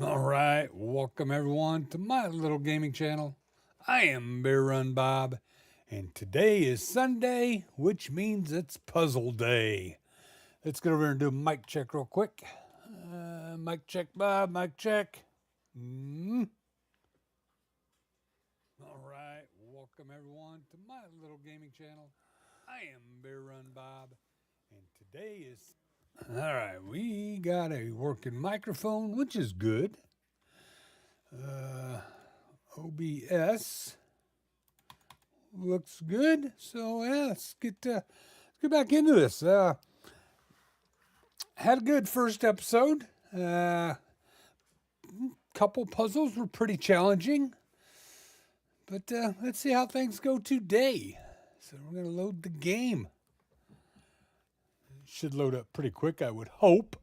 All right, welcome everyone to my little gaming channel. I am Bear Run Bob, and today is Sunday, which means it's puzzle day. Let's get over here and do a mic check real quick. Mic check, Bob, mic check. All right, welcome everyone to my little gaming channel. I am Bear Run Bob, and today is. All right, we got a working microphone, which is good. OBS looks good. So yeah, let's get back into this. Had a good first episode. Couple puzzles were pretty challenging, but let's see how things go today. So we're gonna load the game. It should load up pretty quick, I would hope.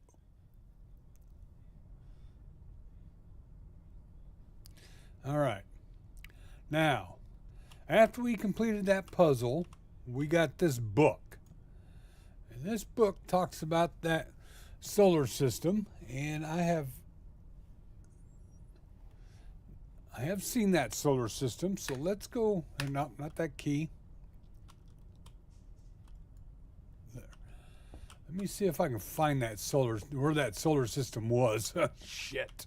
All right. Now, after we completed that puzzle, we got this book. And this book talks about that solar system, and I have seen that solar system, so let's go. Not that key. There. Let me see if I can find where that solar system was. Shit.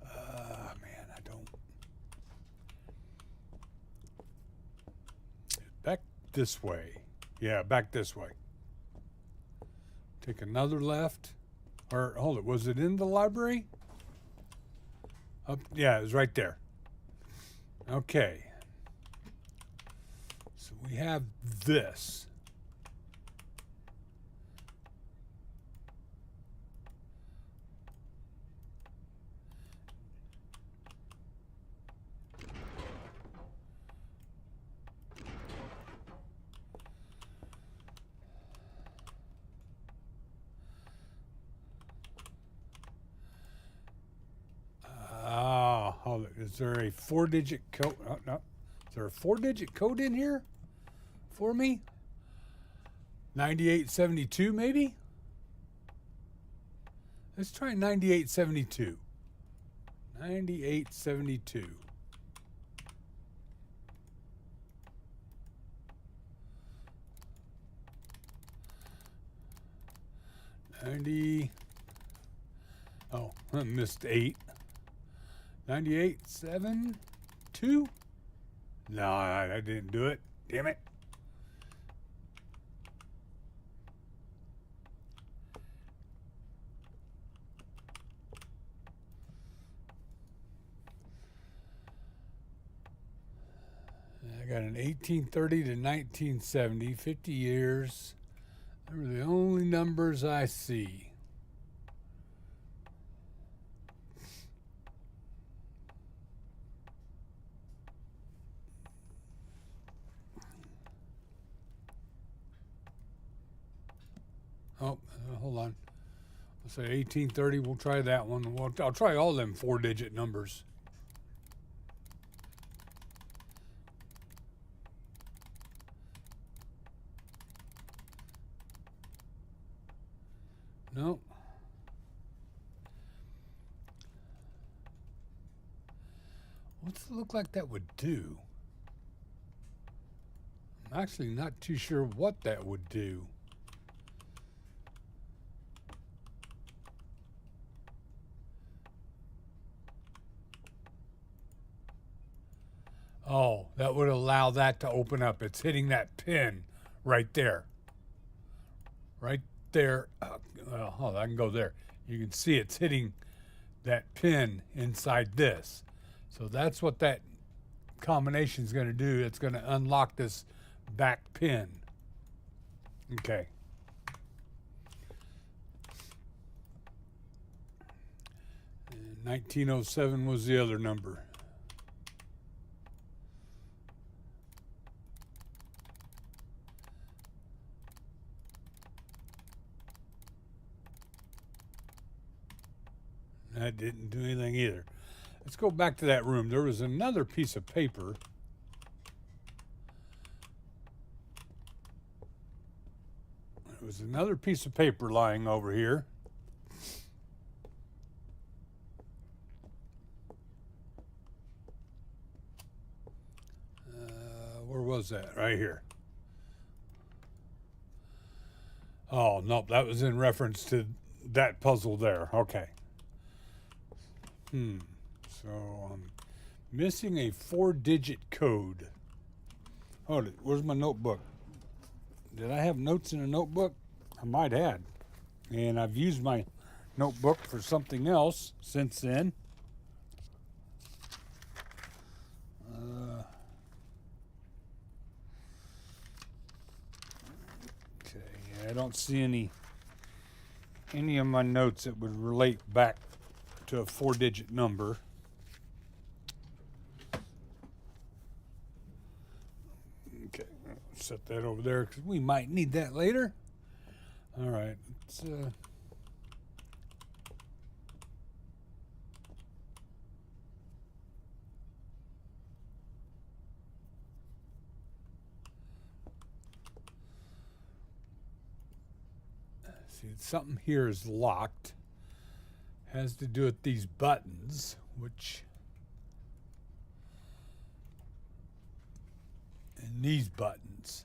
Man, I don't. Back this way. Yeah, back this way. Take another left. Or hold it. Was it in the library? Up, yeah, it was right there. Okay. So we have this. Is there a 4-digit code? Oh, no. Is there a 4-digit code in here for me? 9872 maybe? Let's try 9872. 9872. 90. Oh, I missed 8. 9872? No, I didn't do it. Damn it. I got an 1830 to 1970, 50 years. They were the only numbers I see. Oh, hold on. Let's say 1830. We'll try that one. I'll try all them 4-digit numbers. No. What's it look like that would do? I'm actually not too sure what that would do. Oh, that would allow that to open up. It's hitting that pin right there. Right there. Well, I can go there. You can see it's hitting that pin inside this. So that's what that combination is going to do. It's going to unlock this back pin. Okay. And 1907 was the other number. That didn't do anything either. Let's go back to that room. There was another piece of paper. There was another piece of paper lying over here. was that? Right here. Oh, nope, that was in reference to that puzzle there. Okay. So I'm missing a 4-digit code. Hold it. Where's my notebook? Did I have notes in a notebook? I might have. And I've used my notebook for something else since then. Okay, I don't see any of my notes that would relate back to a 4-digit number. Okay, set that over there because we might need that later. All right, let's see, something here is locked. Has to do with these buttons, which, and these buttons.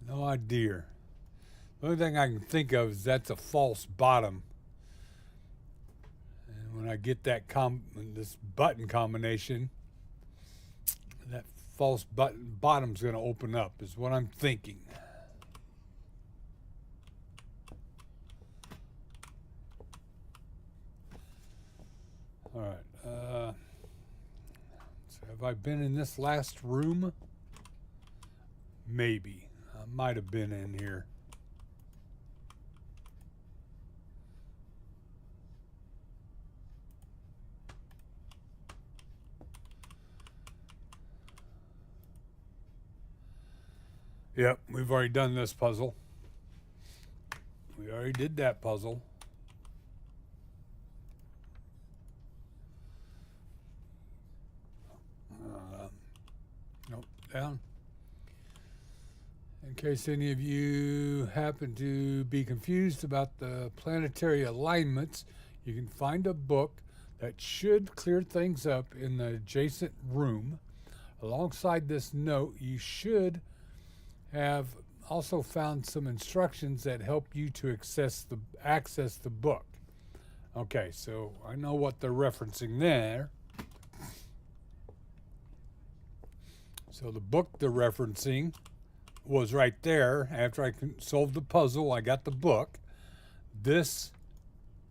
No idea. The only thing I can think of is that's a false bottom. And when I get that this button combination, that false bottom's going to open up, is what I'm thinking. All right. So have I been in this last room? Maybe. I might have been in here. Yep, we've already done this puzzle. We already did that puzzle. Nope, down. In case any of you happen to be confused about the planetary alignments, you can find a book that should clear things up in the adjacent room. Alongside this note, you should have also found some instructions that help you to access the book. Okay, so I know what they're referencing there. So the book they're referencing was right there. After I solved the puzzle, I got the book. This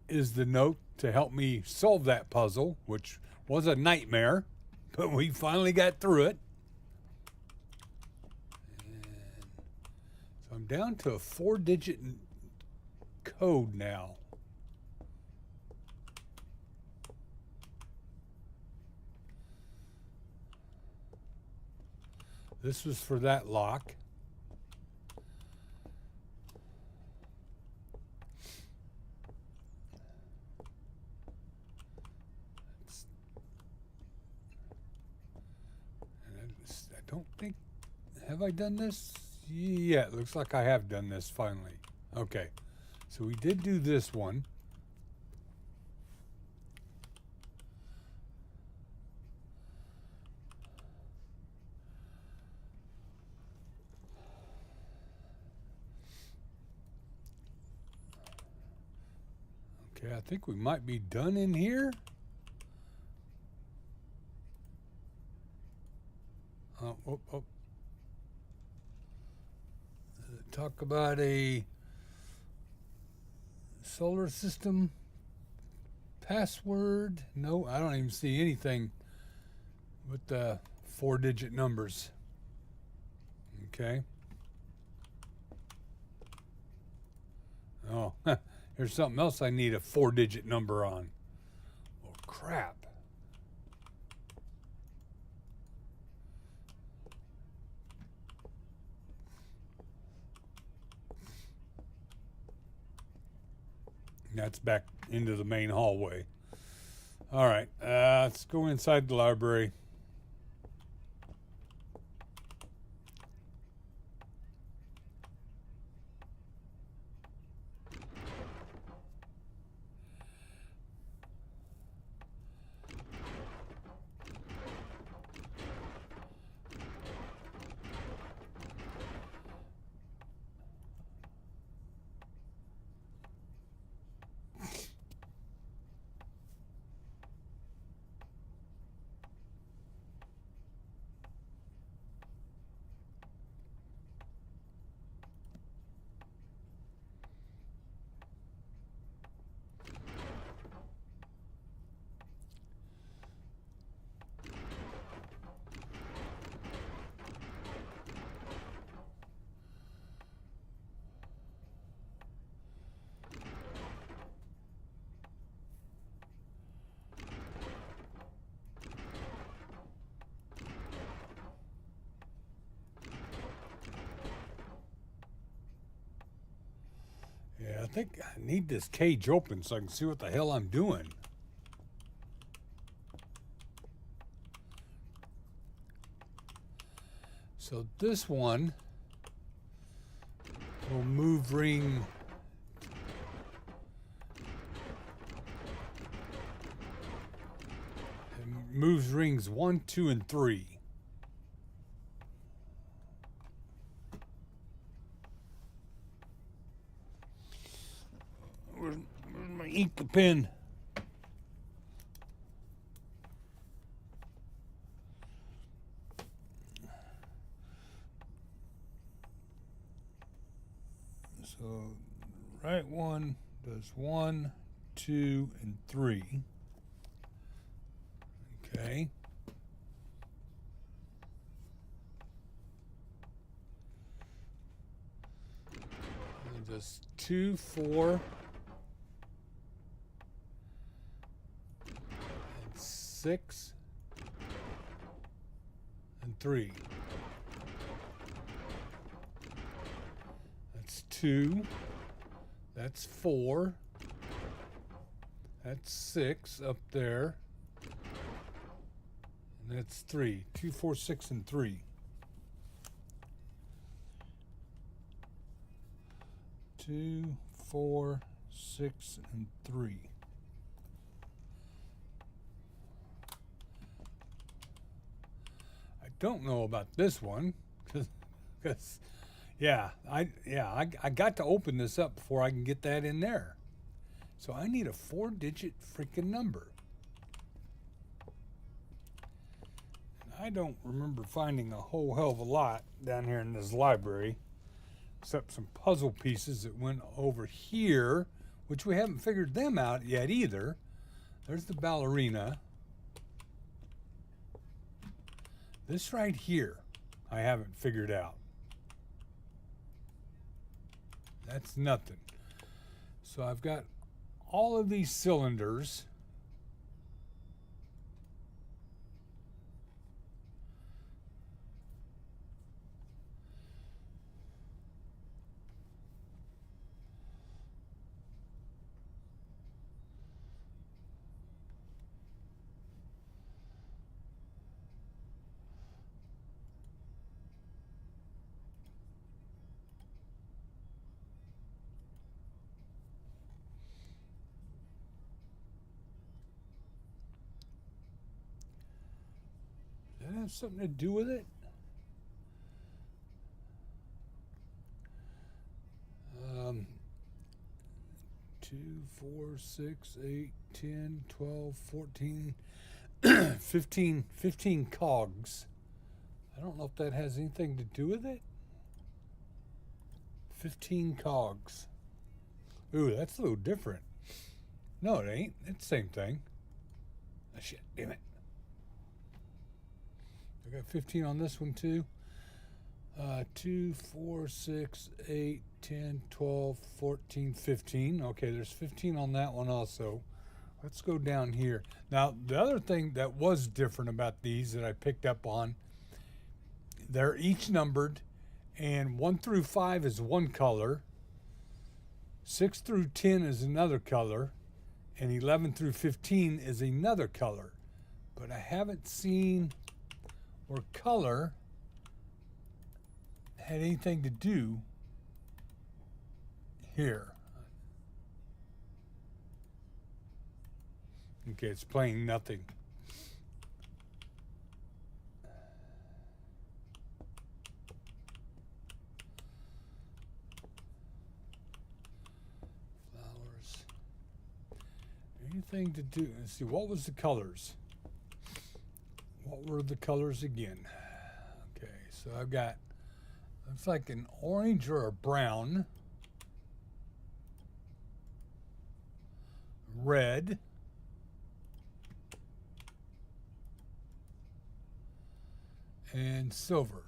is the note to help me solve that puzzle, which was a nightmare, but we finally got through it. And so I'm down to a 4-digit code now. This was for that lock. I don't think, have I done this? Yeah, it looks like I have done this finally. Okay, so we did do this one. Okay, I think we might be done in here. Oh. Talk about a solar system password. No, I don't even see anything with the 4-digit numbers. Okay. Oh, here's something else I need a 4-digit number on. Oh, crap. That's back into the main hallway. All right, let's go inside the library. I think I need this cage open so I can see what the hell I'm doing. So this one will move ring moves rings 1, 2, and 3. Where's my ink pen? So right one does 1, 2, and 3. Okay. And does 2, 4, and 6, and 3. That's 2. That's 4. That's 6 up there. And that's 3. 2, 4, 6, and 3. 2, 4, 6, and 3. I don't know about this one because I got to open this up before I can get that in there. So I need a 4-digit freaking number. I don't remember finding a whole hell of a lot down here in this library, except some puzzle pieces that went over here, which we haven't figured them out yet either. There's the ballerina. This right here, I haven't figured out. That's nothing. So I've got all of these cylinders. Does that have something to do with it? 2, 4, 6, 8, 10, 12, 14, 15 cogs. I don't know if that has anything to do with it. 15 cogs. Ooh, that's a little different. No, it ain't. It's the same thing. Oh, shit, damn it. I got 15 on this one too. 2, 4, 6, 8, 10, 12, 14, 15. Okay, there's 15 on that one also. Let's go down here. Now, the other thing that was different about these that I picked up on, they're each numbered, and 1 through 5 is one color, 6 through 10 is another color, and 11 through 15 is another color. But I haven't seen where color had anything to do here. Okay, it's playing nothing. Flowers. Anything to do? Let's see, what was the colors? What were the colors again? Okay, so I've got, looks like an orange or a brown, red, and silver.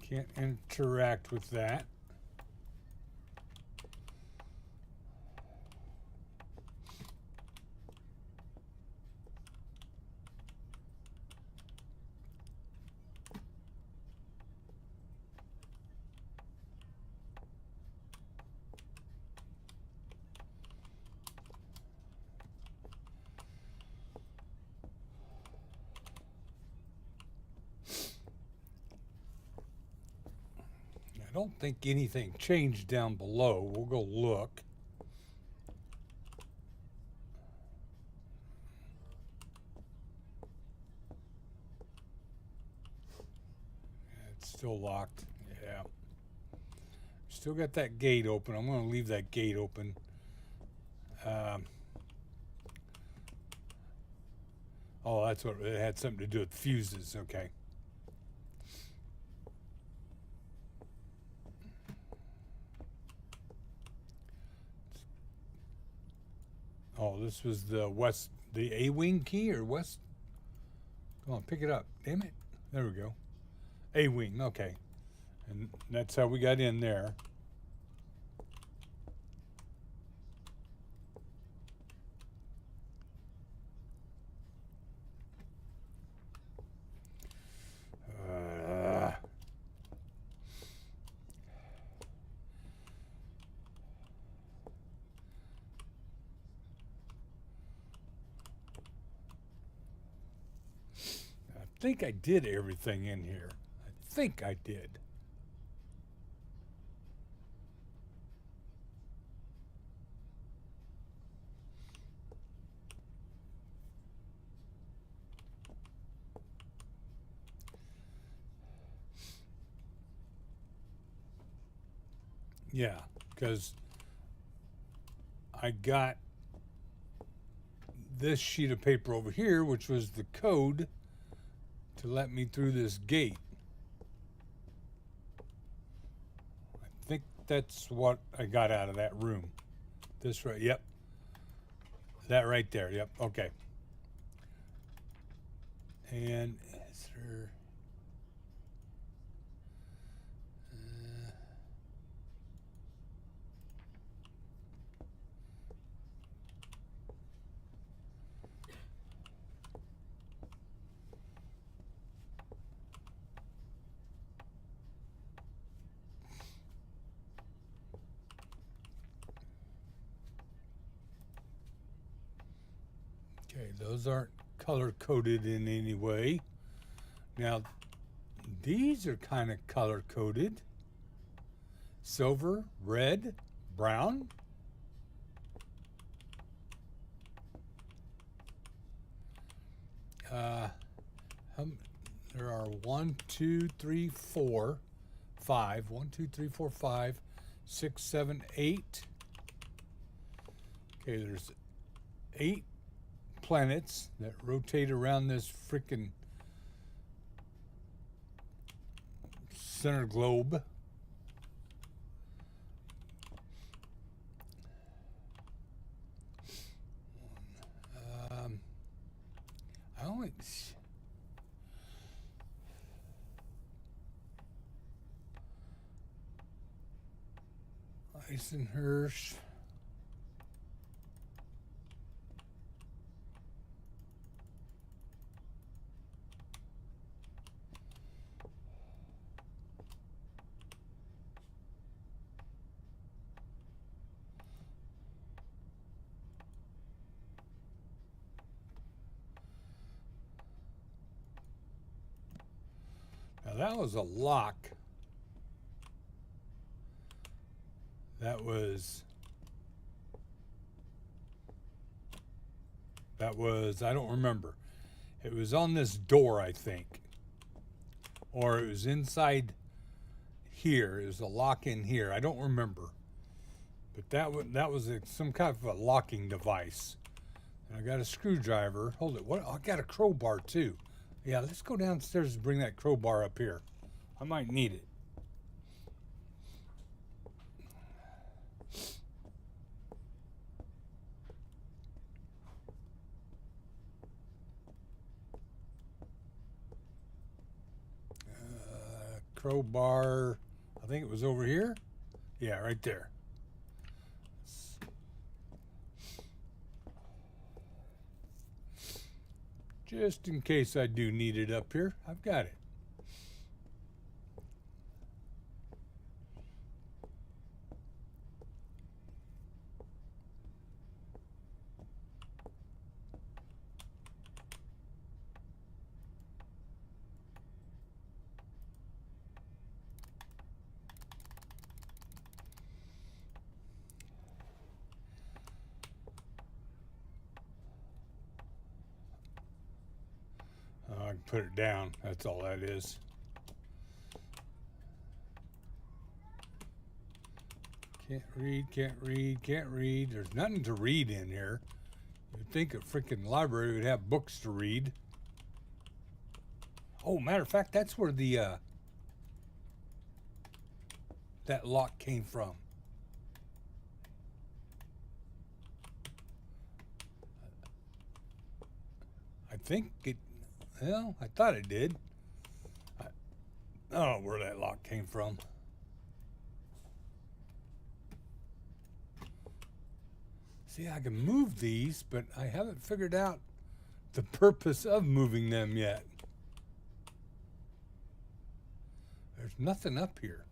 Can't interact with that. I don't think anything changed down below. We'll go look. It's still locked. Yeah. Still got that gate open. I'm going to leave that gate open. Oh, that's what it had something to do with fuses. Okay. Oh, this was the west, the A-wing key or west? Come on, pick it up. Damn it. There we go. A-wing, okay. And that's how we got in there. I think I did everything in here. I think I did. Yeah, because I got this sheet of paper over here, which was the code to let me through this gate. I think that's what I got out of that room. This right, yep. That right there, yep, okay. And is there... Okay, those aren't color coded in any way. Now, these are kind of color coded. Silver, red, brown. There are 1, 2, 3, 4, 5. 1, 2, 3, 4, 5, 6, 7, 8. Okay, there's 8 planets that rotate around this frickin' center globe. I only... Eisenhurst. Now that was a lock. That was, I don't remember. It was on this door, I think. Or it was inside here. It was a lock in here. I don't remember. But that was some kind of a locking device. And I got a screwdriver. Hold it. What? I got a crowbar too. Yeah, let's go downstairs and bring that crowbar up here. I might need it. crowbar, I think it was over here. Yeah, right there. Just in case I do need it up here, I've got it. I can put it down. That's all that is. Can't read, can't read, can't read. There's nothing to read in here. You'd think a freaking library would have books to read. Oh, matter of fact, that's where the that lock came from. I think it, well, I thought it did. I don't know where that lock came from. See, I can move these, but I haven't figured out the purpose of moving them yet. There's nothing up here.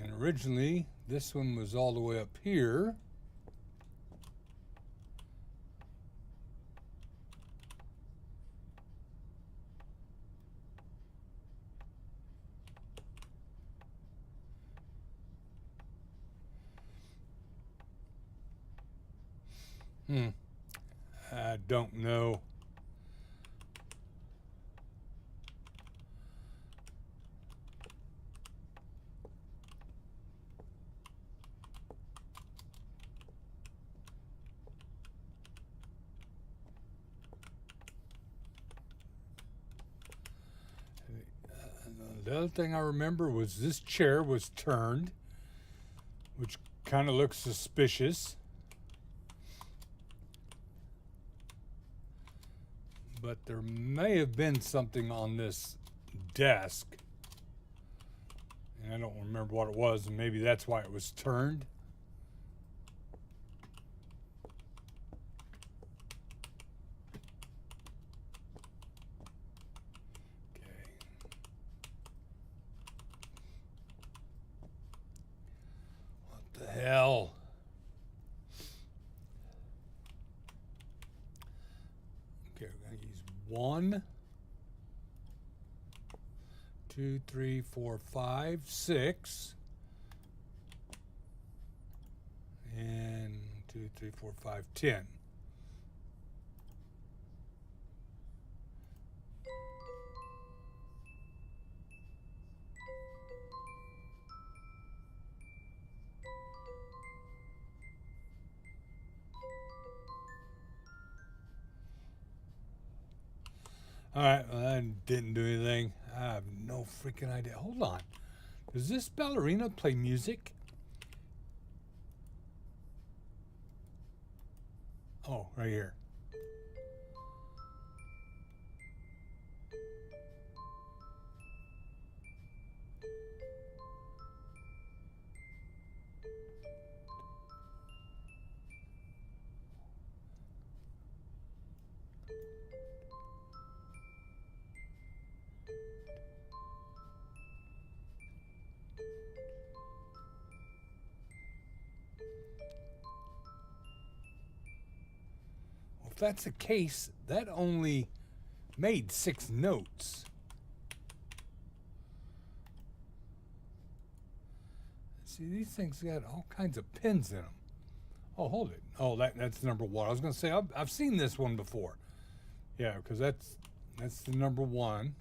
And originally, this one was all the way up here. I don't know. The other thing I remember was this chair was turned, which kind of looks suspicious. But there may have been something on this desk. And I don't remember what it was, and maybe that's why it was turned. Hell. Okay, we're going to use 1, 2, 3, 4, 5, 6. And 2, 3, 4, 5, 10. All right, well, that didn't do anything. I have no freaking idea. Hold on. Does this ballerina play music? Oh, right here. If that's the case, that only made 6 notes. See, these things got all kinds of pins in them. Oh, hold it. Oh, that's number 1. I was going to say, I've seen this one before. Yeah, because that's the number 1.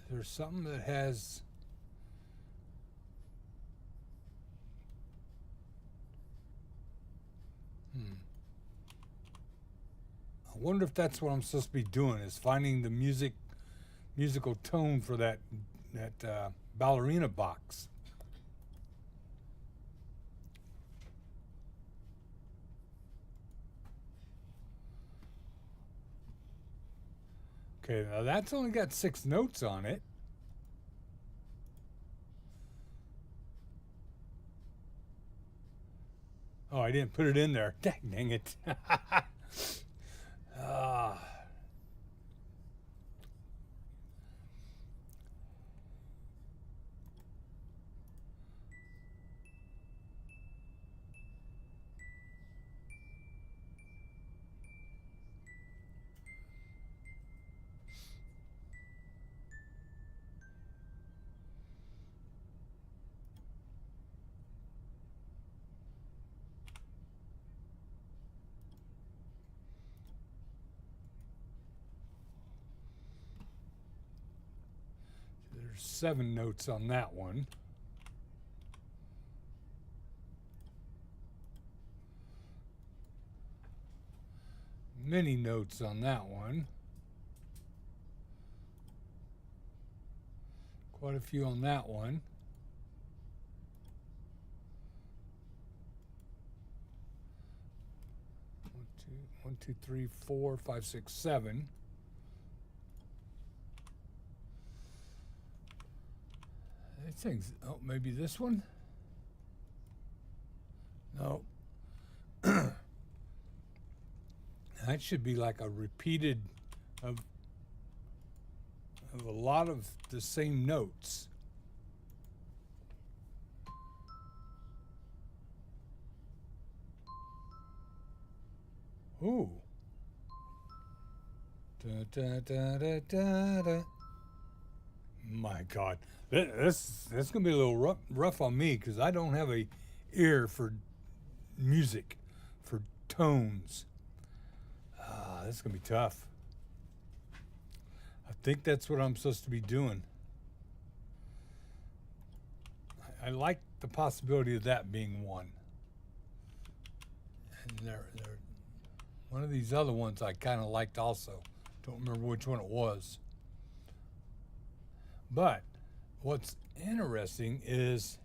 there's something that has... I wonder if that's what I'm supposed to be doing, is finding the musical tone for that ballerina box. Okay, now that's only got 6 notes on it. Oh, I didn't put it in there. Dang it. Ah. There's 7 notes on that one. Many notes on that one. Quite a few on that one. One, two, 3, 4, 5, 6, 7. These things. Oh, maybe this one? No. That should be like a repeated of a lot of the same notes. Ooh. Da, da, da, da, da, da. My God, this is gonna be a little rough on me because I don't have a ear for music, for tones. This is gonna be tough. I think that's what I'm supposed to be doing. I like the possibility of that being one. And one of these other ones I kind of liked also. Don't remember which one it was. But what's interesting is,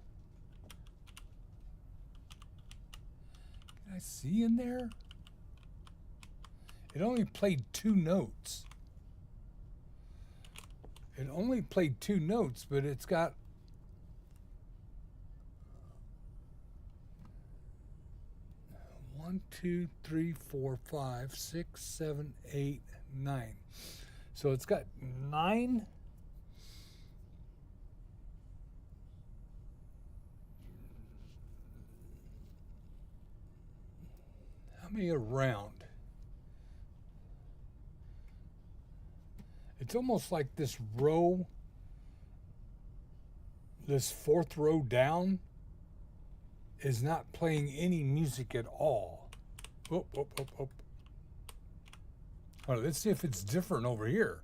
can I see in there? It only played 2 notes. It only played 2 notes, but it's got one, 2, 3, 4, 5, 6, 7, 8, 9. So it's got 9. How many around? It's almost like this row, this 4th row down, is not playing any music at all. Oh. All right, let's see if it's different over here.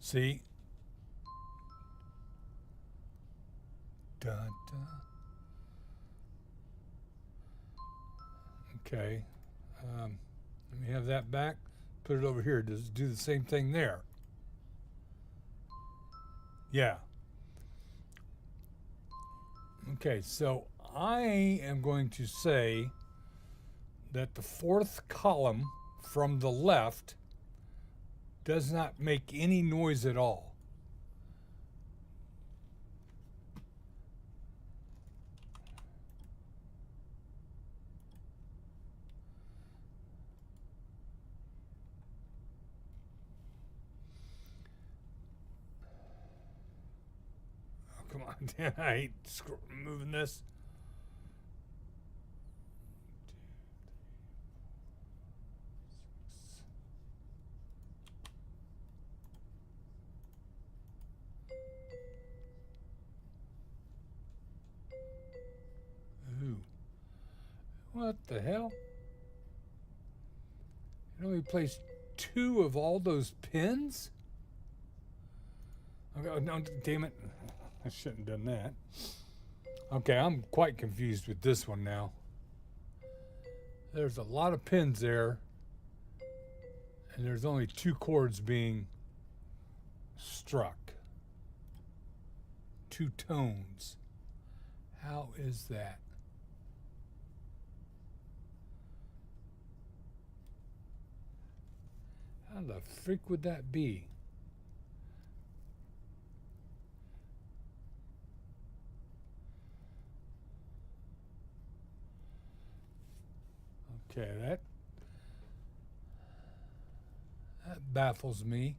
See? Dun, dun. Okay. Let me have that back. Put it over here. Does it do the same thing there? Yeah. Okay, so I am going to say that the 4th column from the left does not make any noise at all. Come on, I hate moving this. Ooh. What the hell? It only placed 2 of all those pins? Oh, no, damn it. I shouldn't have done that. Okay, I'm quite confused with this one now. There's a lot of pins there, and there's only 2 chords being struck. 2 tones. How is that? How the freak would that be? Okay, that baffles me.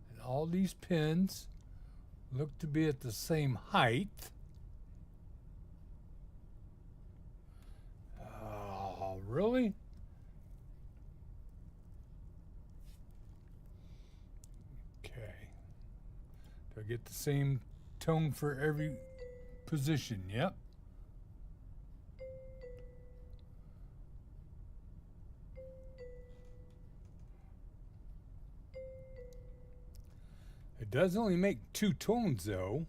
And all these pins look to be at the same height. Oh, really? Okay. Do I get the same tone for every position? Yep. It does only make 2 tones though.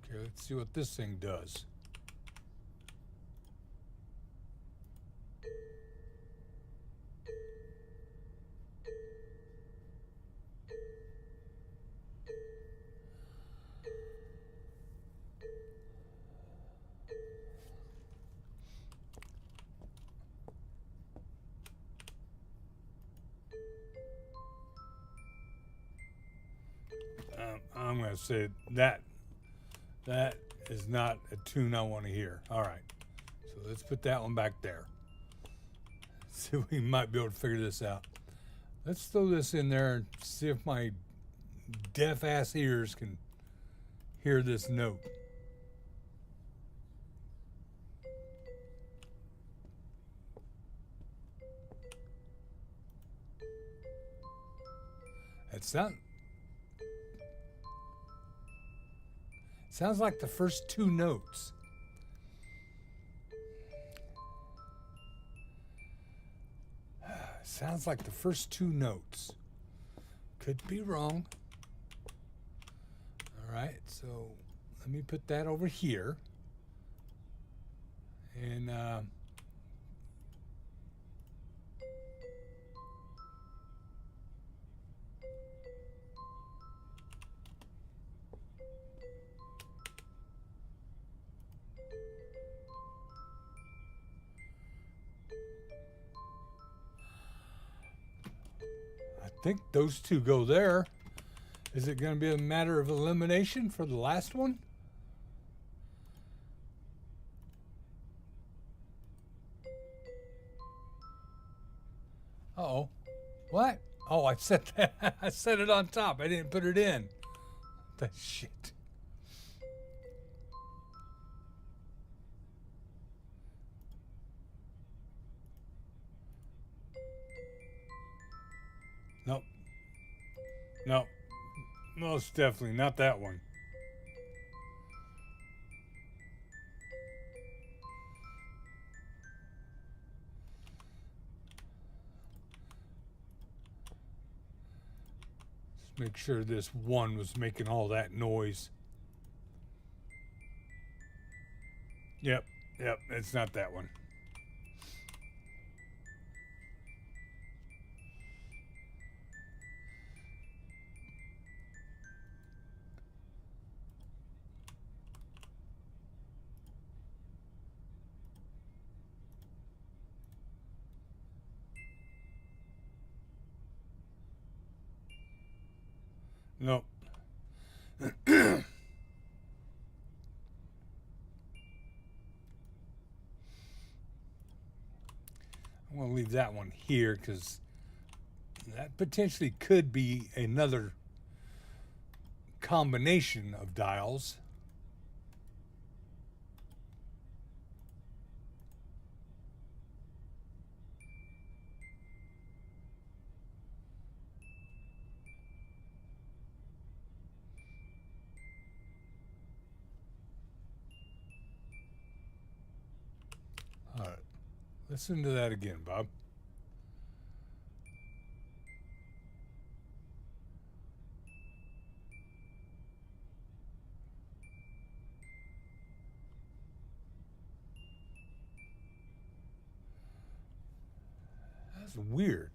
Okay, let's see what this thing does. I'm going to say that is not a tune I want to hear. All right, so let's put that one back there. See if we might be able to figure this out. Let's throw this in there and see if my deaf ass ears can hear this note. Sounds like the first 2 notes. Sounds like the first 2 notes. Could be wrong. All right, so let me put that over here. And I think those 2 go there. Is it going to be a matter of elimination for the last one? Uh-oh. What? Oh, I set that. I set it on top. I didn't put it in. That shit. Nope. Nope. Most definitely not that one. Let's make sure this one was making all that noise. Yep, it's not that one. Nope. I'm going to leave that one here because that potentially could be another combination of dials. Listen to that again, Bob. That's weird.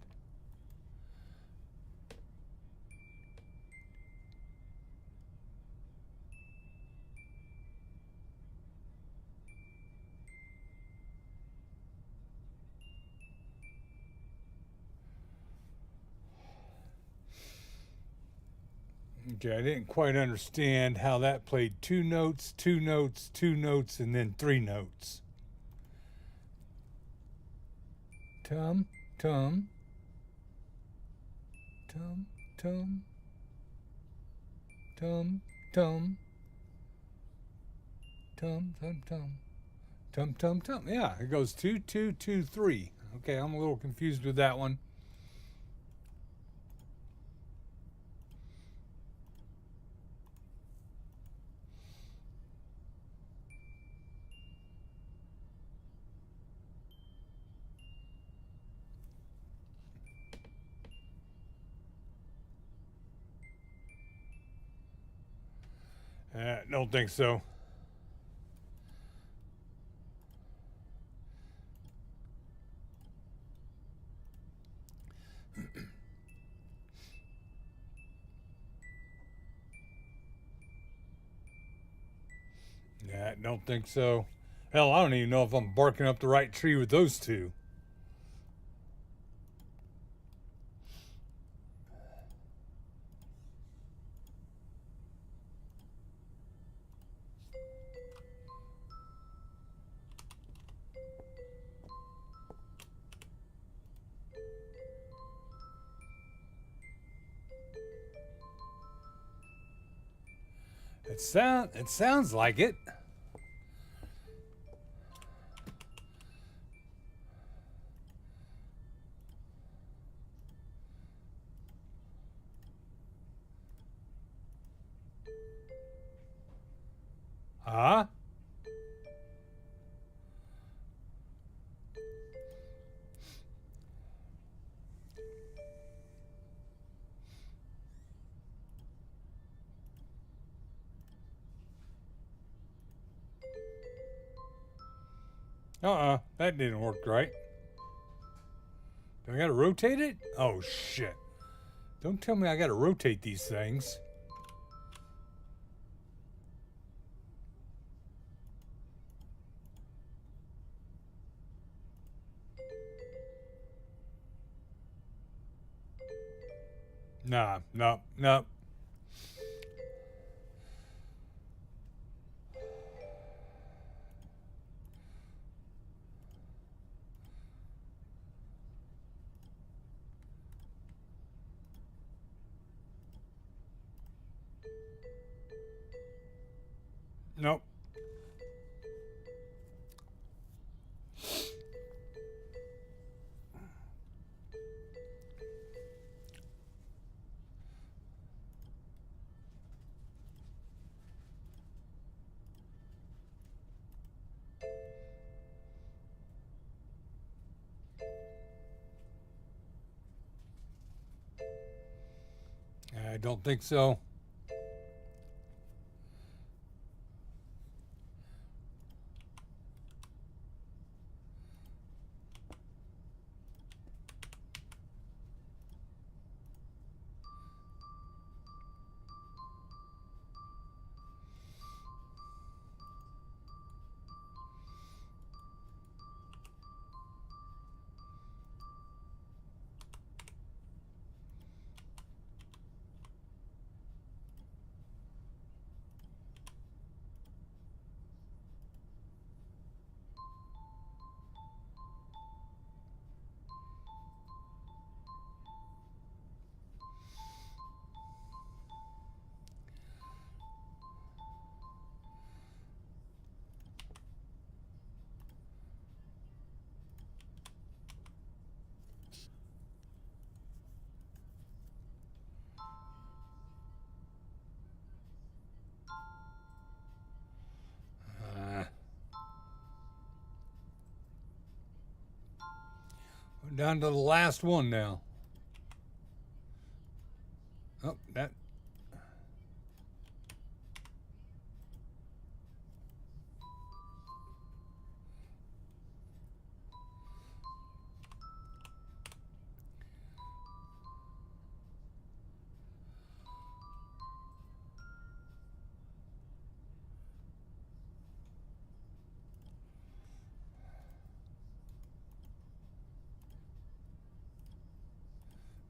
Okay, I didn't quite understand how that played two notes, two notes, two notes, and then three notes. Tum, tum, tum, tum, tum, tum, tum, tum, tum, tum, tum, tum. Yeah, it goes 2, 2, 2, 3. Okay, I'm a little confused with that one. Don't think so. Don't think so. Hell, I don't even know if I'm barking up the right tree with those two. It sounds like it. Huh? That didn't work right. Do I gotta rotate it? Oh shit. Don't tell me I gotta rotate these things. Nah, no, no. Nope. I don't think so. down to the last one now. Oh, that.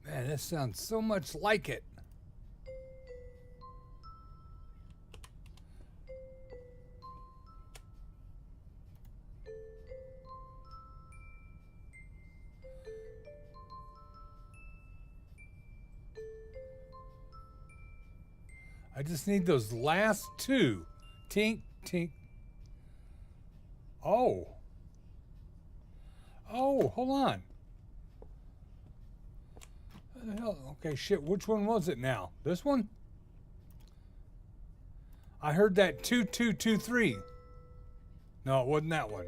Man, this sounds so much like it. I just need those last two. Tink, tink. Oh. Oh, hold on. What the hell? Okay, shit. Which one was it now? This one? I heard that 2223. No, it wasn't that one.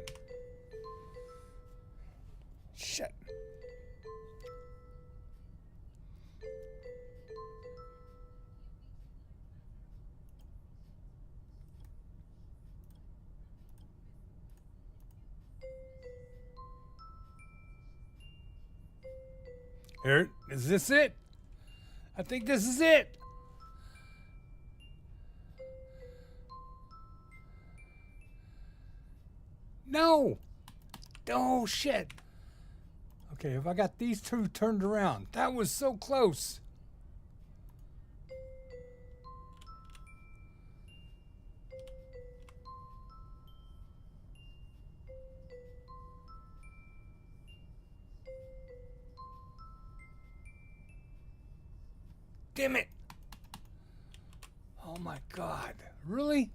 Shit. Here, is this it? I think this is it. No. Oh, shit. Okay, if I got these two turned around, that was so close. Damn it. Oh my God. Really?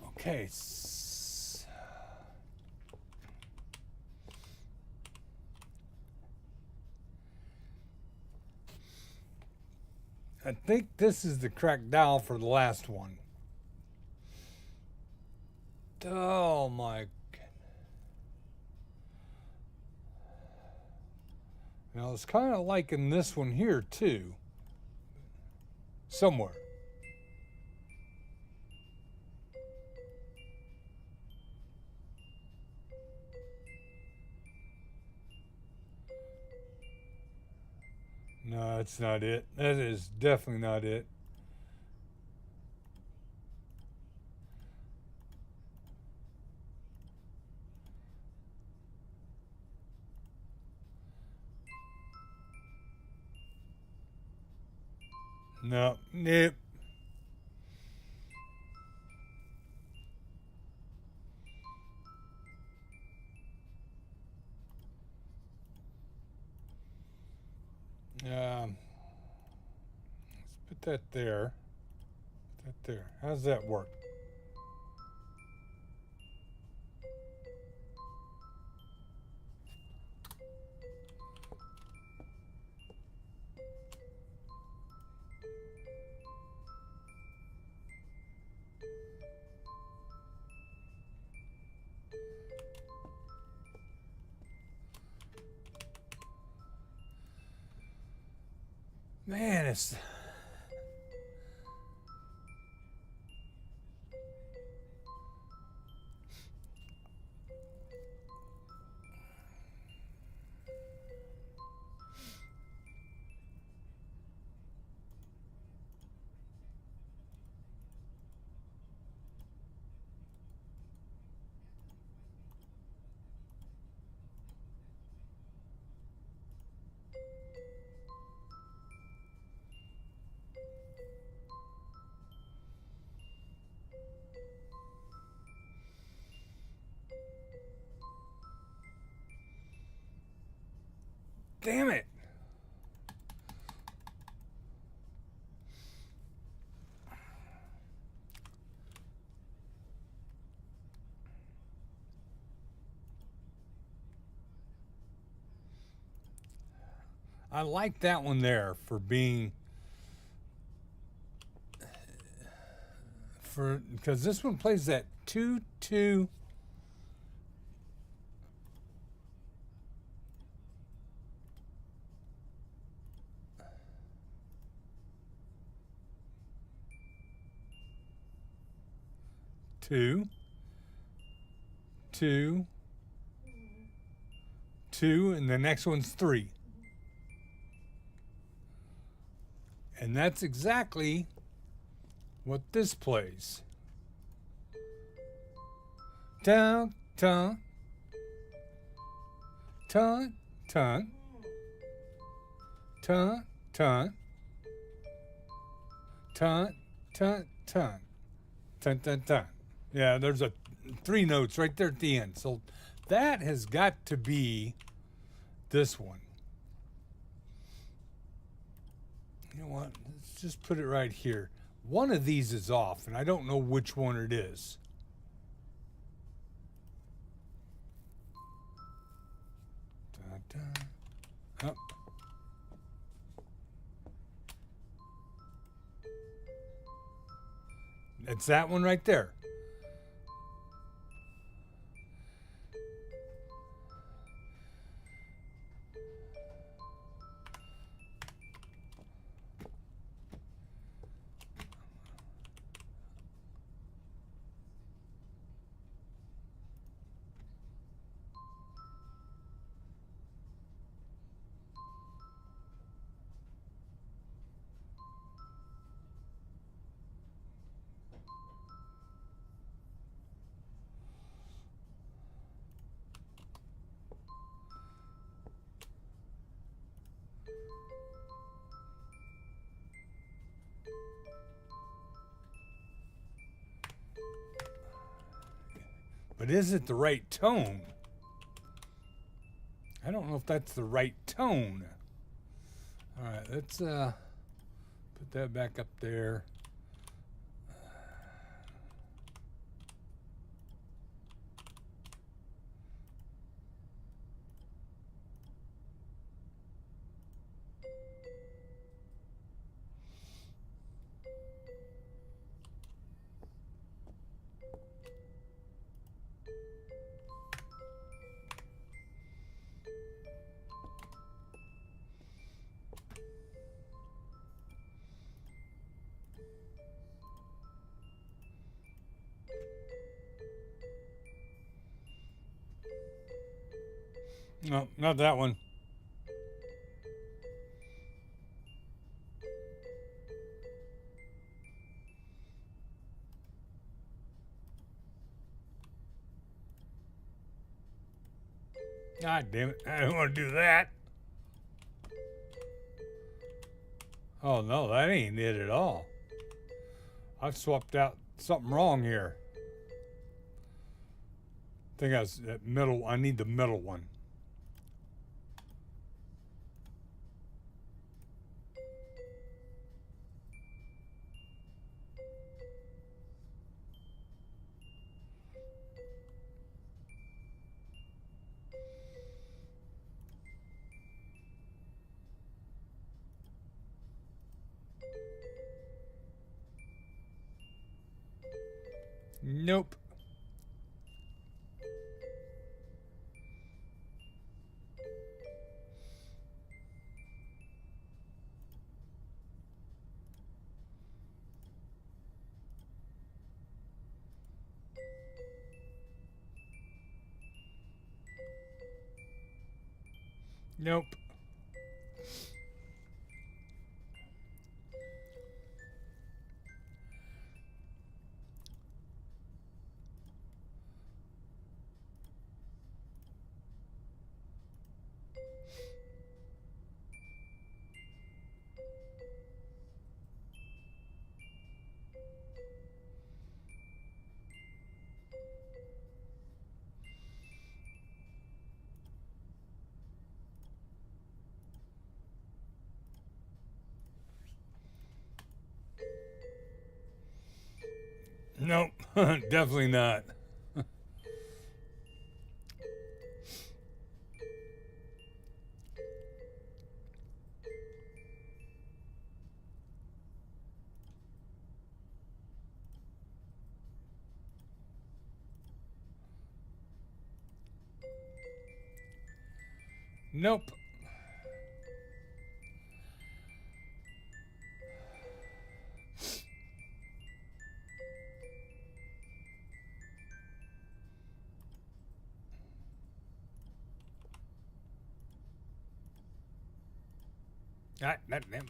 Okay. I think this is the correct dial for the last one. Oh my goodness. Now it's kind of like in this one here too. Somewhere. No, it's not it. That is definitely not it. No, nope. Let's put that there. Put that there. How does that work? Man, it's... Damn it. I like that one there for being because this one plays that 2-2. Two, two, two, and the next one's 3. And that's exactly what this plays. Dun, dun, dun, dun, dun, dun, dun, dun, dun, dun, dun, dun. Yeah, there's 3 notes right there at the end. So that has got to be this one. You know what? Let's just put it right here. One of these is off, and I don't know which one it is. Dun, dun. Oh. It's that one right there. But is it the right tone? I don't know if that's the right tone. All right, let's put that back up there. No, not that one. God damn it. I don't want to do that. Oh, no, that ain't it at all. I've swapped out something wrong here. I think I was that middle. I need the middle one. Nope. Nope. Nope. Definitely not. Nope. Ah, damn it.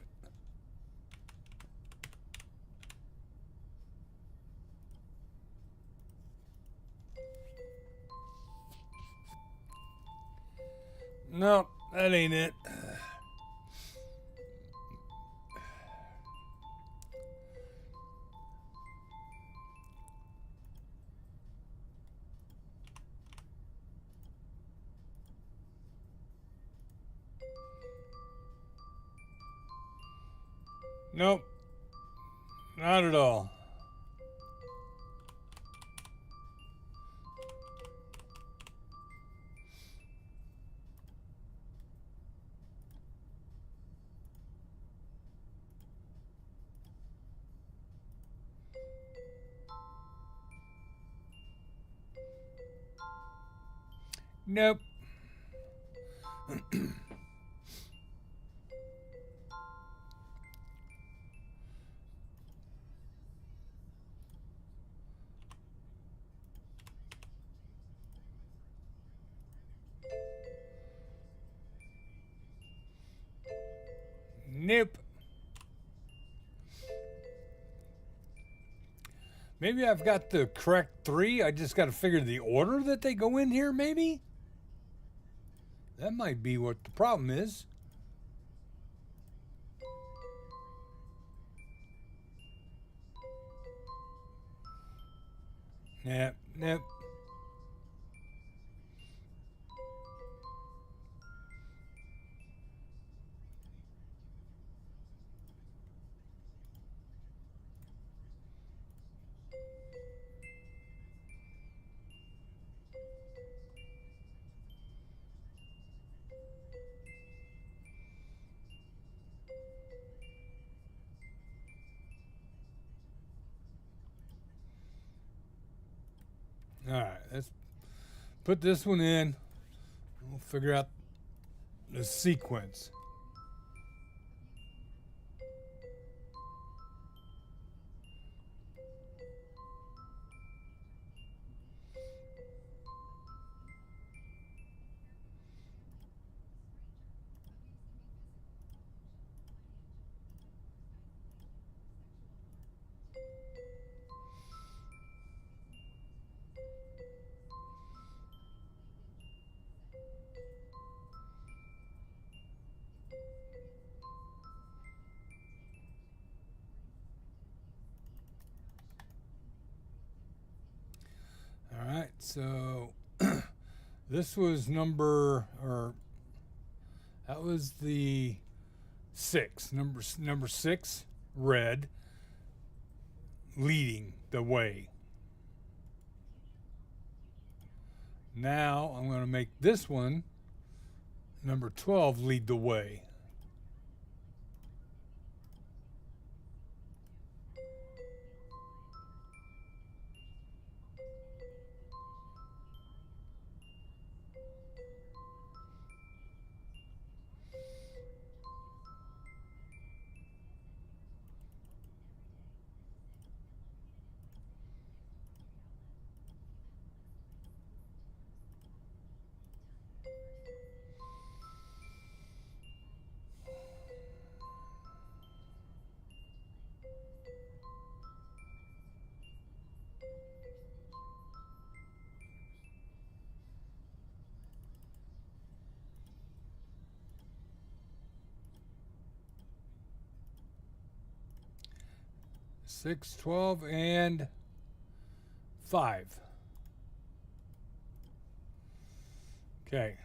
Nope, that ain't it. Nope, not at all. Nope. Nope. Maybe I've got the correct 3. I just got to figure the order that they go in here, maybe? That might be what the problem is. Nope, nope. All right, let's put this one in. We'll figure out the sequence. All right, so this was that was the 6, number 6, red, leading the way. Now I'm going to make this one, number 12, lead the way. Six, 12, and 5. Okay.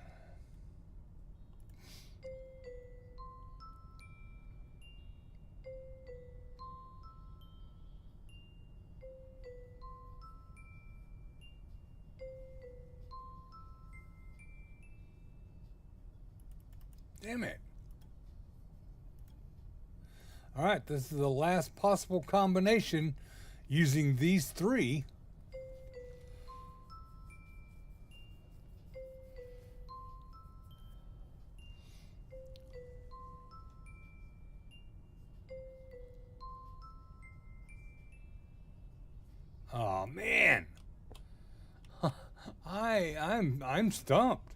Damn it. All right, this is the last possible combination using these 3. Oh man. I'm stumped.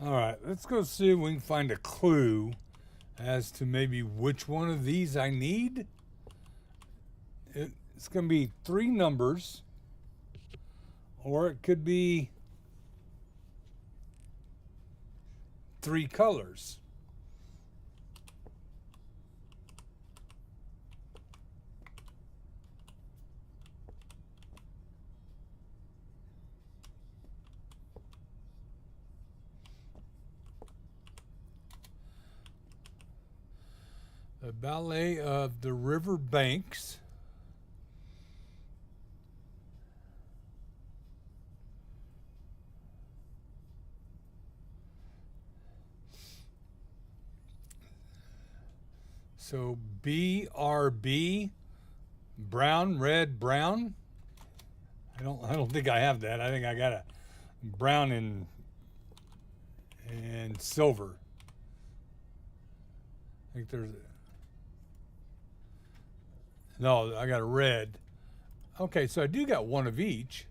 All right, let's go see if we can find a clue as to maybe which one of these I need. It's going to be 3 numbers, or it could be 3 colors. The Ballet of the River Banks. So BRB, brown, red, brown. I don't think I have that. I think I got a brown and silver. I think there's no, I got a red. Okay, so I do got one of each.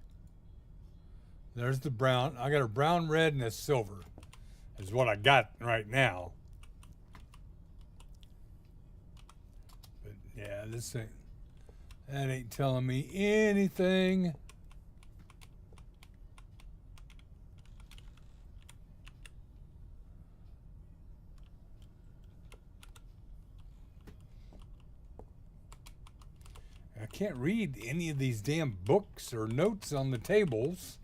There's the brown. I got a brown, red, and a silver. Is what I got right now. But yeah, this thing, that ain't telling me anything. I can't read any of these damn books or notes on the tables.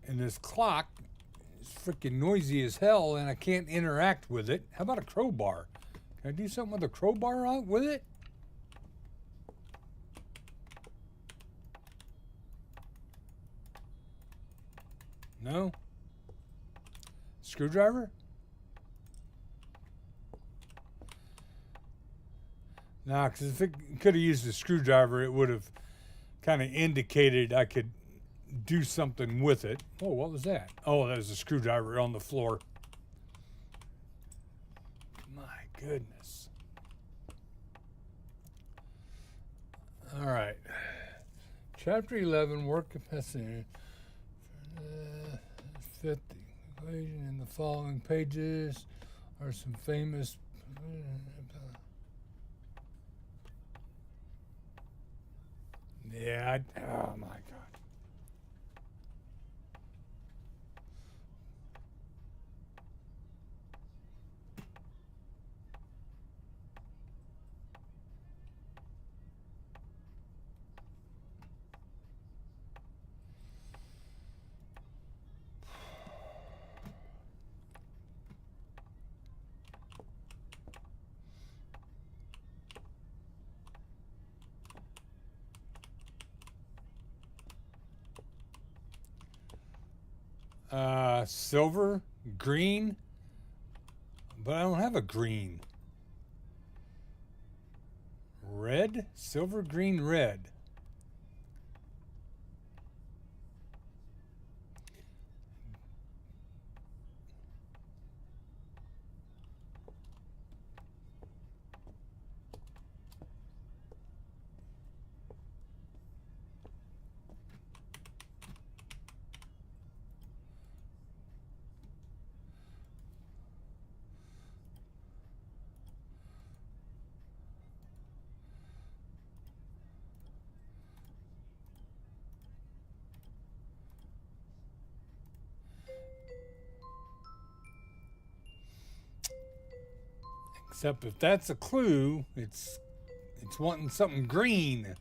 And this clock is freaking noisy as hell, and I can't interact with it. How about a crowbar? Can I do something with a crowbar with it? No? Screwdriver? Nah, because if it could have used a screwdriver, it would have kind of indicated I could do something with it. Oh, what was that? Oh, that was a screwdriver on the floor. My goodness. All right. Chapter 11, work capacity. Fit the equation in the following pages are some famous... Yeah, oh my God. Silver, green, but I don't have a green. Red, silver, green, red. Except if that's a clue, it's wanting something green.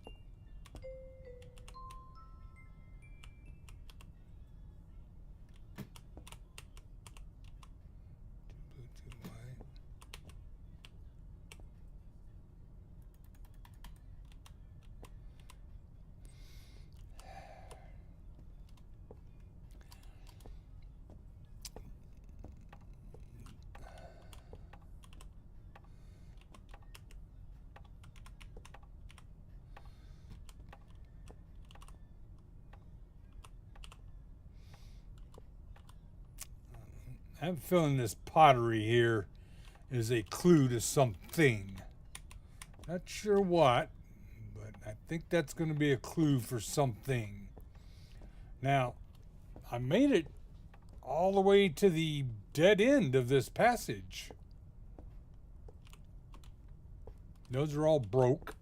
I'm feeling this pottery here is a clue to something. Not sure what, but I think that's going to be a clue for something. Now, I made it all the way to the dead end of this passage. Those are all broke.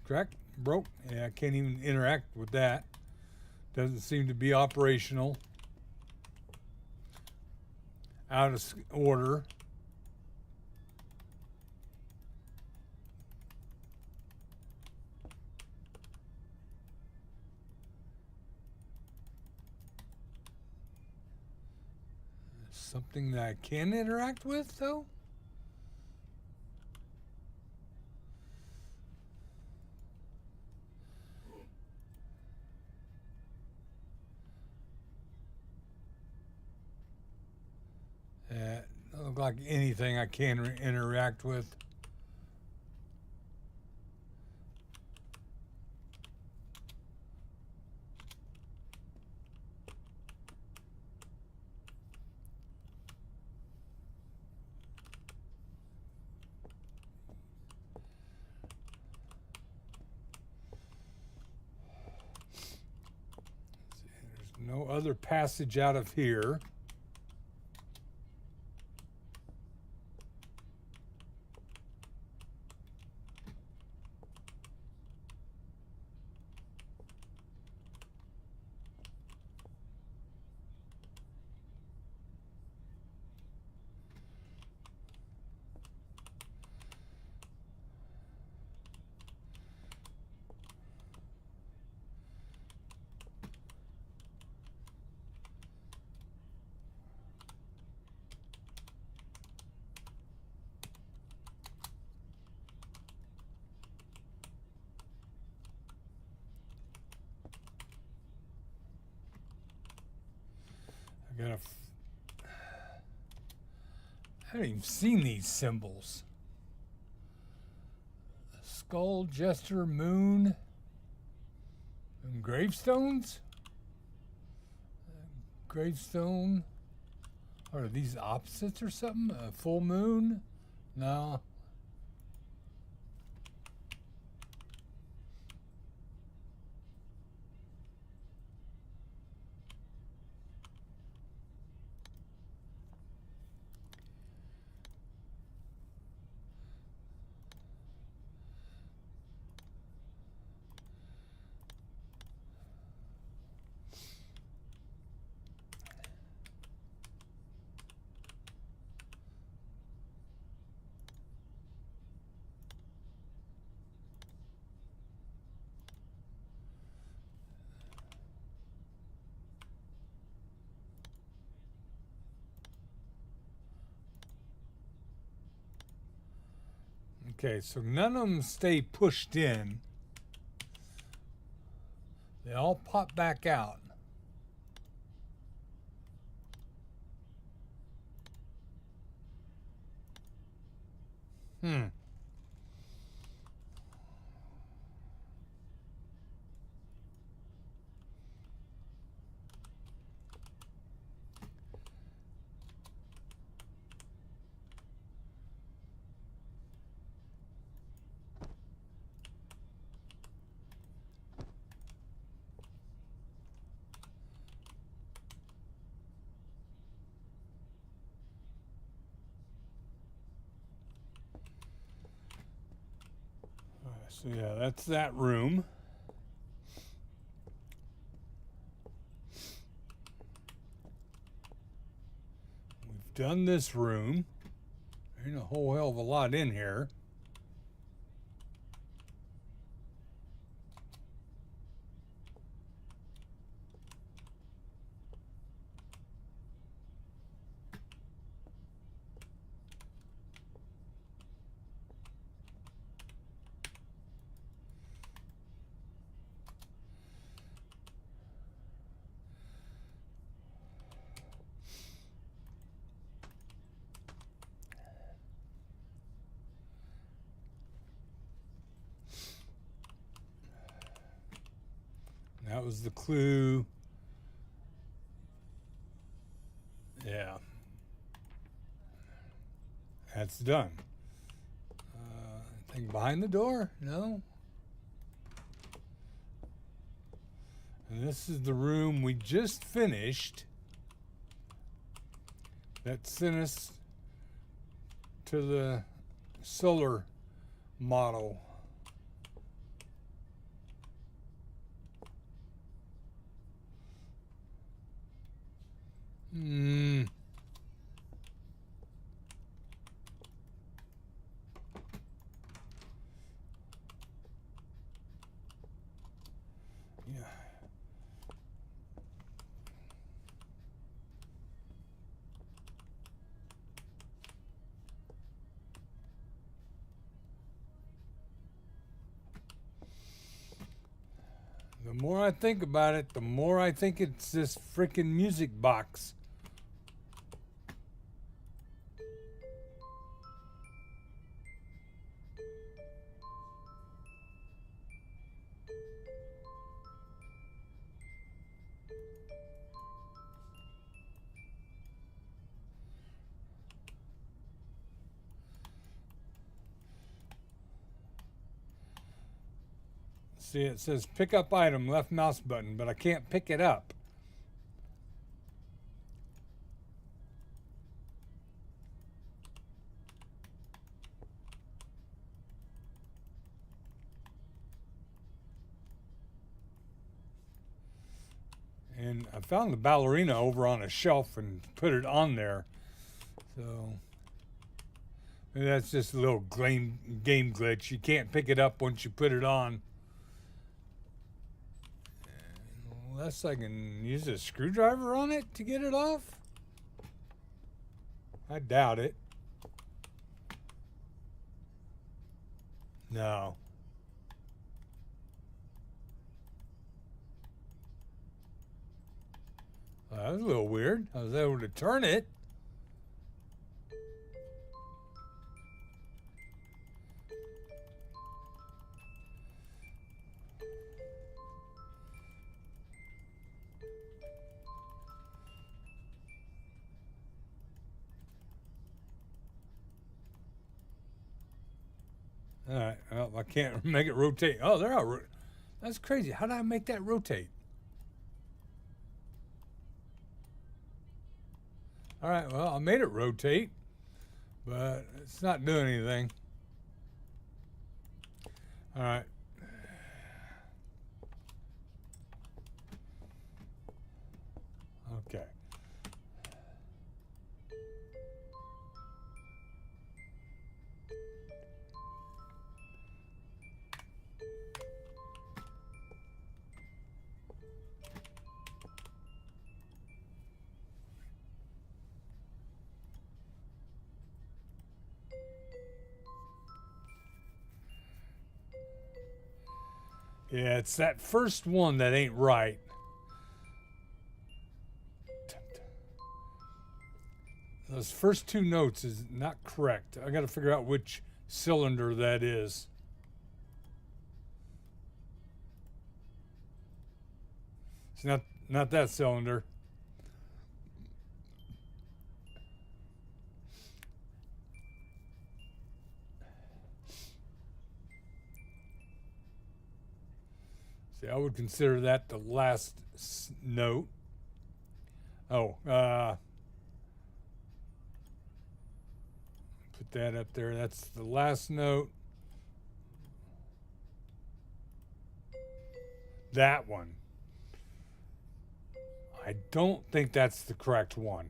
Track broke. Yeah, I can't even interact with that. Doesn't seem to be operational. Out of order. Something that I can interact with, though? Doesn't look like anything I can interact with. There's no other passage out of here. I haven't even seen these symbols. Skull, jester, moon, and gravestones? Gravestone. Are these opposites or something? A full moon? No. Okay, so none of them stay pushed in. They all pop back out. Hmm. So yeah, that's that room. We've done this room. There ain't a whole hell of a lot in here. That was the clue. that's done. Anything behind the door? No. And this is the room we just finished that sent us to the solar model. Yeah. The more I think about it, the more I think it's this freaking music box. See, it says pick up item, left mouse button, but I can't pick it up. And I found the ballerina over on a shelf and put it on there. So maybe that's just a little game glitch. You can't pick it up once you put it on. Unless I can use a screwdriver on it to get it off. I doubt it. No. Well, that was a little weird. I was able to turn it. All right, well, I can't make it rotate. Oh, there are. That's crazy. How did I make that rotate? All right, well, I made it rotate, but it's not doing anything. All right. Okay. Yeah, it's that first one that ain't right. Those first two notes is not correct. I got to figure out which cylinder that is. It's not that cylinder. See, I would consider that the last note. Oh, put that up there. That's the last note. That one. I don't think that's the correct one.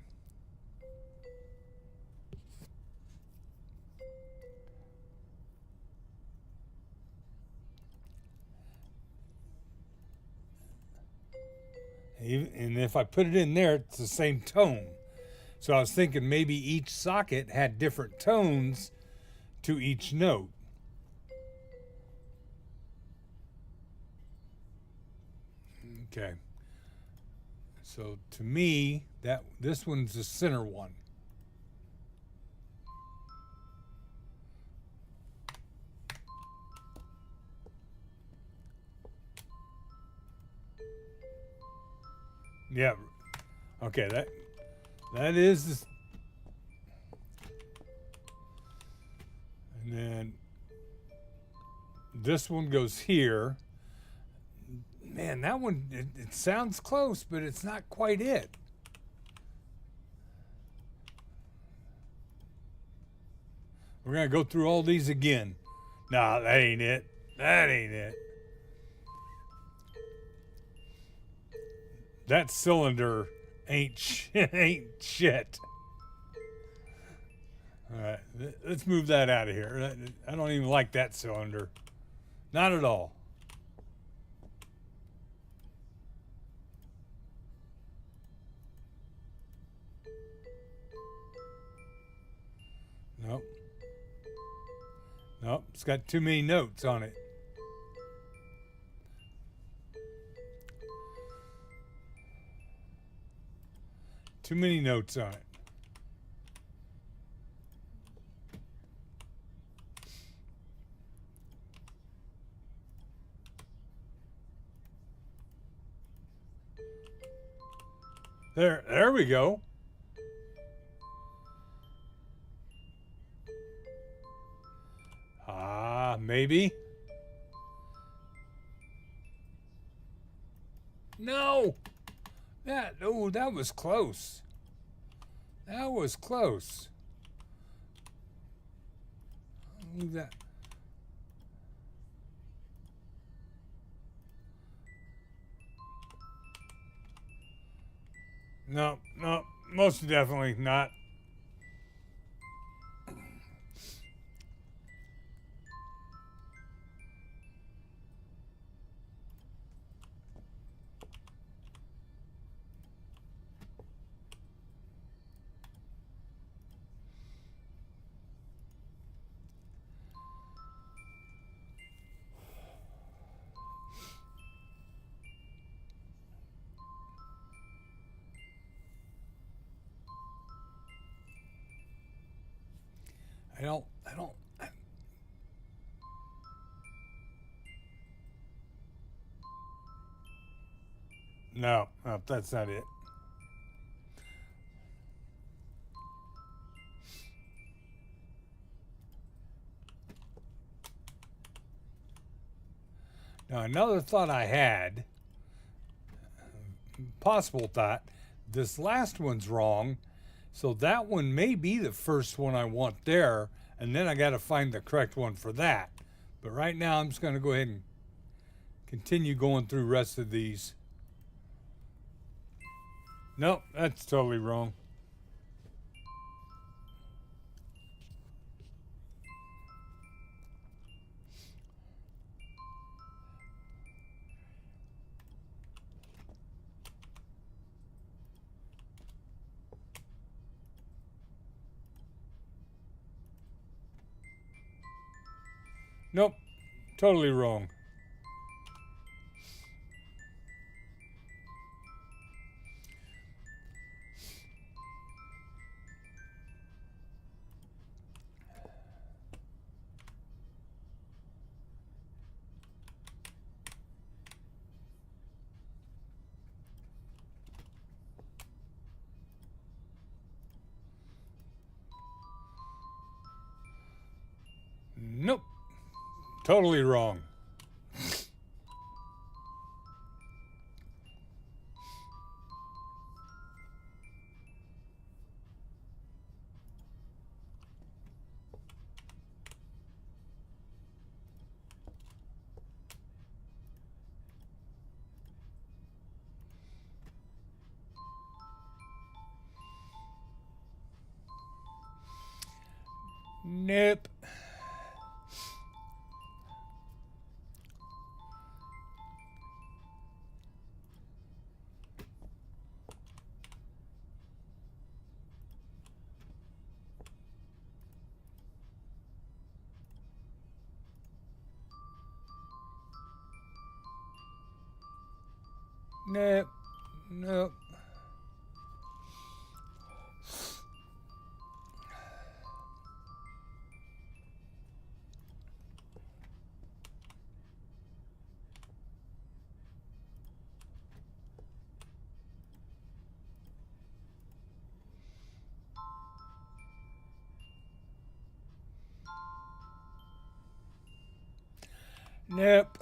And if I put it in there, it's the same tone. So I was thinking maybe each socket had different tones to each note. Okay. So to me, this one's the center one. Yeah. Okay, that is And then this one goes here. Man, that one, it sounds close, but it's not quite it. We're going to go through all these again. Nah, that ain't it. That ain't it. That cylinder ain't shit. All right, let's move that out of here. I don't even like that cylinder. Not at all. Nope. Nope, it's got too many notes on it. Too many notes on it. There we go. Maybe. No. That was close. That was close. Look at that. No, most definitely not. I don't. No, that's not it. Now, another thought I had, possible thought, this last one's wrong, so that one may be the first one I want there, and then I got to find the correct one for that. But right now, I'm just going to go ahead and continue going through the rest of these. Nope, that's totally wrong. Nope, totally wrong. Nope, totally wrong. Nope. Nope. Nope. Nope.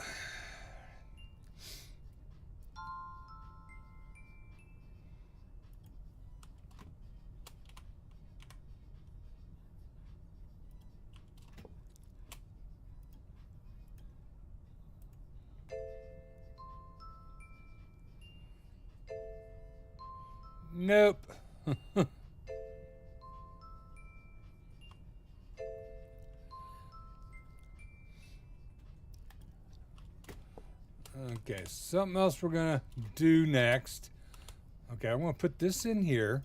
Nope. Okay, something else we're gonna do next. Okay, I'm gonna put this in here.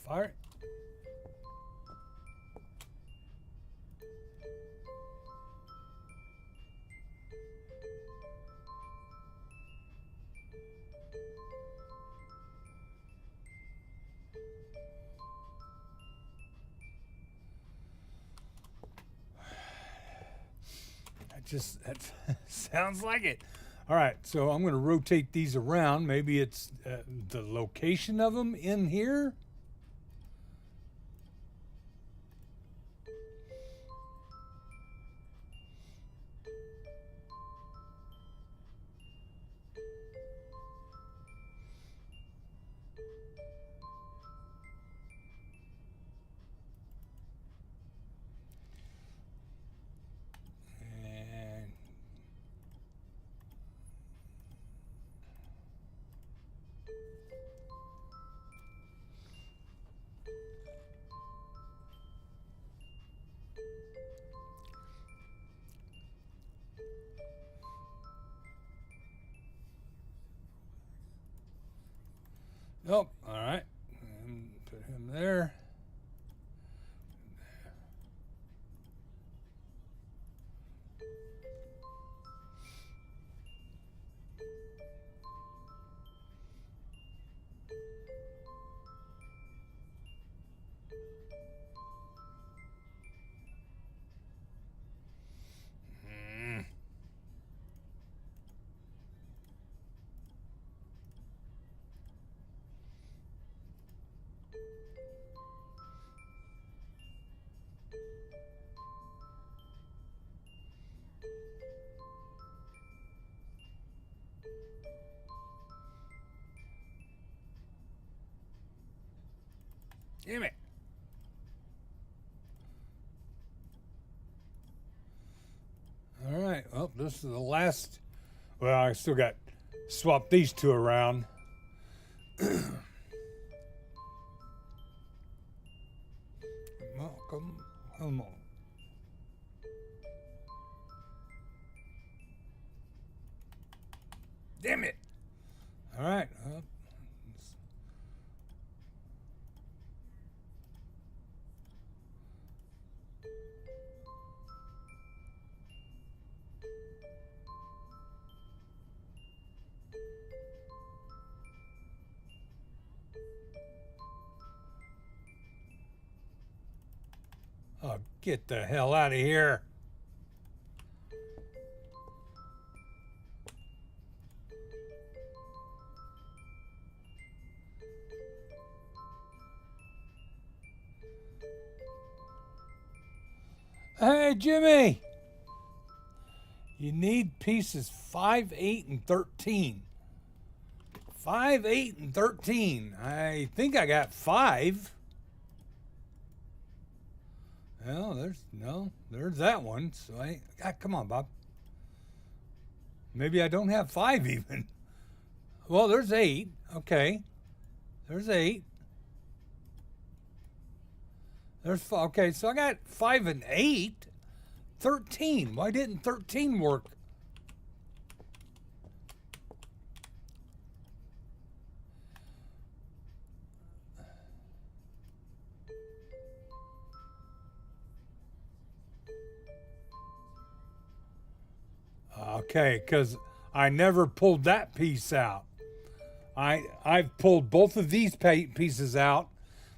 Fire. That sounds like it. All right, so I'm going to rotate these around. Maybe it's the location of them in here. And oh, all right. And put him there. Damn it. All right. Well, this is the last. Well, I still got swap these two around. Well, come on. Damn it. All right. Oh, get the hell out of here. Hey, Jimmy. You need pieces 5, 8, and 13. 5, 8, and 13. I think I got 5. Well, there's that one. So come on, Bob. Maybe I don't have 5 even. Well, there's 8. Okay. There's 8. Okay, so I got 5 and 8. 13. Why didn't 13 work? Okay, because I never pulled that piece out. I've pulled both of these pieces out,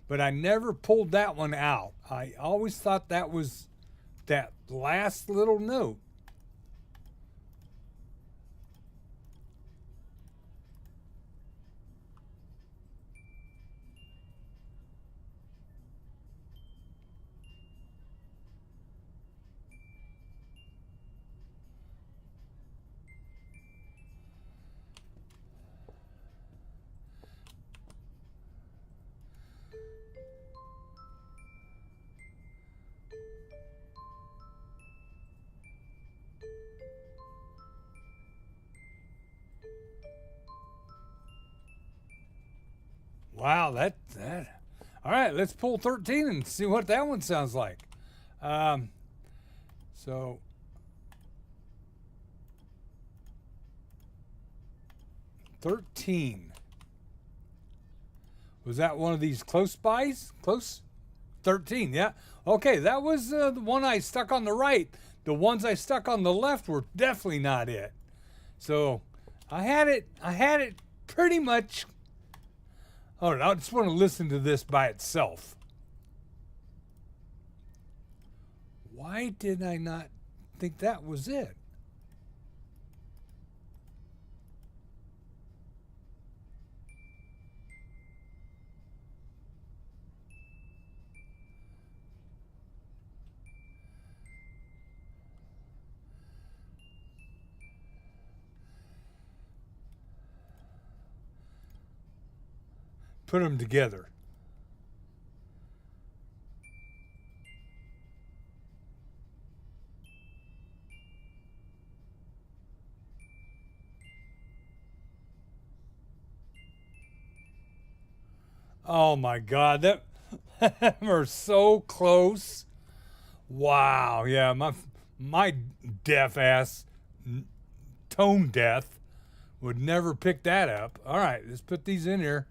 but I never pulled that one out. I always thought that was that last little note. Wow, that. All right, let's pull 13 and see what that one sounds like. So 13. Was that one of these close bys? Close? 13, yeah. Okay, that was the one I stuck on the right. The ones I stuck on the left were definitely not it. So I had it pretty much. Oh, I just want to listen to this by itself. Why did I not think that was it? Put them together. Oh my God, that we're so close. Wow, yeah, my deaf ass, tone deaf, would never pick that up. All right, let's put these in here.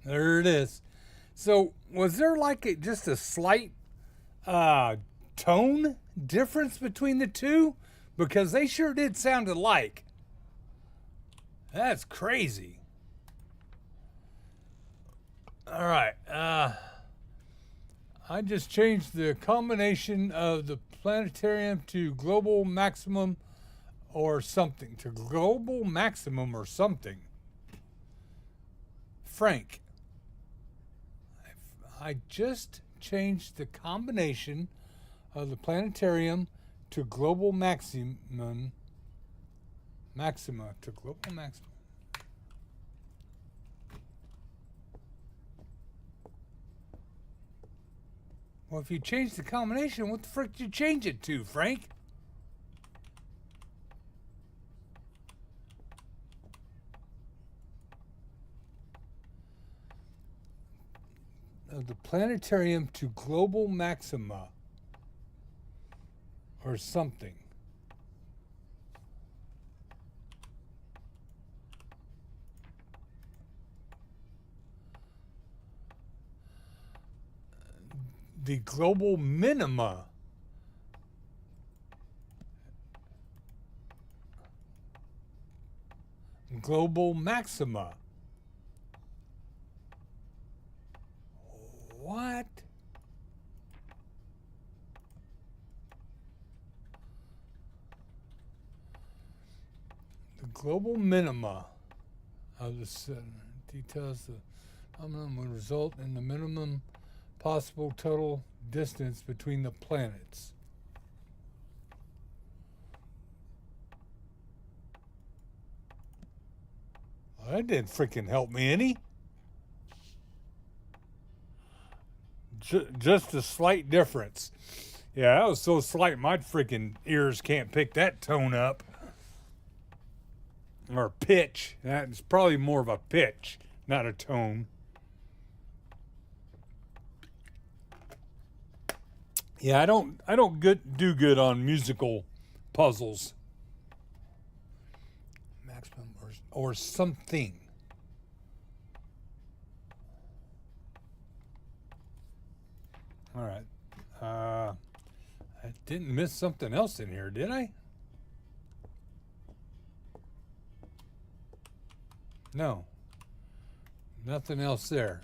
There it is. So, was there like just a slight tone difference between the two? Because they sure did sound alike. That's crazy. All right. I just changed the combination of the planetarium to global maximum or something. To global maximum or something. Frank. I just changed the combination of the planetarium to global maxima to global maximum. Well, if you change the combination, what the frick did you change it to, Frank? Of the planetarium to global maxima or something. The global minima. Global maxima. What? The global minima of the details the phenomenon would result in the minimum possible total distance between the planets. Well, that didn't freaking help me any. Just a slight difference. Yeah, that was so slight my freaking ears can't pick that tone up. Or pitch. That's probably more of a pitch, not a tone. Yeah, I don't do good on musical puzzles. Maximum or something. All right. I didn't miss something else in here, did I? No. Nothing else there.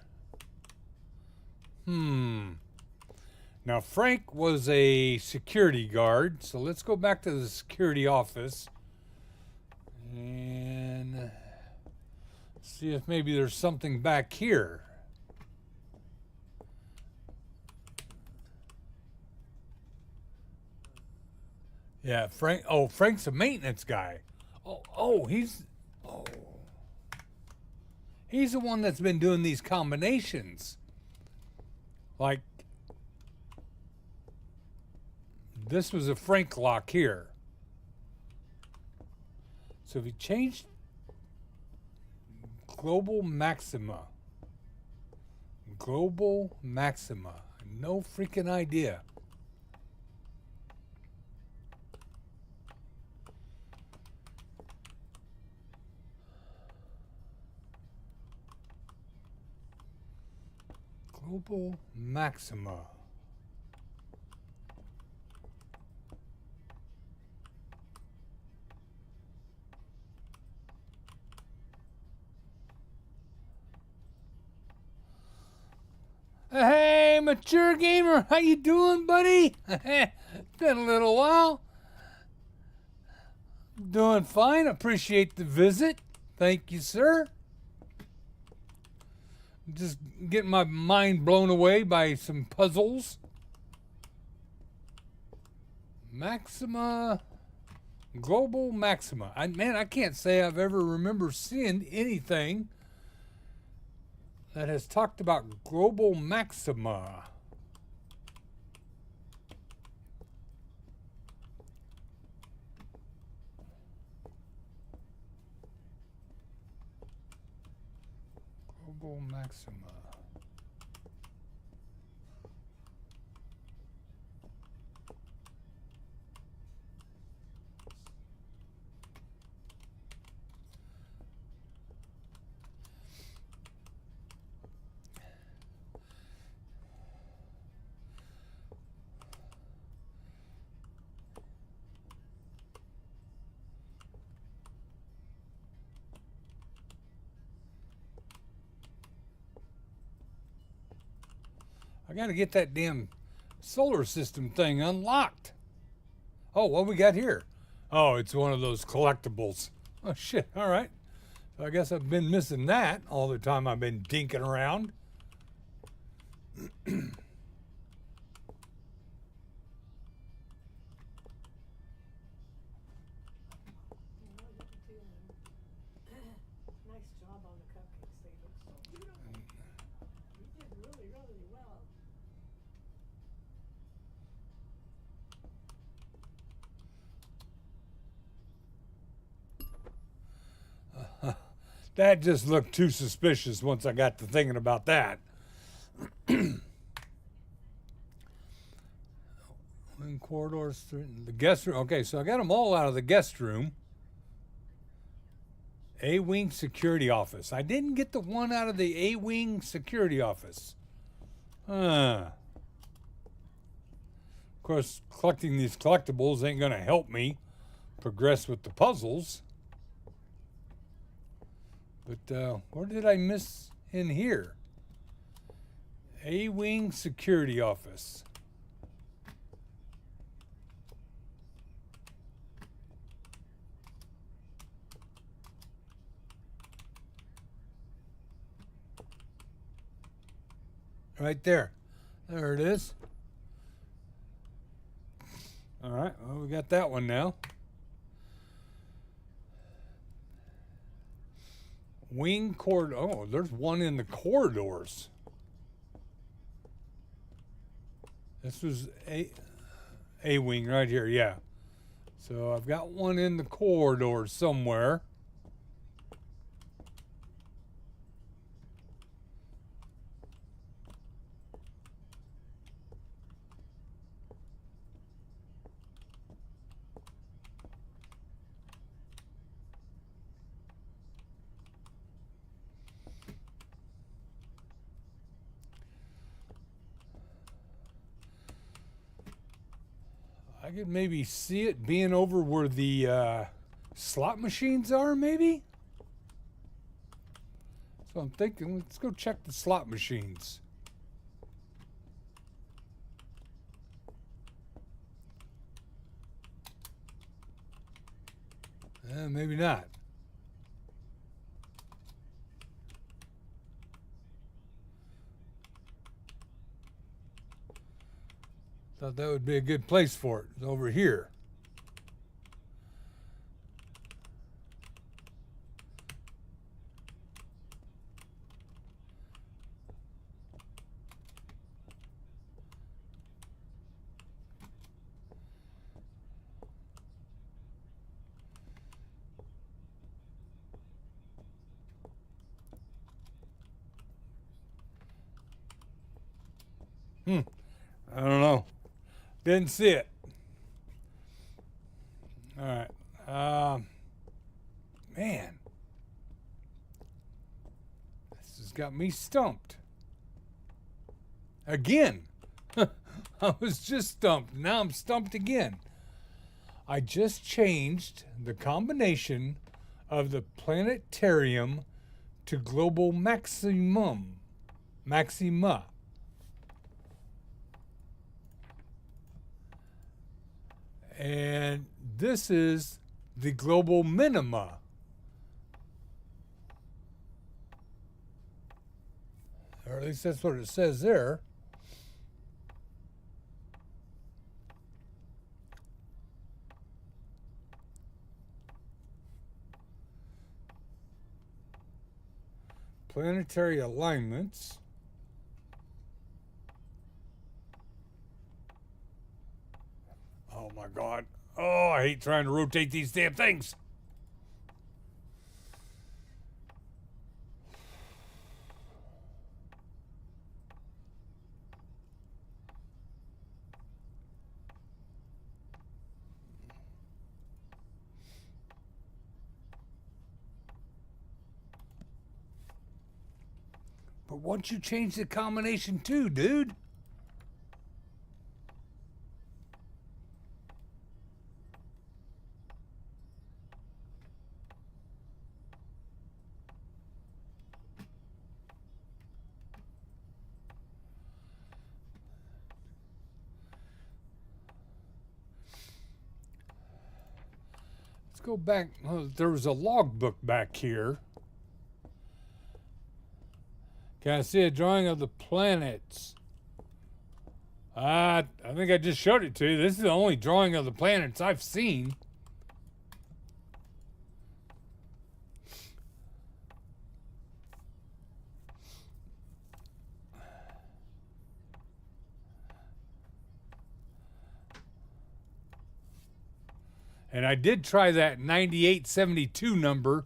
Now, Frank was a security guard, so let's go back to the security office and see if maybe there's something back here. Yeah, Frank. Oh, Frank's a maintenance guy. Oh, he's. Oh. He's the one that's been doing these combinations. Like, this was a Frank lock here. So if you change Global Maxima. No freaking idea. Global Maxima. Hey, Mature Gamer, how you doing, buddy? Been a little while. Doing fine. Appreciate the visit. Thank you, sir. Just getting my mind blown away by some puzzles. Maxima, Global Maxima. I can't say I've ever remember seeing anything that has talked about Global Maxima. Global Maxima. I got to get that damn solar system thing unlocked. Oh, what we got here? Oh, it's one of those collectibles. Oh, shit. All right. So I guess I've been missing that all the time I've been dinking around. That just looked too suspicious once I got to thinking about that. In corridors through the guest room. Okay, so I got them all out of the guest room. A-wing security office. I didn't get the one out of the A-wing security office. Of course, collecting these collectibles ain't going to help me progress with the puzzles. But where did I miss in here? A-wing security office. Right there. There it is. All right, well, we got that one now. Wing corridor. Oh, there's one in the corridors. This was A-wing right here, yeah. So I've got one in the corridor somewhere. I could maybe see it being over where the slot machines are, maybe? So I'm thinking, let's go check the slot machines. Maybe not. Thought that would be a good place for it. It's over here. I don't know. Didn't see it. All right. Man, this has got me stumped. Again. I was just stumped. Now I'm stumped again. I just changed the combination of the planetarium to global maxima. And this is the global minima. Or at least that's what it says there. Planetary alignments. Oh my God. Oh, I hate trying to rotate these damn things. But once you change the combination too, dude. Let's go back. Oh, there was a logbook back here. Can I see a drawing of the planets? I think I just showed it to you. This is the only drawing of the planets I've seen. And I did try that 9872 number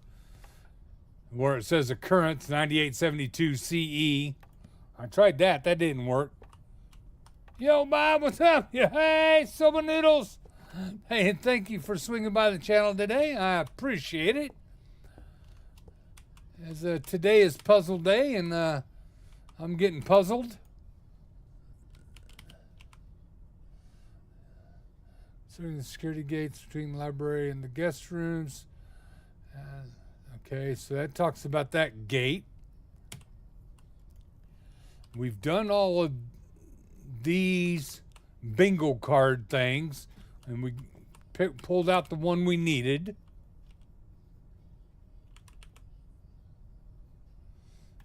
where it says occurrence 9872 CE. I tried that. That didn't work. Yo, Bob, what's up? Yeah, hey, Soba Noodles. Hey, and thank you for swinging by the channel today. I appreciate it. As today is puzzle day, and I'm getting puzzled. Serving the security gates between the library and the guest rooms. Okay, so that talks about that gate. We've done all of these bingo card things, and we pulled out the one we needed.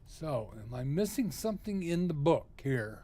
So, am I missing something in the book here?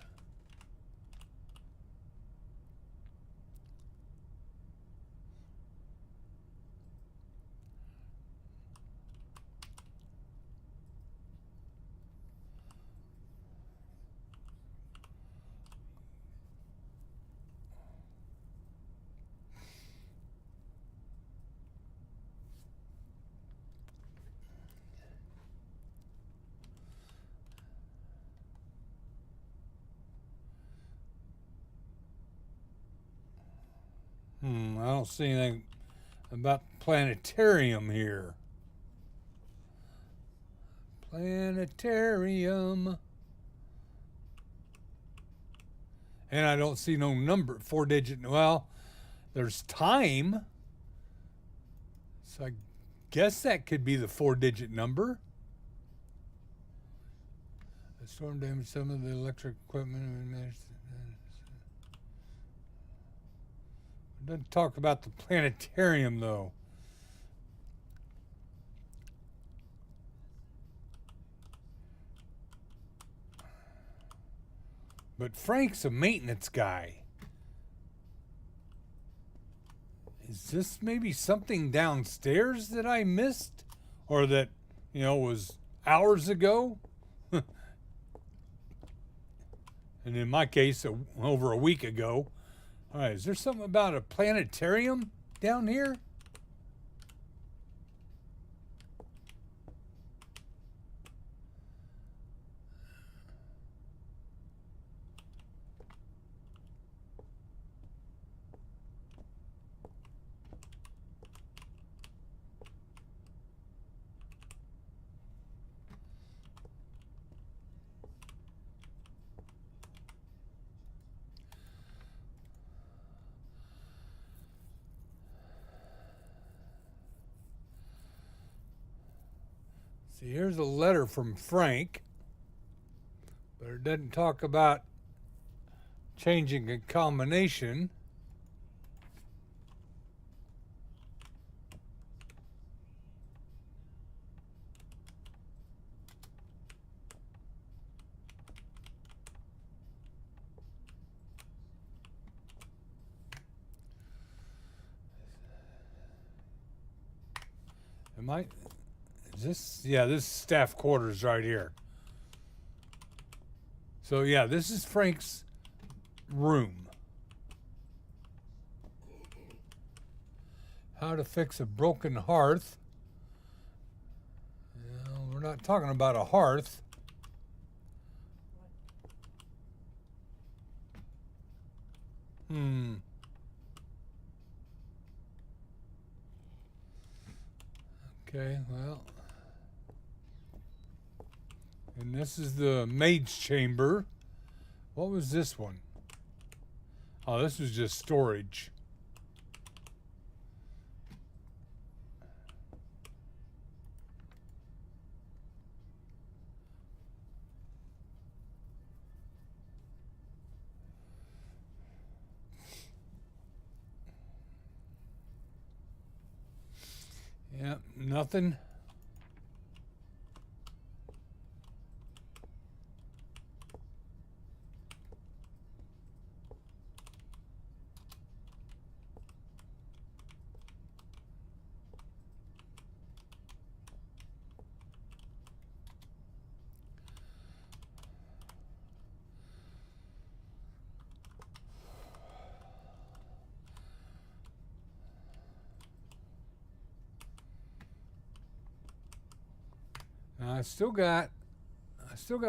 I don't see anything about planetarium here. Planetarium. And I don't see no number, 4-digit. Well, there's time. So I guess that could be the 4-digit number. The storm damaged some of the electric equipment. It doesn't talk about the planetarium, though. But Frank's a maintenance guy. Is this maybe something downstairs that I missed? Or that, was hours ago? And in my case, over a week ago. All right, is there something about a planetarium down here? See, here's a letter from Frank, but it doesn't talk about changing a combination. Is this, yeah, this is staff quarters right here. So yeah, this is Frank's room. How to fix a broken hearth. Well, we're not talking about a hearth. Okay, well. And this is the maid's chamber. What was this one? Oh, this was just storage. Yeah, nothing. Now I still got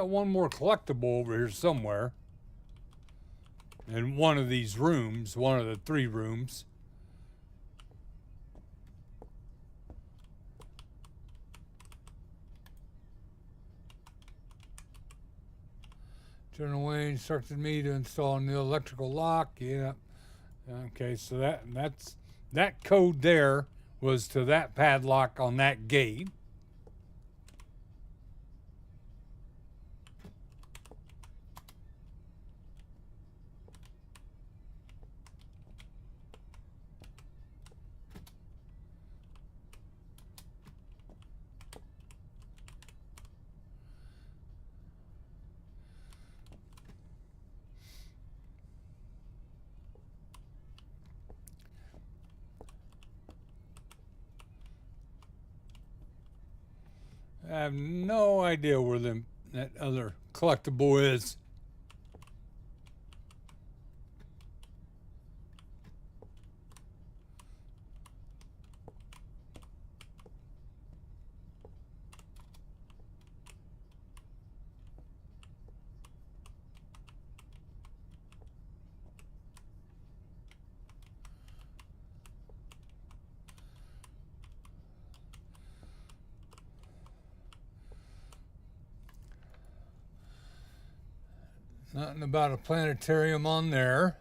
one more collectible over here somewhere. In one of these rooms, one of the 3 rooms. General Wayne instructed me to install a new electrical lock. Yeah. Okay, so that code there was to that padlock on that gate. I have no idea where that other collectible is. Nothing about a planetarium on there.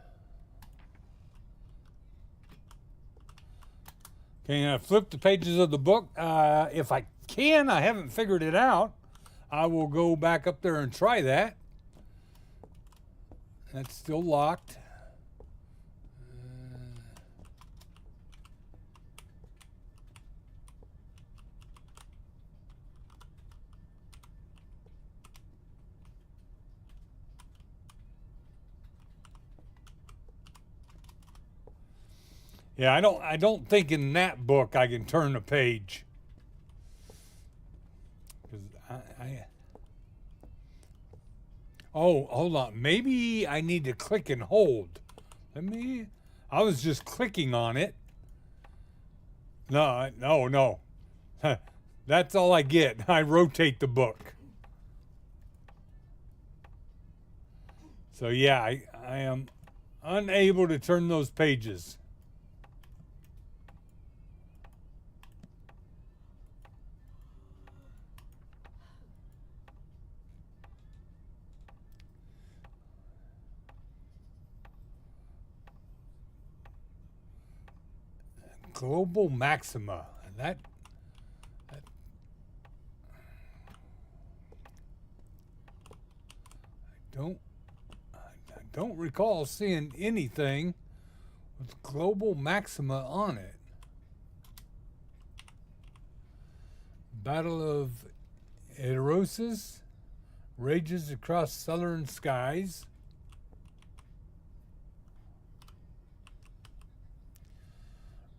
Okay, I flip the pages of the book. If I can, I haven't figured it out. I will go back up there and try that. That's still locked. Yeah, I don't think in that book I can turn a page. 'Cause oh, hold on. Maybe I need to click and hold. I was just clicking on it. No. That's all I get. I rotate the book. So yeah, I am unable to turn those pages. Global Maxima. That don't I don't recall seeing anything with global maxima on it. Battle of Erosis rages across southern skies.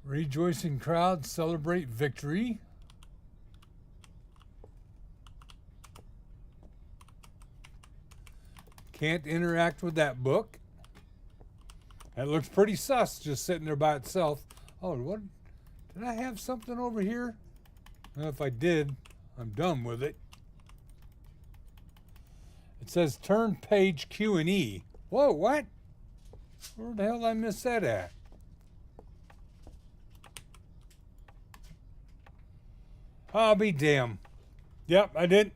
Rejoicing crowds celebrate victory. Can't interact with that book. That looks pretty sus, just sitting there by itself. Oh, what? Did I have something over here? Well, if I did, I'm done with it. It says turn page Q and E. Whoa, what? Where the hell did I miss that at? I'll be damned. Yep, I didn't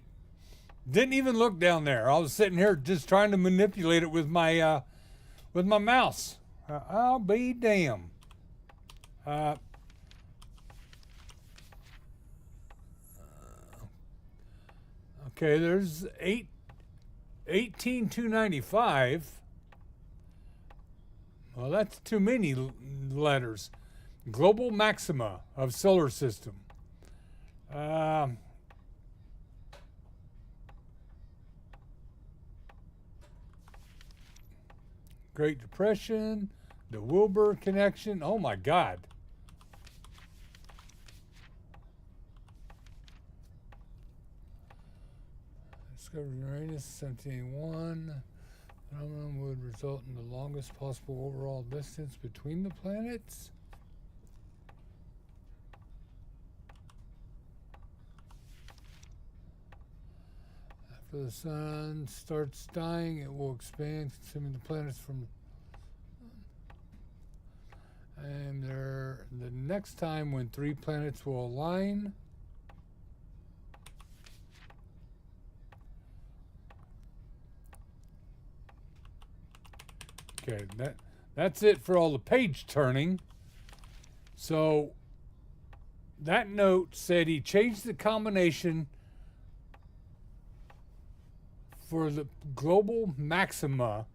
even look down there. I was sitting here just trying to manipulate it with my mouse. I'll be damned. Okay, there's 18,295. Well, that's too many letters. Global maxima of solar system. Great Depression, the Wilbur connection. Oh my God. Discovered Uranus 1781. Phenomenon would result in the longest possible overall distance between the planets. After the sun starts dying, it will expand, consuming the planets from. And the next time when 3 planets will align. Okay, that's it for all the page turning. So that note said he changed the combination for the global maxima,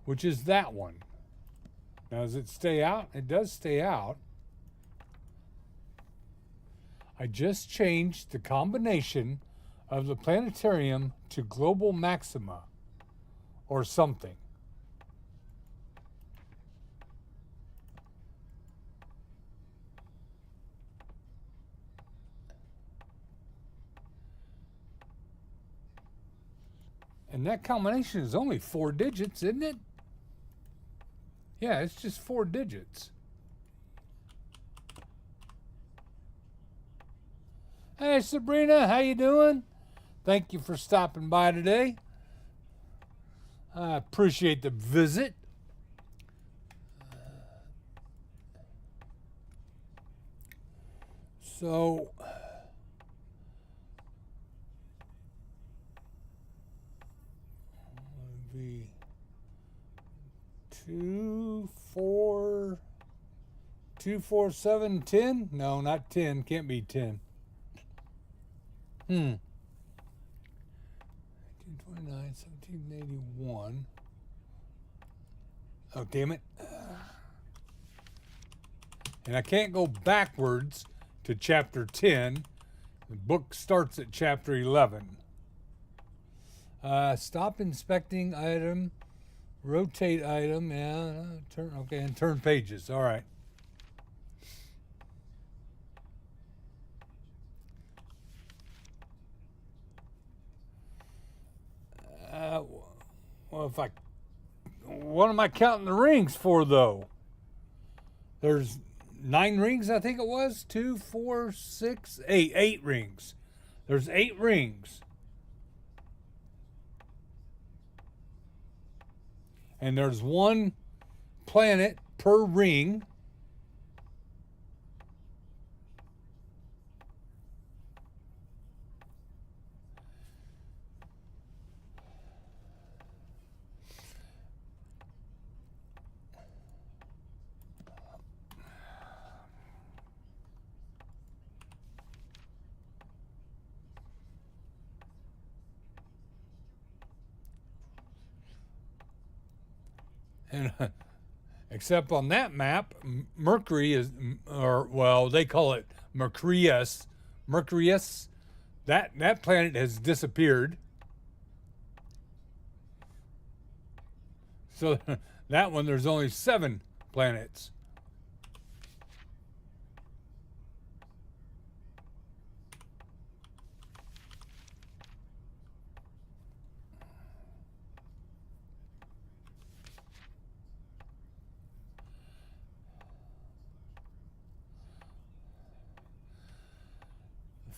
which is that one. Now, does it stay out? It does stay out. I just changed the combination of the planetarium to global maxima or something. And that combination is only 4 digits, isn't it? Yeah, it's just 4 digits. Hey, Sabrina, how you doing? Thank you for stopping by today. I appreciate the visit. So, be 2, 4, 2, 4, 7, 10? No, not 10. Can't be 10. 1829, 1781. Oh, damn it. And I can't go backwards to chapter 10. The book starts at chapter 11. Stop inspecting item, rotate item, yeah, turn, okay, and turn pages. All right. Well, what am I counting the rings for, though? There's 9 rings, I think it was. 2, 4, 6, 8. 8 rings. There's 8 rings. And there's 1 planet per ring. And except on that map, Mercury is, or well, they call it Mercurius. Mercurius, that planet has disappeared. So that one, there's only 7 planets.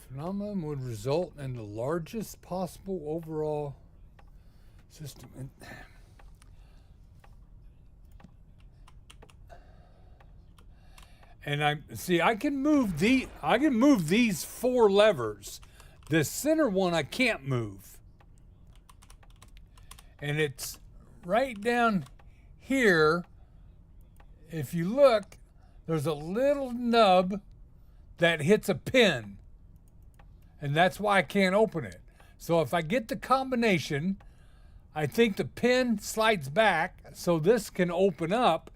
Phenomenon would result in the largest possible overall system. And I can move these 4 levers. This center one I can't move. And it's right down here. If you look, there's a little nub that hits a pin. And that's why I can't open it. So if I get the combination, I think the pin slides back so this can open up.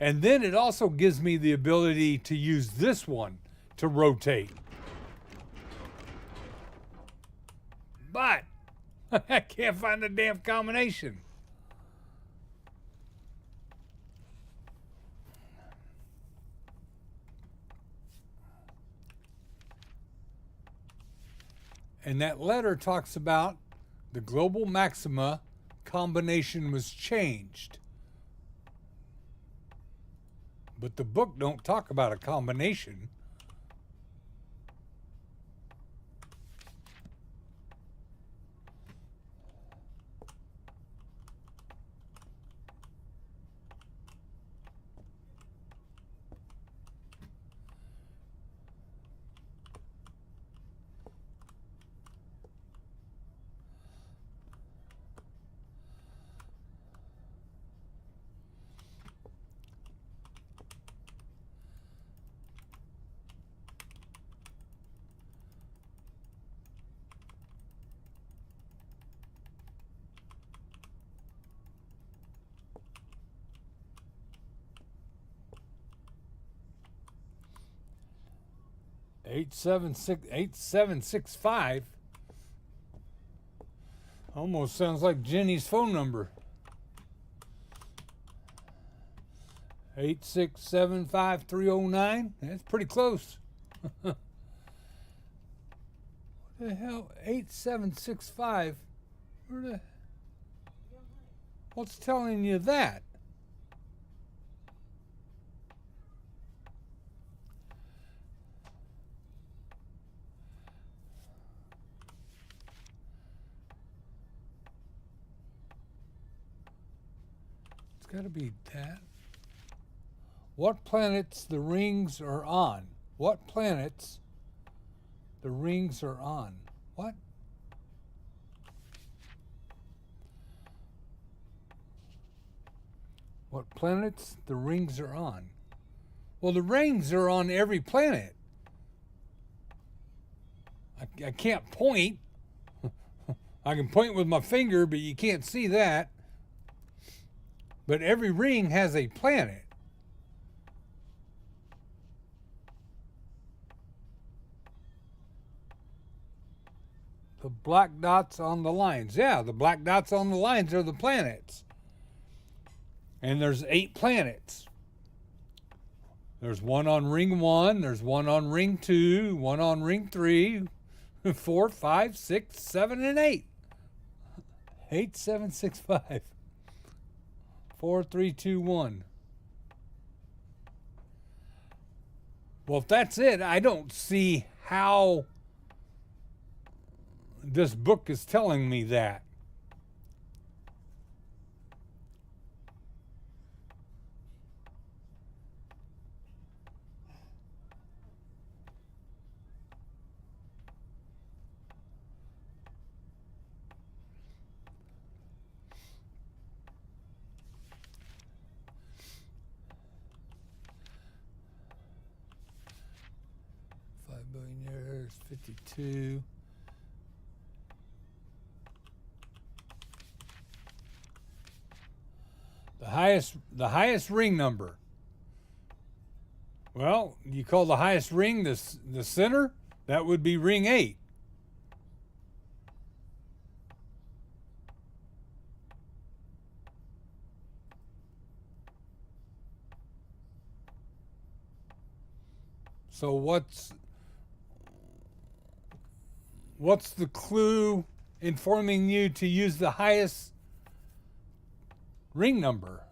And then it also gives me the ability to use this one to rotate. But I can't find the damn combination. And that letter talks about the global maxima combination was changed. But the book don't talk about a combination. Eight seven six five almost sounds like Jenny's phone number. 8675309. That's pretty close. What the hell? 8765. What's telling you that? Got to be that. What planets the rings are on? What planets the rings are on? What? What planets the rings are on? Well, the rings are on every planet. I can't point. I can point with my finger, but you can't see that. But every ring has a planet. The black dots on the lines. Yeah, the black dots on the lines are the planets. And there's 8 planets. There's one on ring 1, there's one on ring 2, one on ring 3, 4, 5, 6, 7, and 8. 8765. 4, 3, 2, 1. Well, if that's it, I don't see how this book is telling me that. Billionaires, 52. The highest ring number. Well, you call the highest ring the center? That would be ring 8. So what's the clue informing you to use the highest ring number?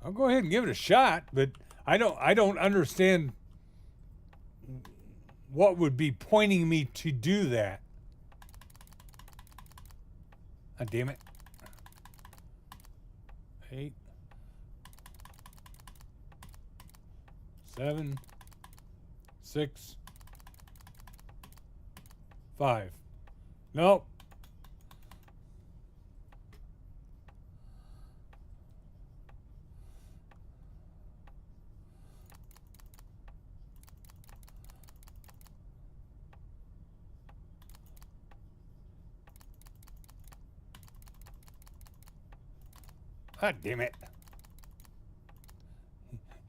I'll go ahead and give it a shot, but I don't understand what would be pointing me to do that. Ah, damn it. 8, 7, 6, 5. Nope. God damn it.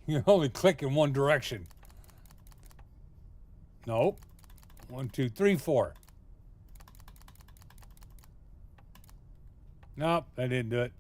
You only click in one direction. Nope. 1, 2, 3, 4. Nope, that didn't do it.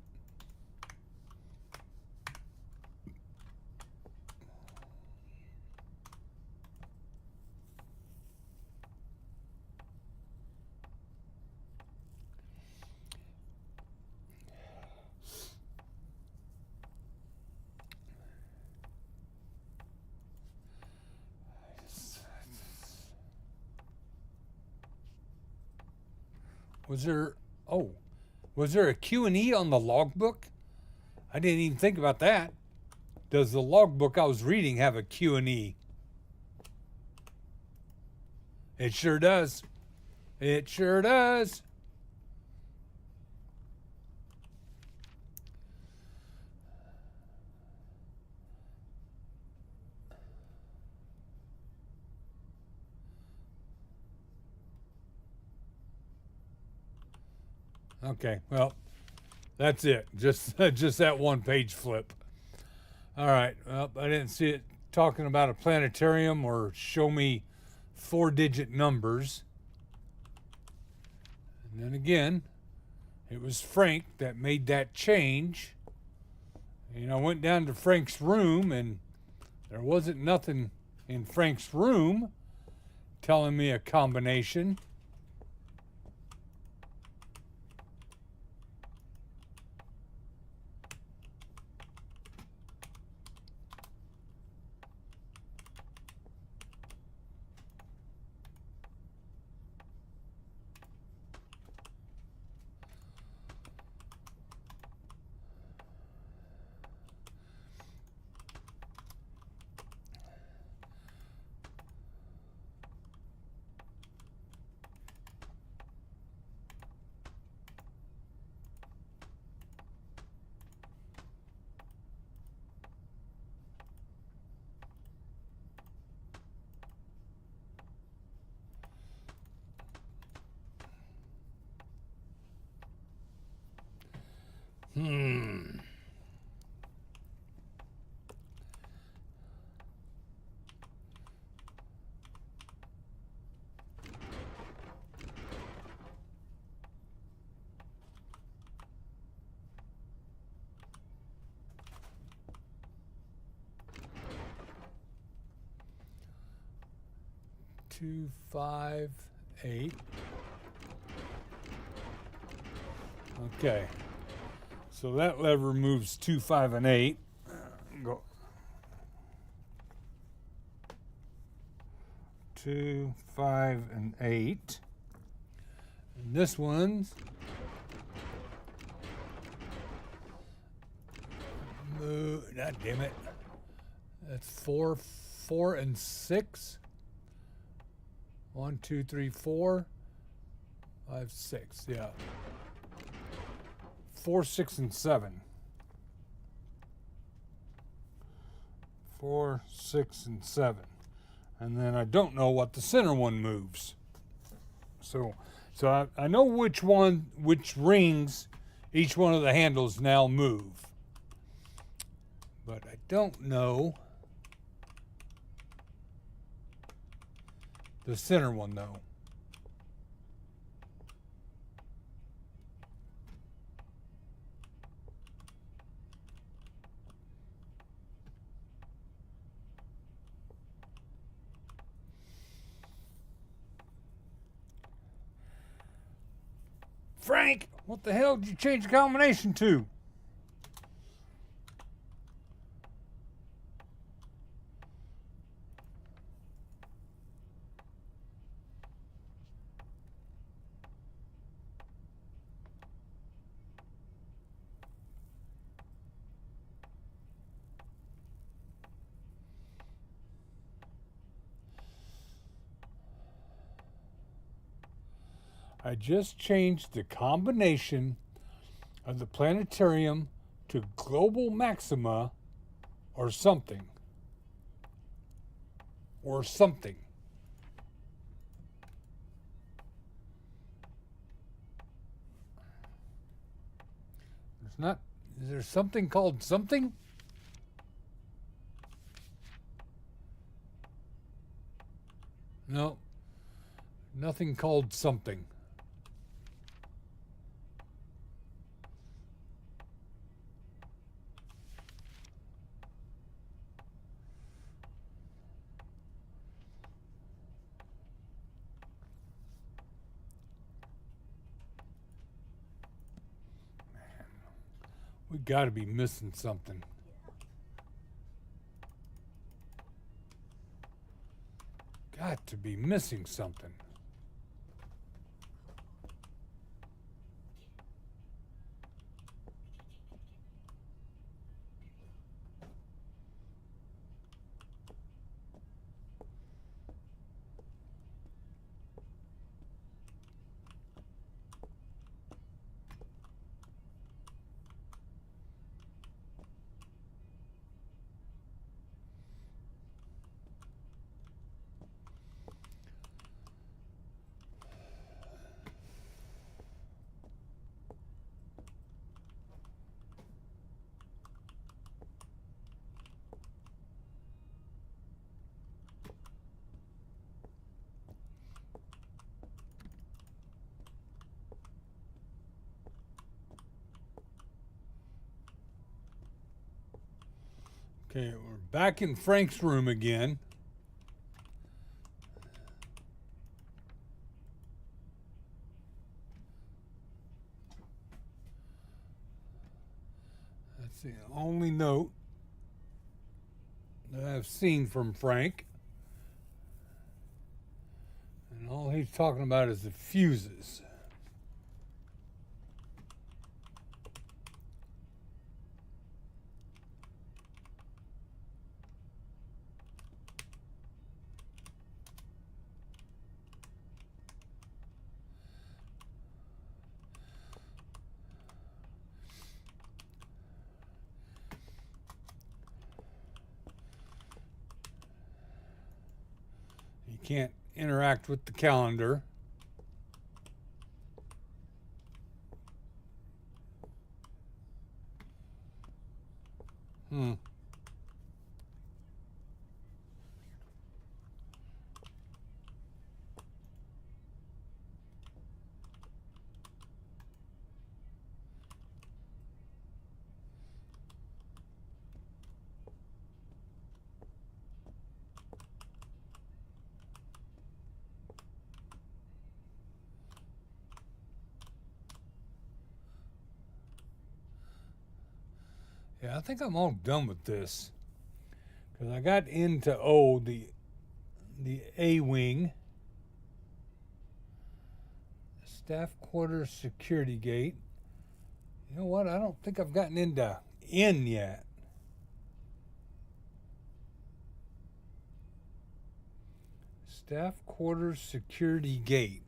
Was there a Q&E on the logbook? I didn't even think about that. Does the logbook I was reading have a Q&E? It sure does. It sure does. Okay, well, that's it. Just that one page flip. All right. Well, I didn't see it talking about a planetarium or show me 4-digit numbers. And then again, it was Frank that made that change. And I went down to Frank's room, and there wasn't nothing in Frank's room telling me a combination. Hmm. Two, 5, 8. Okay. So that lever moves 2, 5, and 8. Go 2, 5, and 8. And this one's God damn it. That's 4, 4, and 6. 1, 2, 3, 4, 5, 6. Yeah. 4, 6, and 7. 4, 6, and 7. And then I don't know what the center one moves. So So I know which rings each one of the handles now move. But I don't know the center one though. Frank, what the hell did you change the combination to? I just changed the combination of the planetarium to global maxima or something. Or something. There's not, is there something called something? No, nothing called something. We got to be missing something. Got to be missing something. Okay, we're back in Frank's room again. That's the only note that I've seen from Frank. And all he's talking about is the fuses. Can't interact with the calendar. Yeah, I think I'm all done with this. Because I got into the A wing, staff quarters security gate. You know what? I don't think I've gotten into N yet. Staff quarters security gate.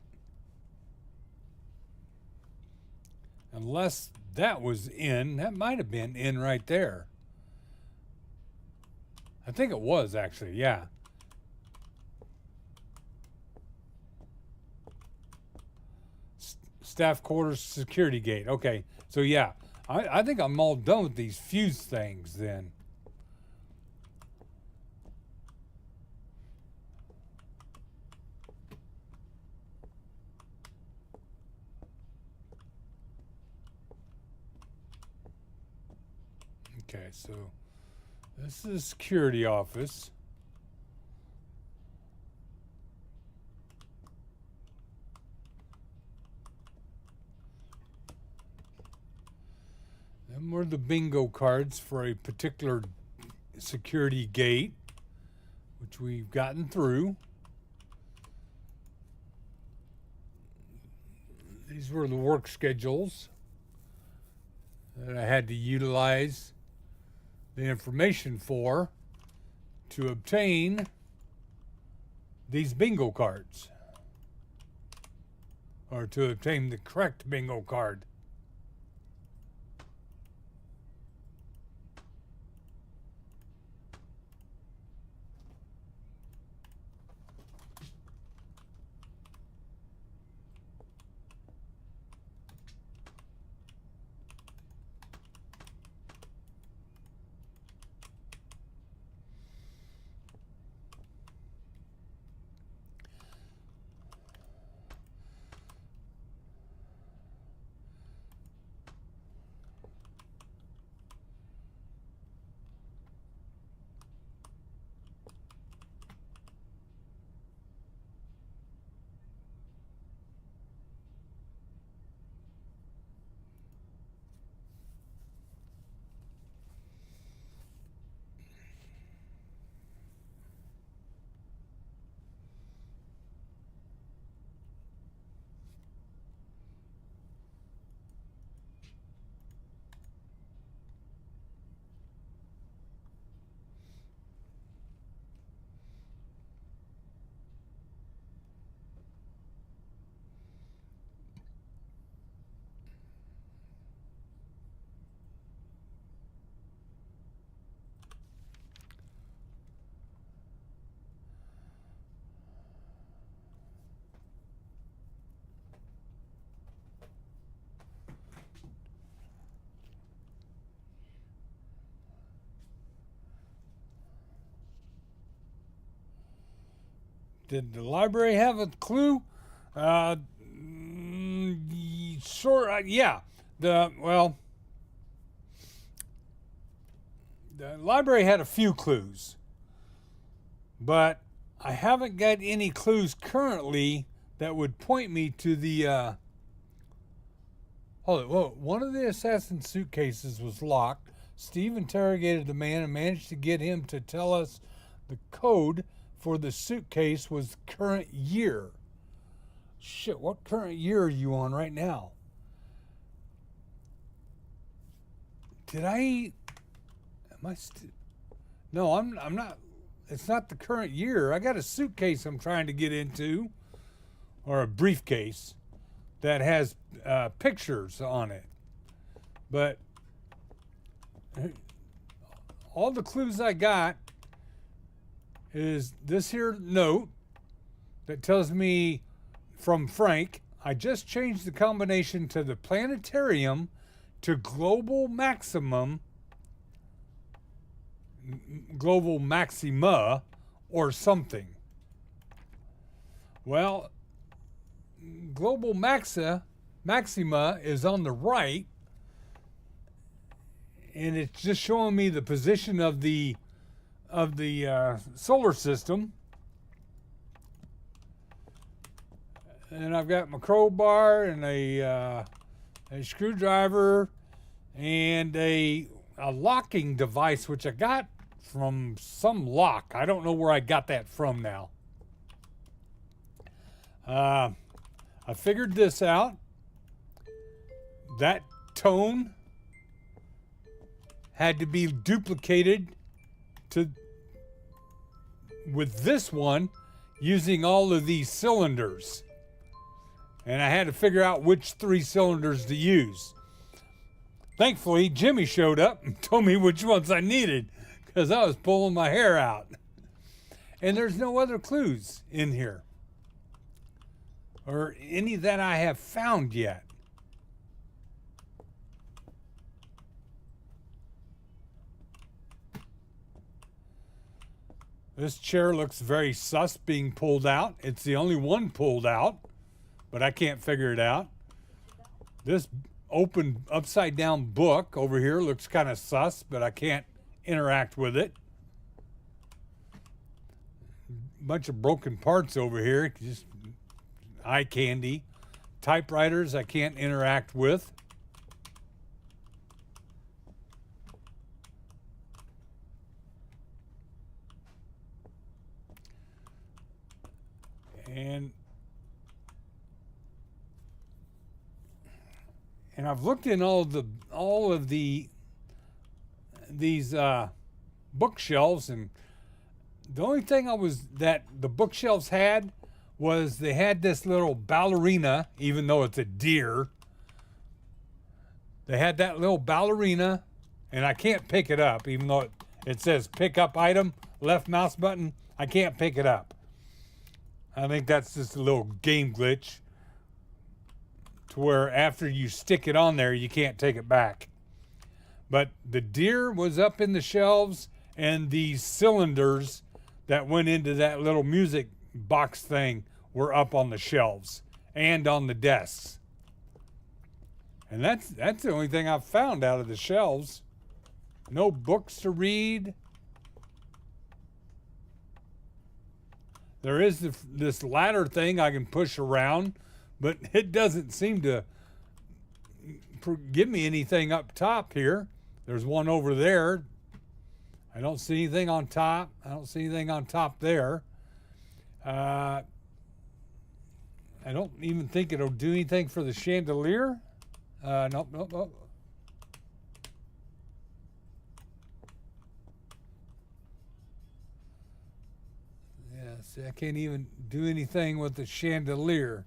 Unless that was in, that might have been in right there. I think it was actually, yeah. Staff quarters security gate. Okay, so yeah, I think I'm all done with these fuse things then. Okay, so this is security office. Them were the bingo cards for a particular security gate, which we've gotten through. These were the work schedules that I had to utilize the information for to obtain these bingo cards, or to obtain the correct bingo card. Did the library have a clue? Yeah. The library had a few clues, but I haven't got any clues currently that would point me to the. One of the assassin's suitcases was locked. Steve interrogated the man and managed to get him to tell us the code for the suitcase was current year. Shit, what current year are you on right now? No, I'm not. It's not the current year. I got a suitcase I'm trying to get into, or a briefcase that has pictures on it. But all the clues I got is this here note that tells me from Frank, I just changed the combination to the planetarium to global maxima, or something. Well, global maxima is on the right, and it's just showing me the position of the solar system. And I've got my crowbar and a screwdriver and a locking device, which I got from some lock. I don't know where I got that from now. I figured this out. That tone had to be duplicated with this one using all of these cylinders. And I had to figure out which 3 cylinders to use. Thankfully, Jimmy showed up and told me which ones I needed, because I was pulling my hair out. And there's no other clues in here. or any that I have found yet. This chair looks very sus being pulled out. It's the only one pulled out, but I can't figure it out. This open upside down book over here looks kind of sus, but I can't interact with it. Bunch of broken parts over here, just eye candy. Typewriters I can't interact with. And I've looked in all of these bookshelves, and the only thing that the bookshelves had was they had this little ballerina, even though it's a deer. They had that little ballerina, and I can't pick it up, even though it says pick up item, left mouse button. I can't pick it up. I think that's just a little game glitch to where after you stick it on there, you can't take it back. But the deer was up in the shelves, and these cylinders that went into that little music box thing were up on the shelves and on the desks. And that's the only thing I've found out of the shelves. No books to read. There is this ladder thing I can push around, but it doesn't seem to give me anything up top here. There's one over there. I don't see anything on top. I don't see anything on top there. I don't even think it'll do anything for the chandelier. Nope. Yeah, see, I can't even do anything with the chandelier.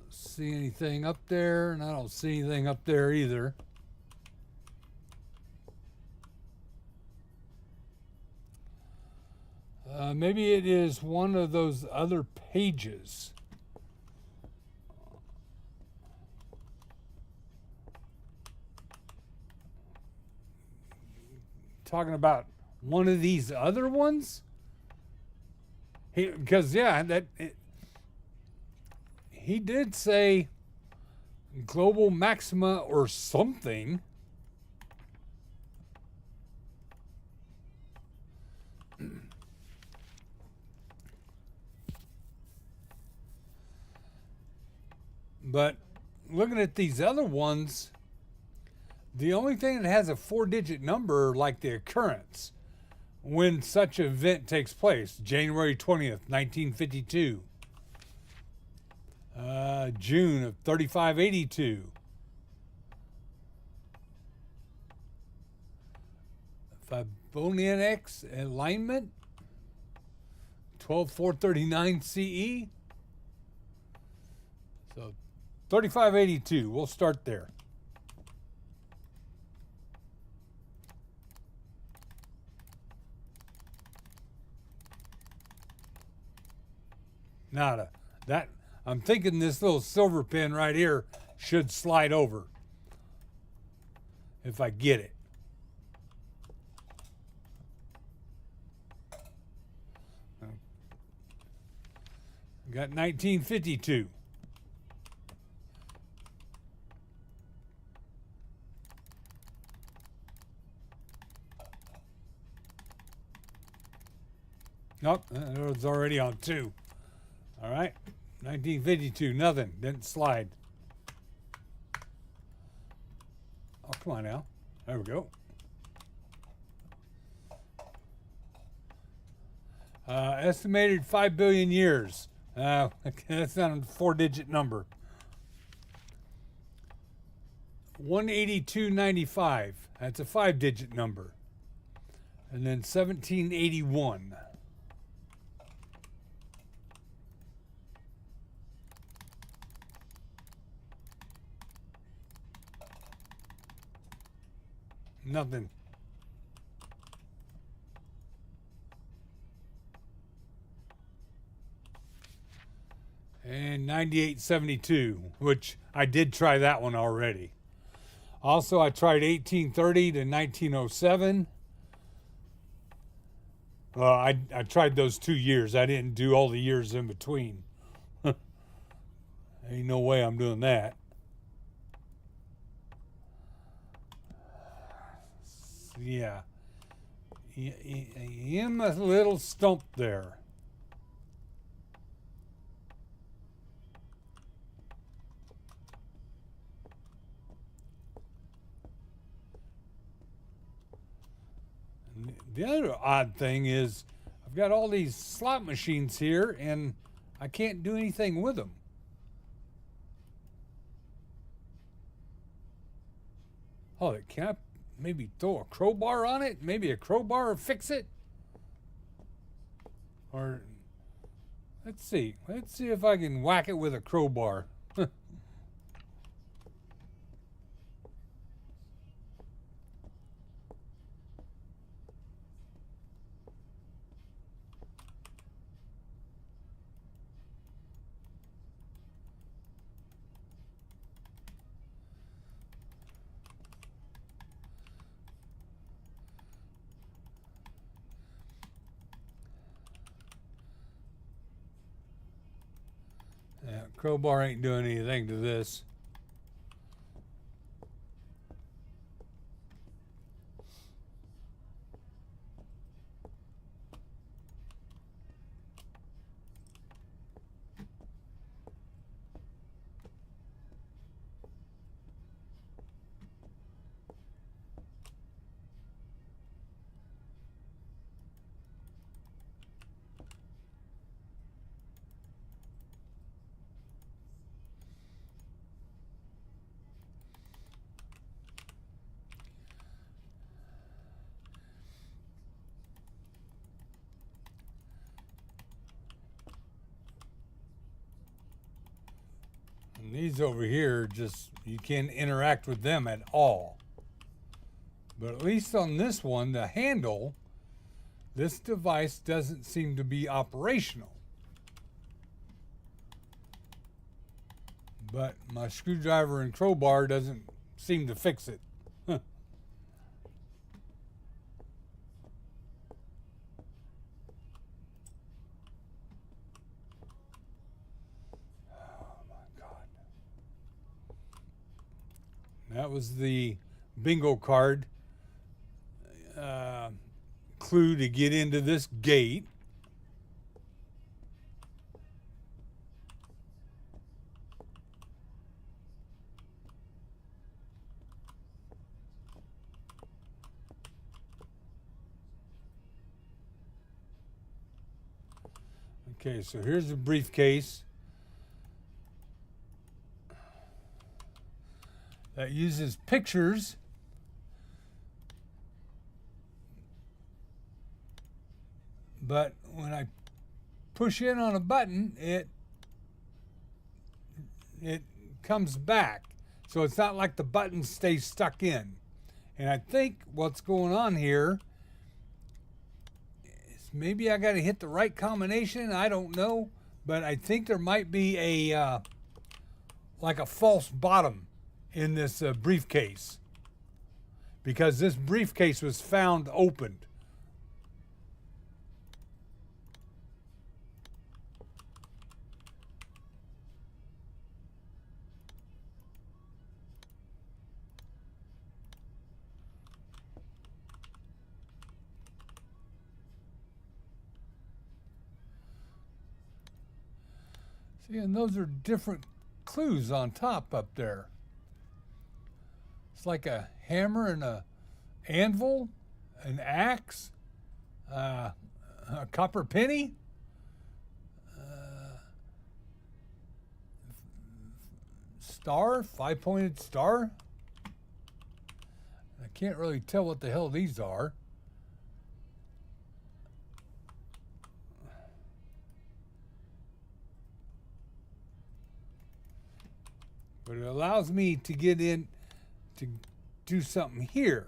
See anything up there, and I don't see anything up there either. Maybe it is one of those other pages. Talking about one of these other ones? Because he did say global maxima or something. But looking at these other ones, the only thing that has a 4-digit number, like the occurrence, when such an event takes place, January 20th, 1952. June of 3582. Fibonacci alignment, 12439 CE. So 3582, we'll start there. Nada. I'm thinking this little silver pin right here should slide over if I get it. Got 1952. Nope, it was already on 2. All right. 1952, nothing, didn't slide. Oh, come on now. There we go. Estimated 5 billion years. That's not a 4-digit number. 182.95. That's a 5-digit number. And then 1781. Nothing. And 98.72, which I did try that one already. Also, I tried 1830 to 1907. Well, I tried those 2 years. I didn't do all the years in between. Ain't no way I'm doing that. Yeah. I am a little stumped there. The other odd thing is I've got all these slot machines here and I can't do anything with them. Oh, can I maybe throw a crowbar on it? Maybe a crowbar will fix it? Or let's see. Let's see if I can whack it with a crowbar. Yeah, crowbar ain't doing anything to this. And these over here, just you can't interact with them at all. But at least on this one, the handle, this device doesn't seem to be operational. But my screwdriver and crowbar doesn't seem to fix it. That was the bingo card clue to get into this gate. Okay, so here's the briefcase that uses pictures. But when I push in on a button, it comes back. So it's not like the button stays stuck in. And I think what's going on here is maybe I got to hit the right combination. I don't know, but I think there might be a like a false bottom in this briefcase, because this briefcase was found opened. See, and those are different clues on top up there. It's like a hammer and a anvil, an axe, a copper penny, star, 5-pointed star. Can't really tell what the hell these are. But it allows me to get in to do something here.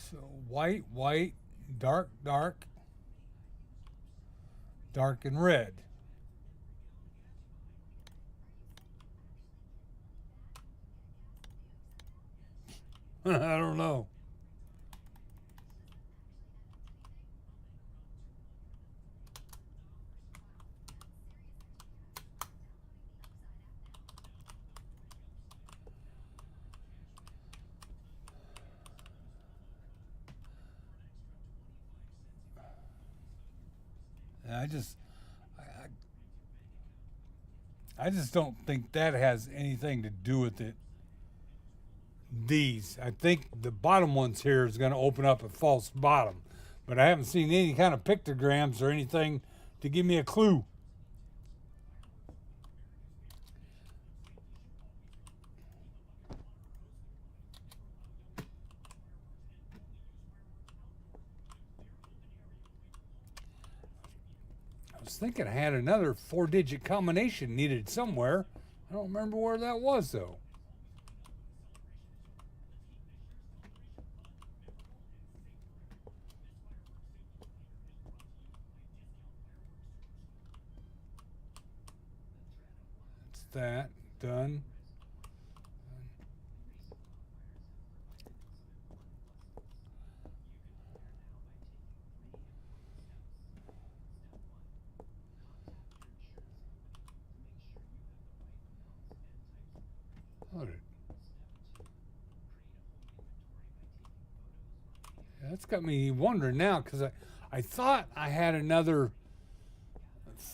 So white, white, dark, dark, dark and red. I don't know. I just, I just don't think that has anything to do with it. These, I think the bottom ones here is going to open up a false bottom, but I haven't seen any kind of pictograms or anything to give me a clue. I was thinking I had another 4-digit combination needed somewhere. I don't remember where that was though. That's that done. That's got me wondering now because I thought I had another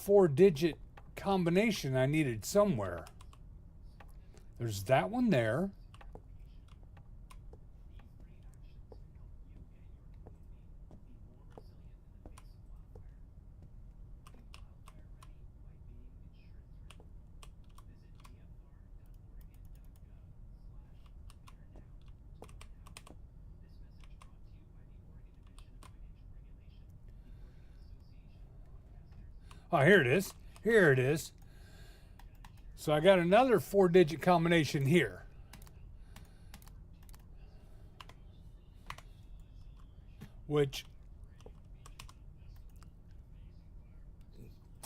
4-digit combination I needed somewhere. There's that one there. Oh, here it is. Here it is. So I got another 4-digit combination here. Which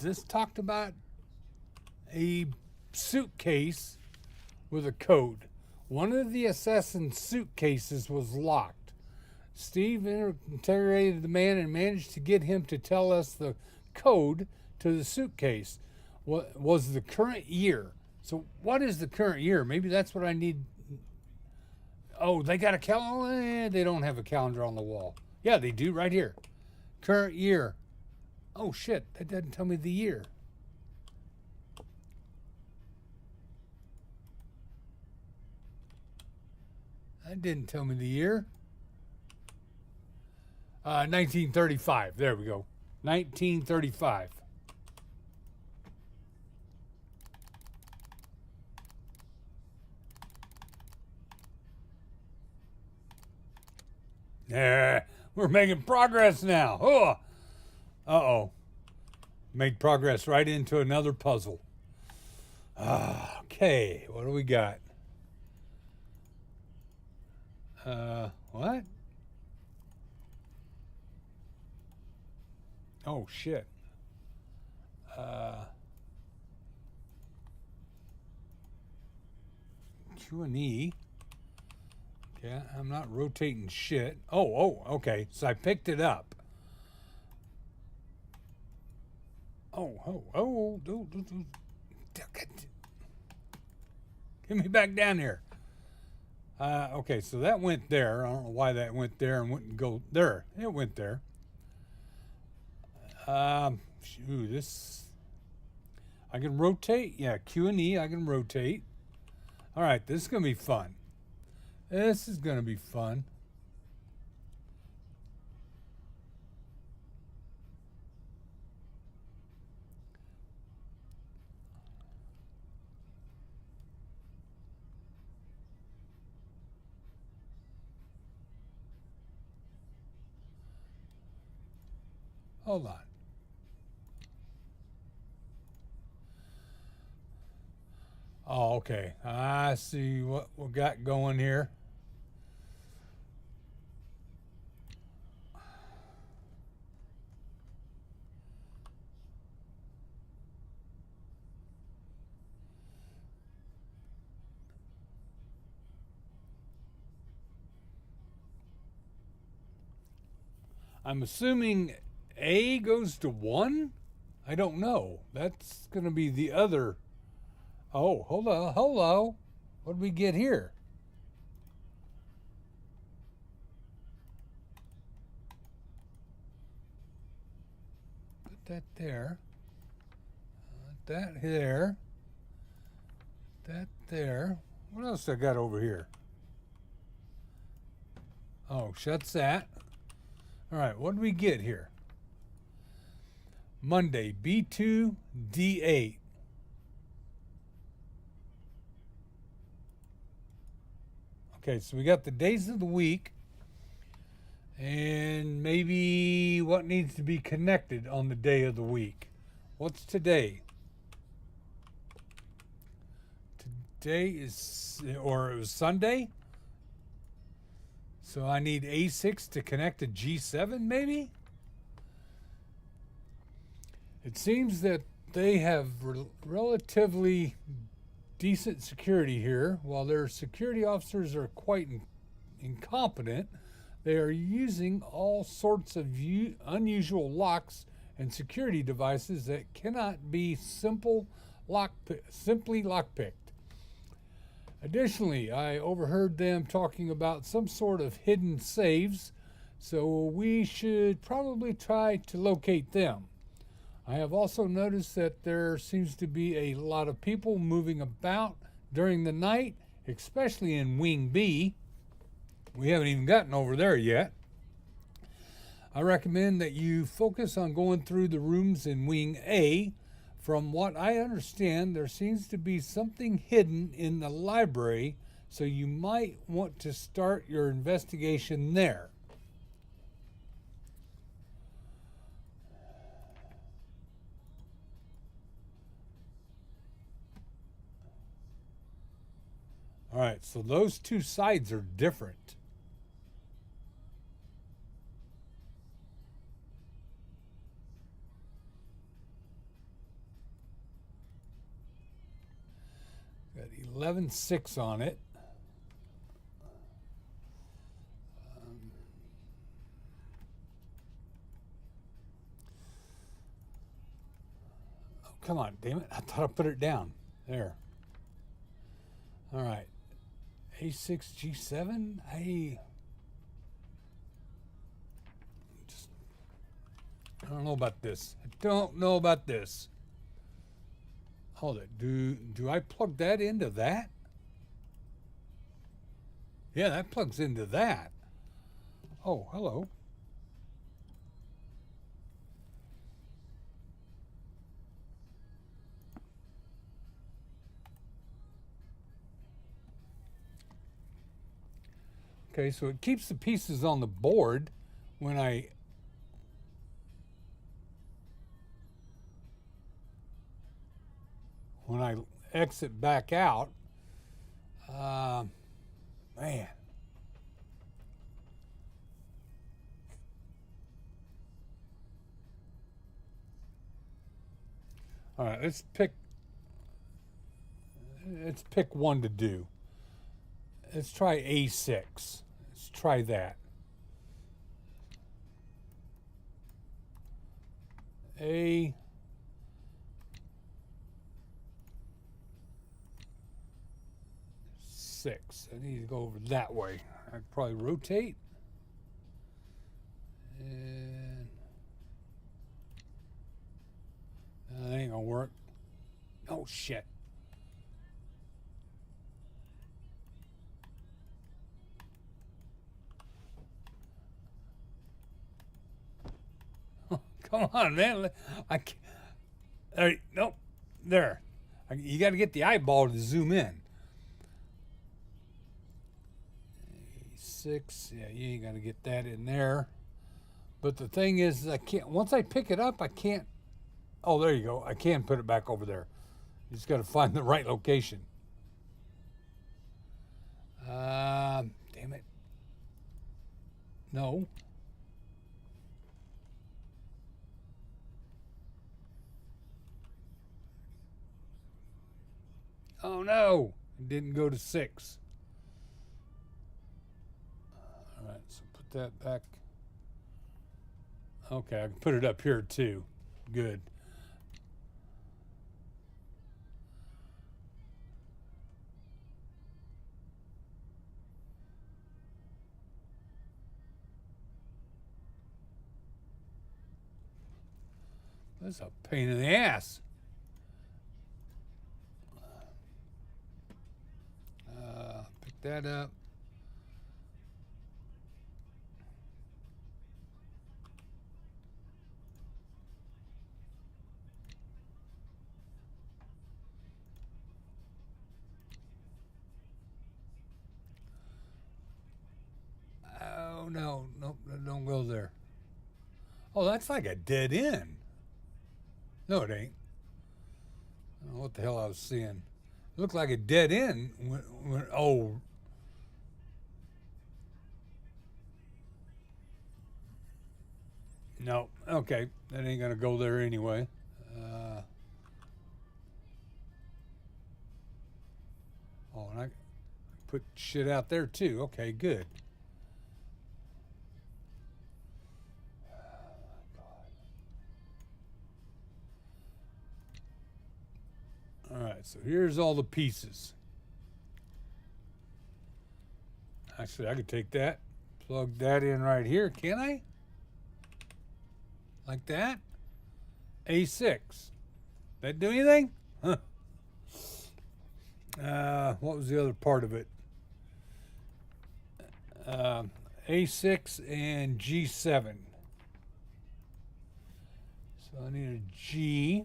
this talked about a suitcase with a code. One of the assassin's suitcases was locked. Steve interrogated the man and managed to get him to tell us the code to the suitcase. What was the current year? So what is the current year? Maybe that's what I need. Oh, they got a calendar? They don't have a calendar on the wall. Yeah, they do right here. Current year. Oh shit, that doesn't tell me the year. That didn't tell me the year. 1935. There we go. 1935. Yeah, we're making progress now. Oh. Uh-oh. Made progress right into another puzzle. Okay, what do we got? What? Oh, shit. Q and E. Okay, I'm not rotating shit. Oh, okay. So I picked it up. Oh. Get me back down here. Okay, so that went there. I don't know why that went there and wouldn't go there. It went there. This. I can rotate. Yeah, Q and E, I can rotate. All right, this is going to be fun. This is going to be fun. Hold on. Oh, okay. I see what we got going here. I'm assuming A goes to 1? I don't know. That's going to be the other. Oh, hold on. Hello. What do we get here? Put that there. That there. That there. What else I got over here? Oh, shuts that. All right, what do we get here? Monday, B2, D8. Okay, so we got the days of the week and maybe what needs to be connected on the day of the week. What's today? Today is, or it was Sunday? So I need A6 to connect to G7 maybe? It seems that they have relatively decent security here. While their security officers are quite incompetent, they are using all sorts of unusual locks and security devices that cannot be simply lockpicked. Additionally, I overheard them talking about some sort of hidden saves, so we should probably try to locate them. I have also noticed that there seems to be a lot of people moving about during the night, especially in Wing B. We haven't even gotten over there yet. I recommend that you focus on going through the rooms in Wing A. From what I understand, there seems to be something hidden in the library, so you might want to start your investigation there. All right, so those two sides are different. Got 11.6 on it. Oh, come on, damn it. I thought I put it down. There. All right. A6, G7? I don't know about this. I don't know about this. Hold it. Do I plug that into that? Yeah, that plugs into that. Oh, hello. Okay, so it keeps the pieces on the board when I exit back out. Man. All right, let's pick one to do. Let's try A6. Let's try that. A6. I need to go over that way. I'd probably rotate. And that ain't gonna work. Oh, shit. Come on, man. I can't. Nope. There. You got to get the eyeball to zoom in. 6. Yeah, you got to get that in there. But the thing is, I can't. Once I pick it up, I can't. Oh, there you go. I can put it back over there. You just got to find the right location. Damn it. No. Oh no, it didn't go to 6. All right, so put that back. Okay, I can put it up here too. Good. That's a pain in the ass. Pick that up. Oh no, nope, don't go there. Oh, that's like a dead end. No, it ain't. I don't know what the hell I was seeing. It looked like a dead end. Oh, no. Okay, that ain't gonna go there anyway. Uh, oh, and I put shit out there too. Okay, good. All right, so here's all the pieces. Actually, I could take that, plug that in right here, can I? Like that? A6. That do anything? Huh. What was the other part of it? A6 and G7. So I need a G.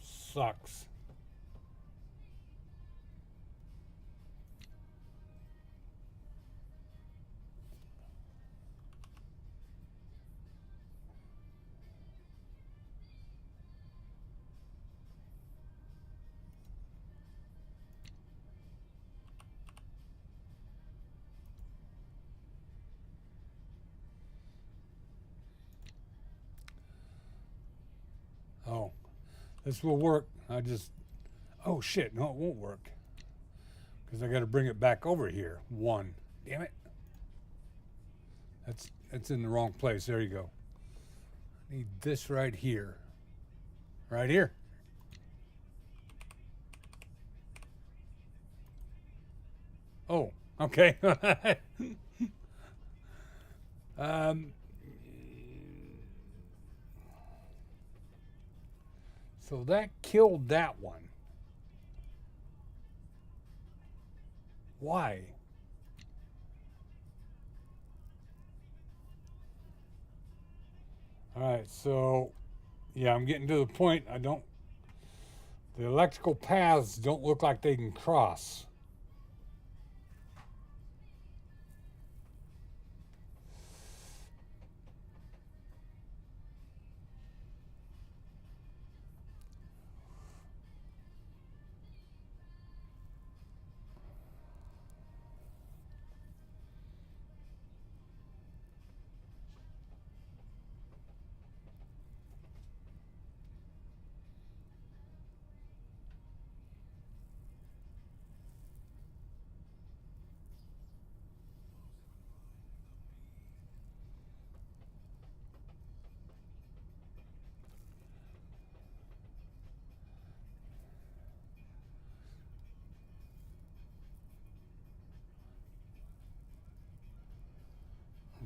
Sucks. Oh, this will work. Oh shit, no, it won't work. Because I got to bring it back over here. 1. Damn it. That's in the wrong place. There you go. I need this right here. Right here. Oh, okay. um, so that killed that one. Why? All right, so yeah, I'm getting to the point. The electrical paths don't look like they can cross.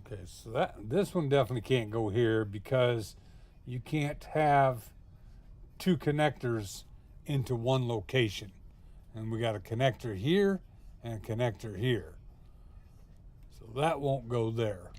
Okay, so this one definitely can't go here because you can't have two connectors into one location. And we got a connector here and a connector here. So that won't go there.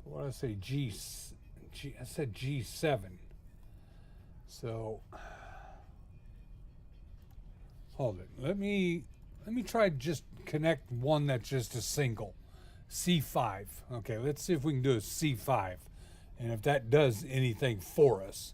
What did I say? I said G7. So hold it. Let me try just connect one that's just a single. C5. Okay, let's see if we can do a C5. And if that does anything for us.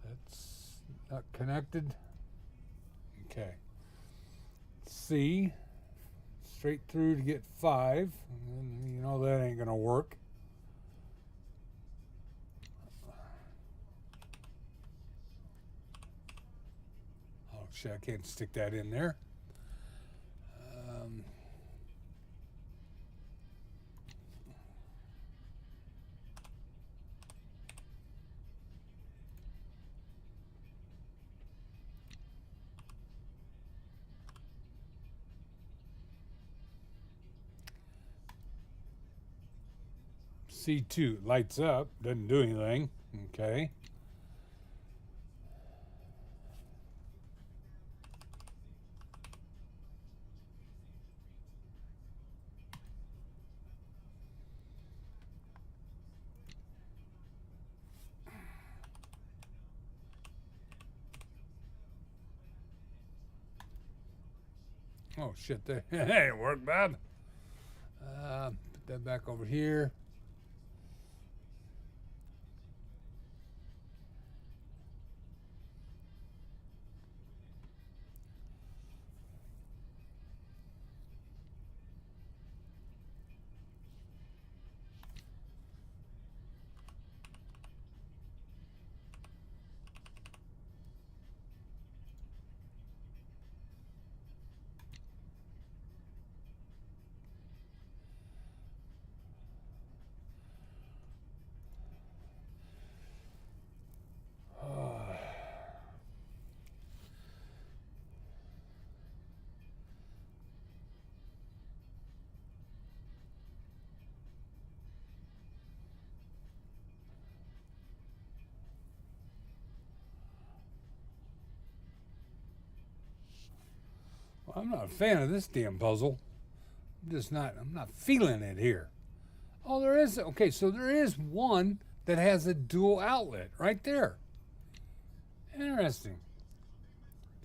That's not connected. Okay. C, straight through to get 5. And you know that ain't gonna work. Oh shit, I can't stick that in there. C2 lights up, doesn't do anything. Okay. Oh shit, that ain't work, Bob. Put that back over here. Well, I'm not a fan of this damn puzzle. I'm not feeling it here. Oh, there is, okay, so there is one that has a dual outlet right there. Interesting.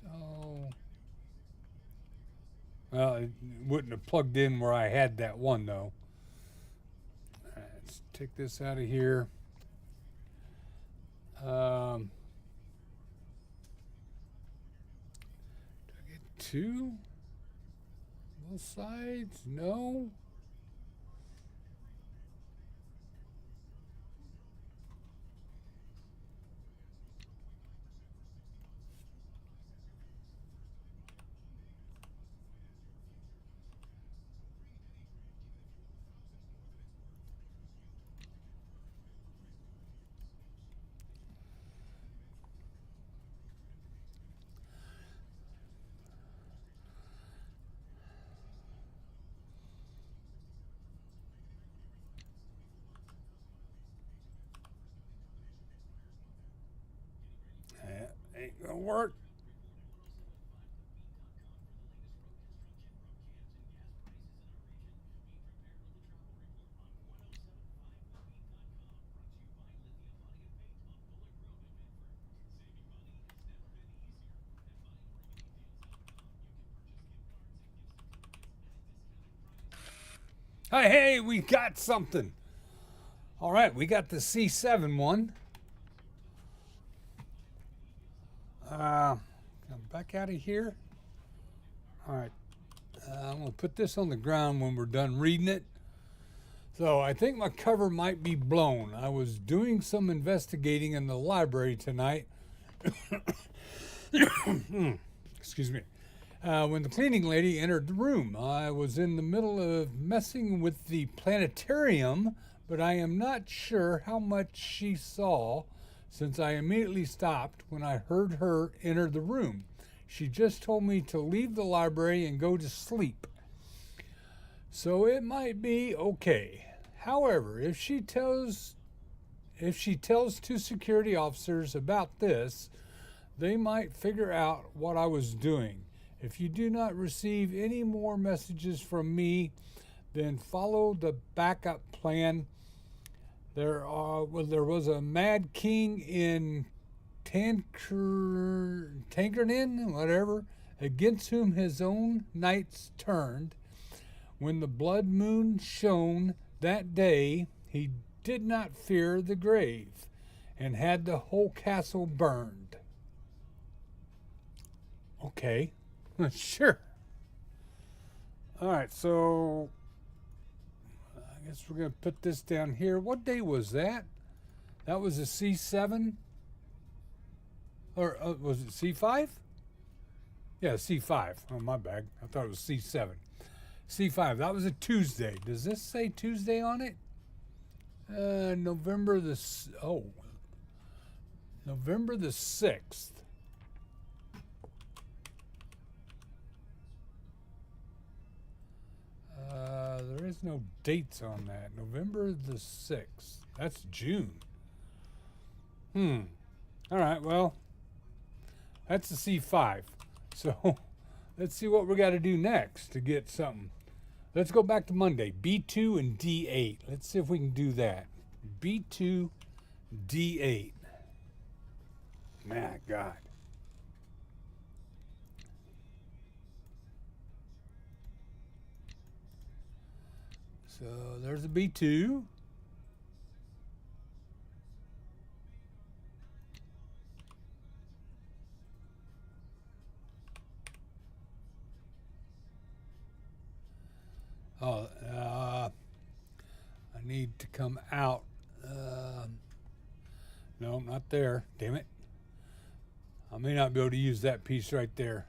Oh. Well, it wouldn't have plugged in where I had that one, though. All right, let's take this out of here. Do I get 2? Both sides? No. That ain't gonna work. Hey, we got something. All right, we got the C7 one. back out of here. All right. I'm going to put this on the ground when we're done reading it. So I think my cover might be blown. I was doing some investigating in the library tonight. Excuse me. When the cleaning lady entered the room, I was in the middle of messing with the planetarium, but I am not sure how much she saw since I immediately stopped when I heard her enter the room. She just told me to leave the library and go to sleep. So it might be okay. However, if she tells two security officers about this, they might figure out what I was doing. If you do not receive any more messages from me, then follow the backup plan. There was a Mad King in Tankernin, whatever, against whom his own knights turned. When the blood moon shone that day, he did not fear the grave, and had the whole castle burned. Okay, sure. All right, so I guess we're going to put this down here. What day was that? That was a C7? Or was it C5? Yeah, C5. Oh, my bad. I thought it was C7. C5. That was a Tuesday. Does this say Tuesday on it? November the 6th. There is no dates on that. November the 6th. That's June. All right, well, that's the C5. So let's see what we got to do next to get something. Let's go back to Monday. B2 and D8. Let's see if we can do that. B2, D8. My God. So there's a B2. Oh, I need to come out. No, not there. Damn it. I may not be able to use that piece right there.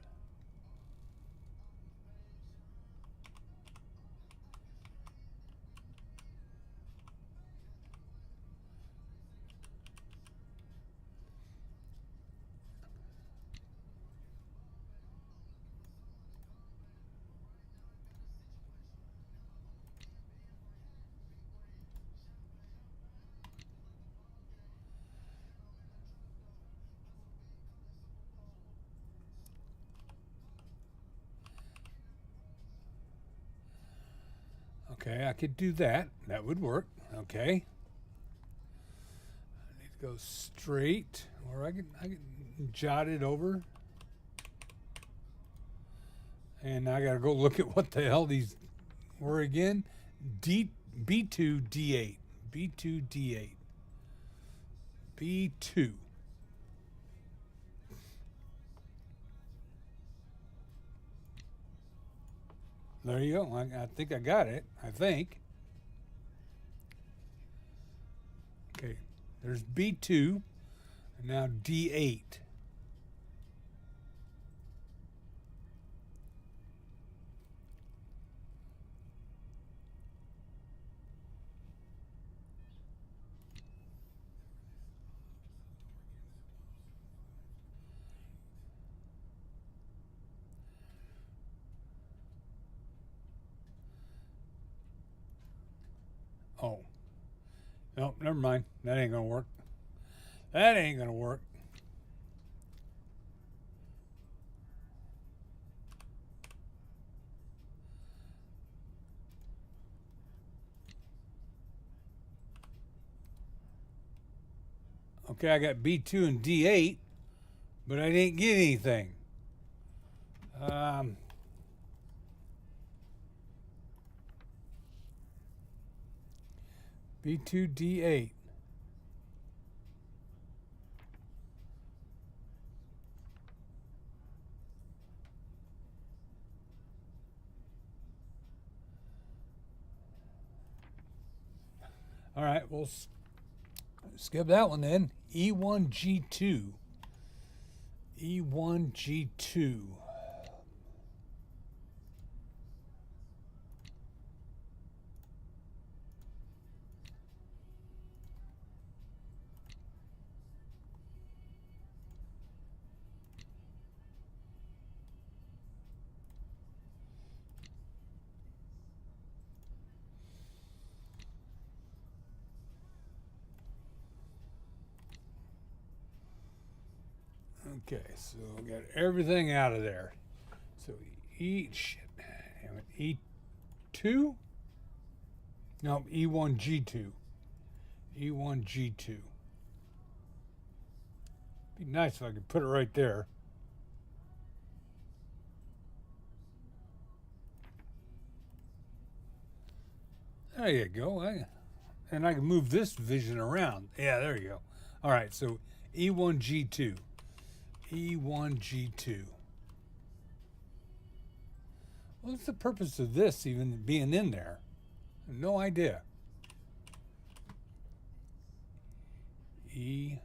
Okay, I could do that. That would work. Okay. I need to go straight, or I can jot it over. And I got to go look at what the hell these were again. B2, D8. B2, D8. B2. There you go. I think I got it. I think. Okay. There's B2. And now D8. Oh. Nope, never mind. That ain't going to work. That ain't going to work. Okay, I got B2 and D8, but I didn't get anything. B2, D8. All right, we'll skip that one then. E1G2. E1G2. Okay, so we got everything out of there. So E2? No, E1G2. E1G2. Be nice if I could put it right there. There you go. And I can move this vision around. Yeah, there you go. All right, so E1G2. E1G2. What's the purpose of this even being in there? No idea. E1G2.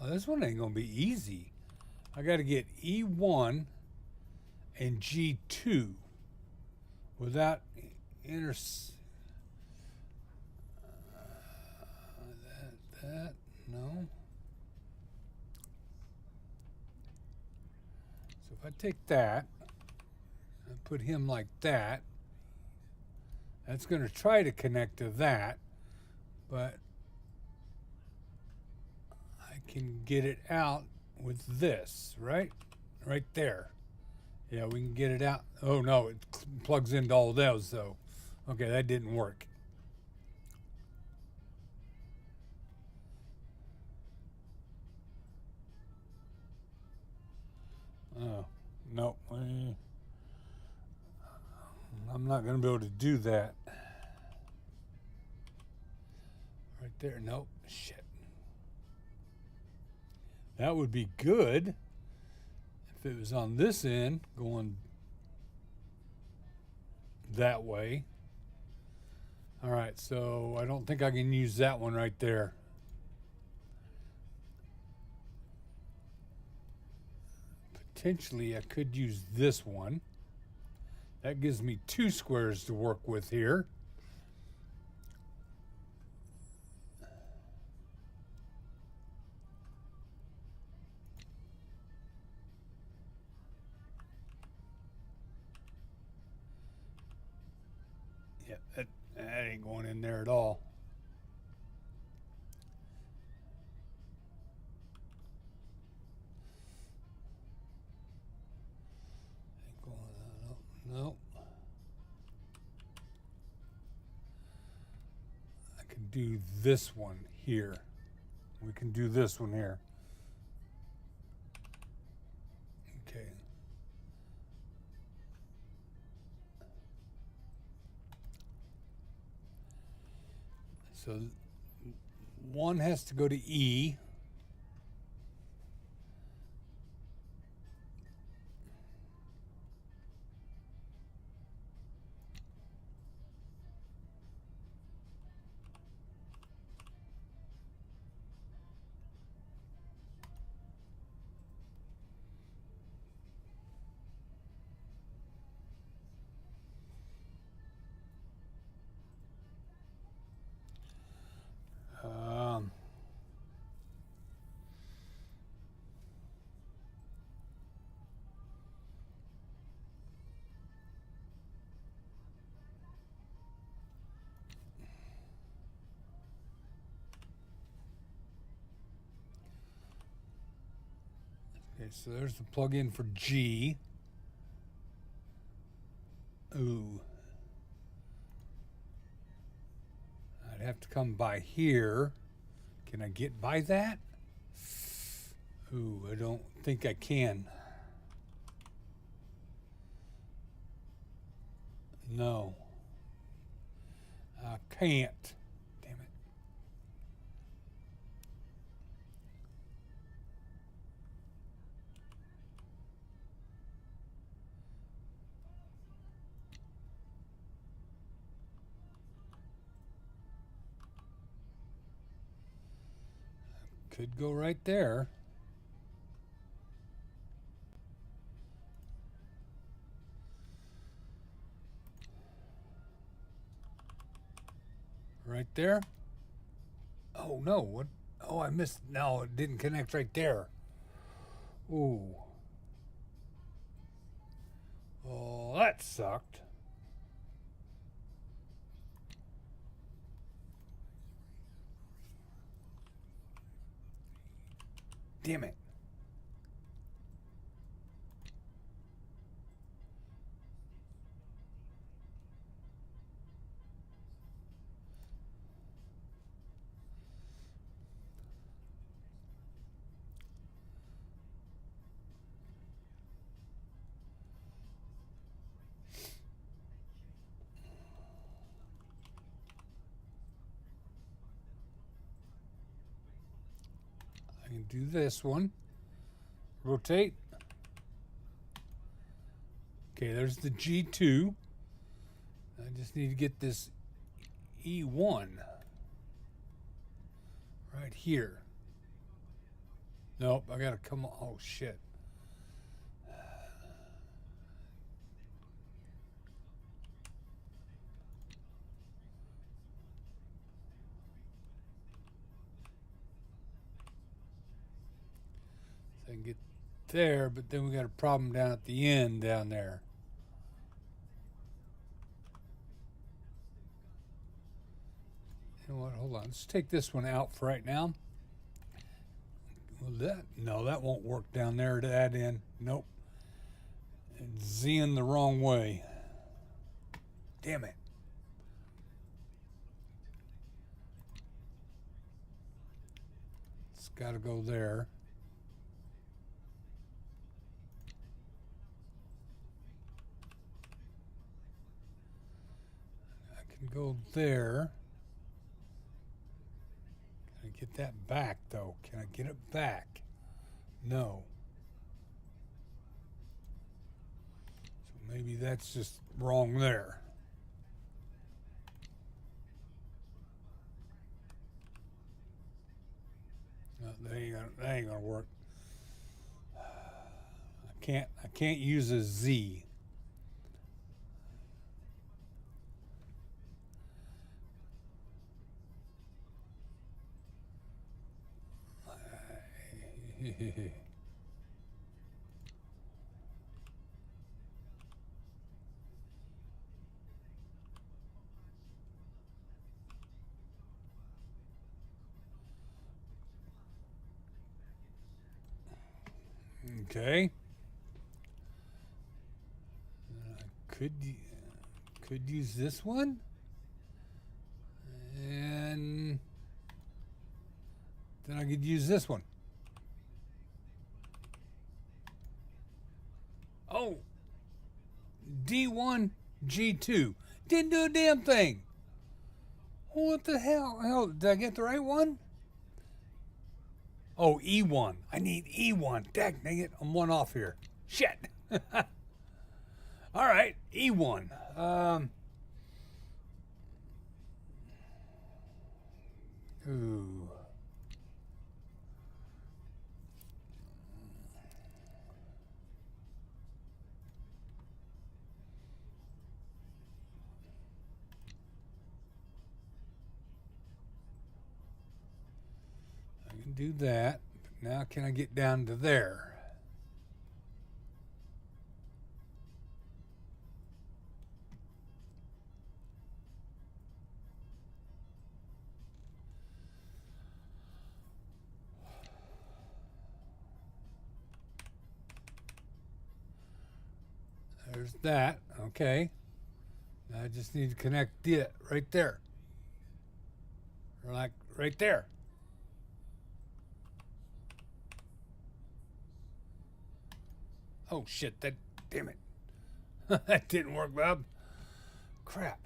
Oh, this one ain't gonna be easy. I got to get E1 and G2 without that no. So if I take that and put him like that, that's going to try to connect to that, but I can get it out with this, right? Right there. Yeah, we can get it out. Oh no, it plugs into all those though. Okay, that didn't work. Oh, no. I'm not going to be able to do that. Right there. Nope. Shit. That would be good if it was on this end going that way. All right, so I don't think I can use that one right there. Potentially, I could use this one. That gives me two squares to work with here. Yeah, that ain't going in there at all. No. I can do this one here. We can do this one here. Okay. So one has to go to E. Okay, so there's the plug-in for G. Ooh. I'd have to come by here. Can I get by that? Ooh, I don't think I can. No. I can't. Damn it. Could go right there. Right there. Oh no, what? Oh, I missed. No, it didn't connect right there. Ooh. Oh, that sucked. Damn it. I can do this one. Rotate. Okay, there's the G2. I just need to get this E1 right here. Nope, I gotta come on. Oh shit. So I can get there, but then we got a problem down at the end down there. You know what? Hold on. Let's take this one out for right now. Well, that won't work down there to that end. Nope. And Z-ing the wrong way. Damn it. It's got to go there. I can go there. Can I get that back, though? Can I get it back? No. So maybe that's just wrong there. No, that ain't gonna work. I can't use a Z. Okay. Could use this one, and then I could use this one. Oh, D1, G2. Didn't do a damn thing. What the hell? Did I get the right one? Oh, E1. I need E1. Dang it. I'm one off here. Shit. All right, E1. Ooh. I can do that. But now can I get down to there? There's that. Okay. Now I just need to connect it right there. Or like right there. Oh shit, damn it. That didn't work, Bob. crap.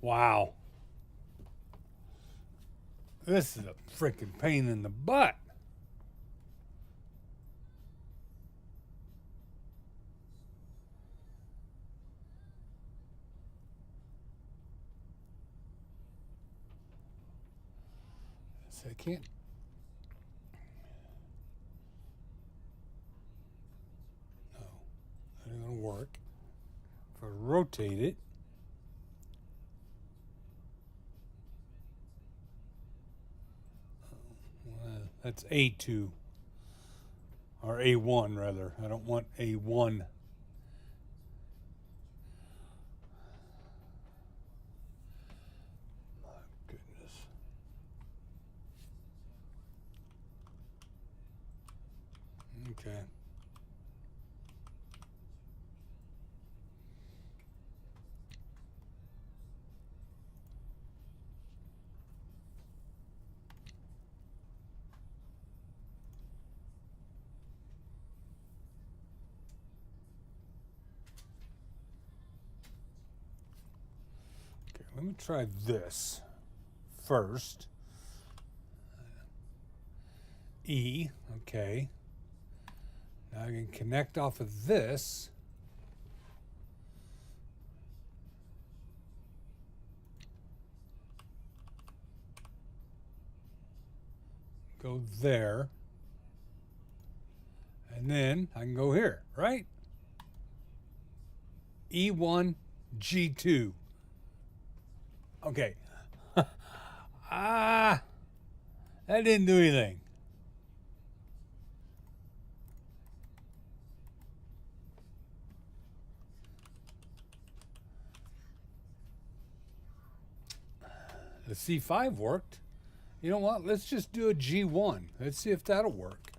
Wow. This is a freaking pain in the butt. So I can't. No, that ain't gonna work. If I rotate it, that's A2 or A1 rather. I don't want A1. My goodness. Okay. Okay, let me try this first. E, okay. Now I can connect off of this. Go there. And then I can go here, right? E1, G2. Okay. That didn't do anything. The C5 worked. You know what? Let's just do a G1. Let's see if that'll work.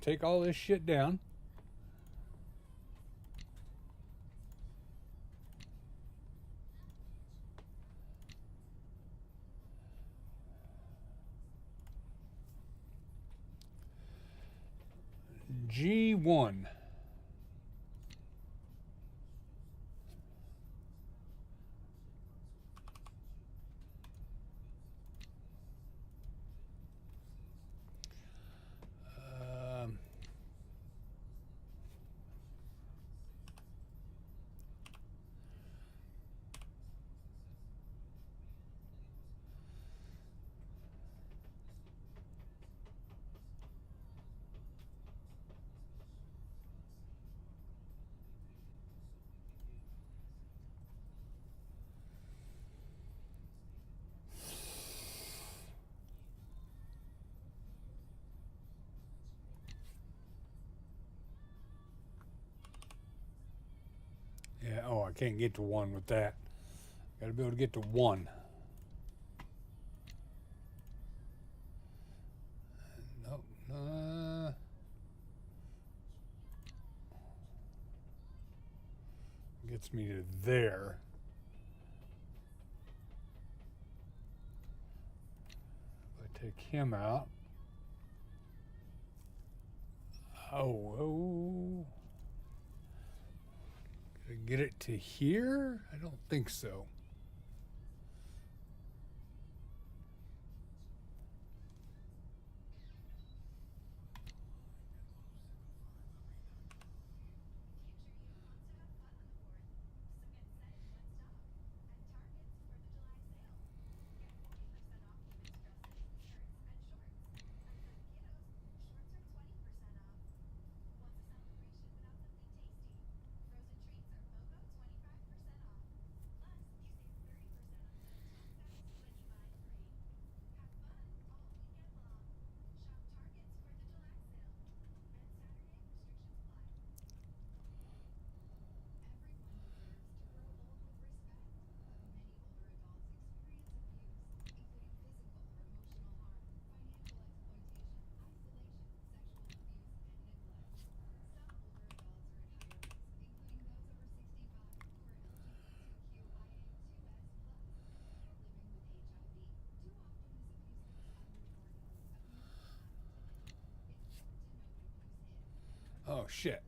Take all this shit down. G1. Yeah, oh, I can't get to 1 with that. Gotta be able to get to 1. Nope. Gets me to there. If I take him out. Oh. Gonna get it to here? I don't think so. shit.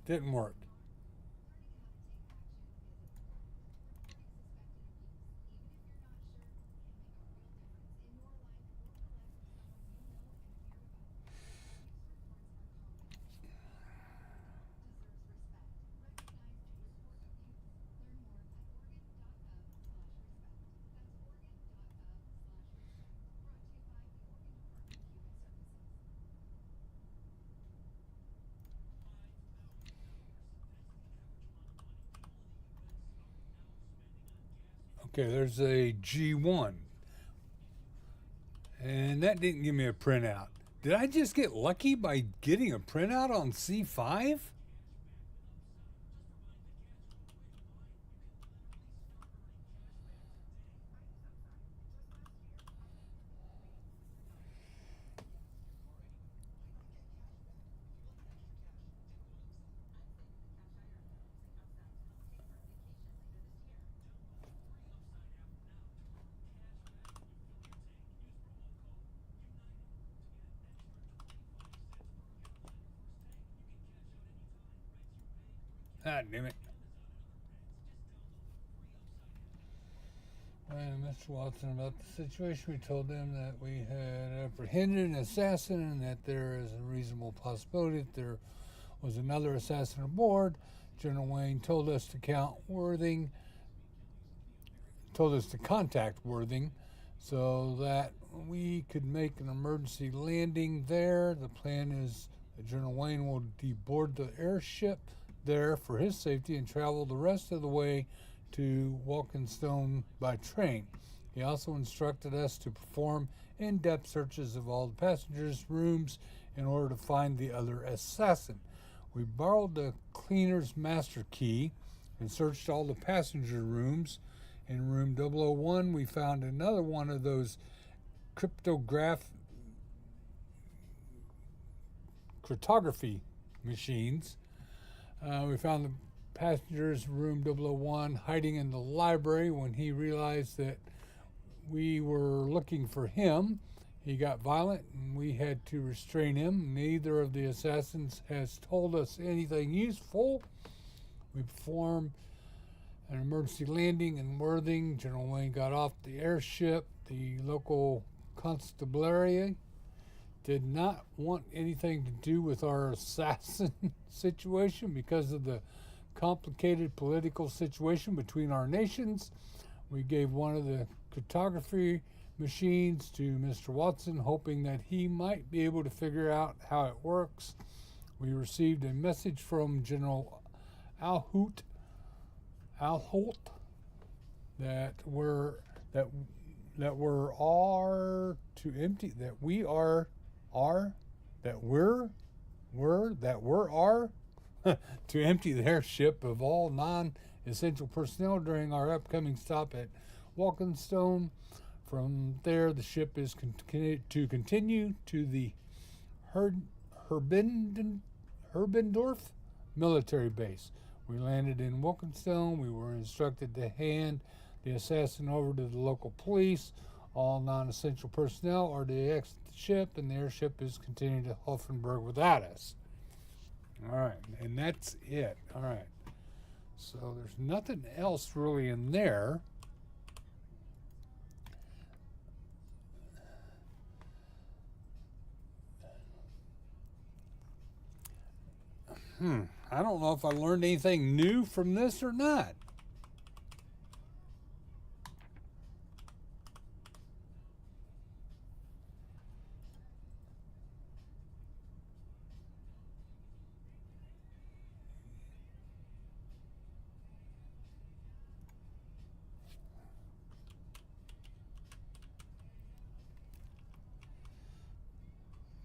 Didn't work. Okay, there's a G1. And that didn't give me a printout. Did I just get lucky by getting a printout on C5? Ah, damn it. And Mr. Watson, about the situation, we told them that we had apprehended an assassin and that there is a reasonable possibility that there was another assassin aboard. General Wayne told us to contact Worthing so that we could make an emergency landing there. The plan is that General Wayne will deboard the airship there for his safety and travel the rest of the way to Walkinstone by train. He also instructed us to perform in-depth searches of all the passengers' rooms in order to find the other assassin. We borrowed the cleaner's master key and searched all the passenger rooms. In room 001, we found another one of those cryptography machines. We found the passenger's room 001 hiding in the library. When he realized that we were looking for him, he got violent and we had to restrain him. Neither of the assassins has told us anything useful. We performed an emergency landing in Worthing. General Wayne got off the airship. The local constabulary did not want anything to do with our assassin situation because of the complicated political situation between our nations. We gave one of the cryptography machines to Mr. Watson, hoping that he might be able to figure out how it works. We received a message from General Alhout that we're to empty the airship of all non-essential personnel during our upcoming stop at Walkinstone. From there, the ship is to continue to the Herbendorf military base. We landed in Walkinstone. We were instructed to hand the assassin over to the local police. All non-essential personnel are to exit the ship, and the airship is continuing to Hoffenburg without us. All right, and that's it. All right, so there's nothing else really in there. I don't know if I learned anything new from this or not.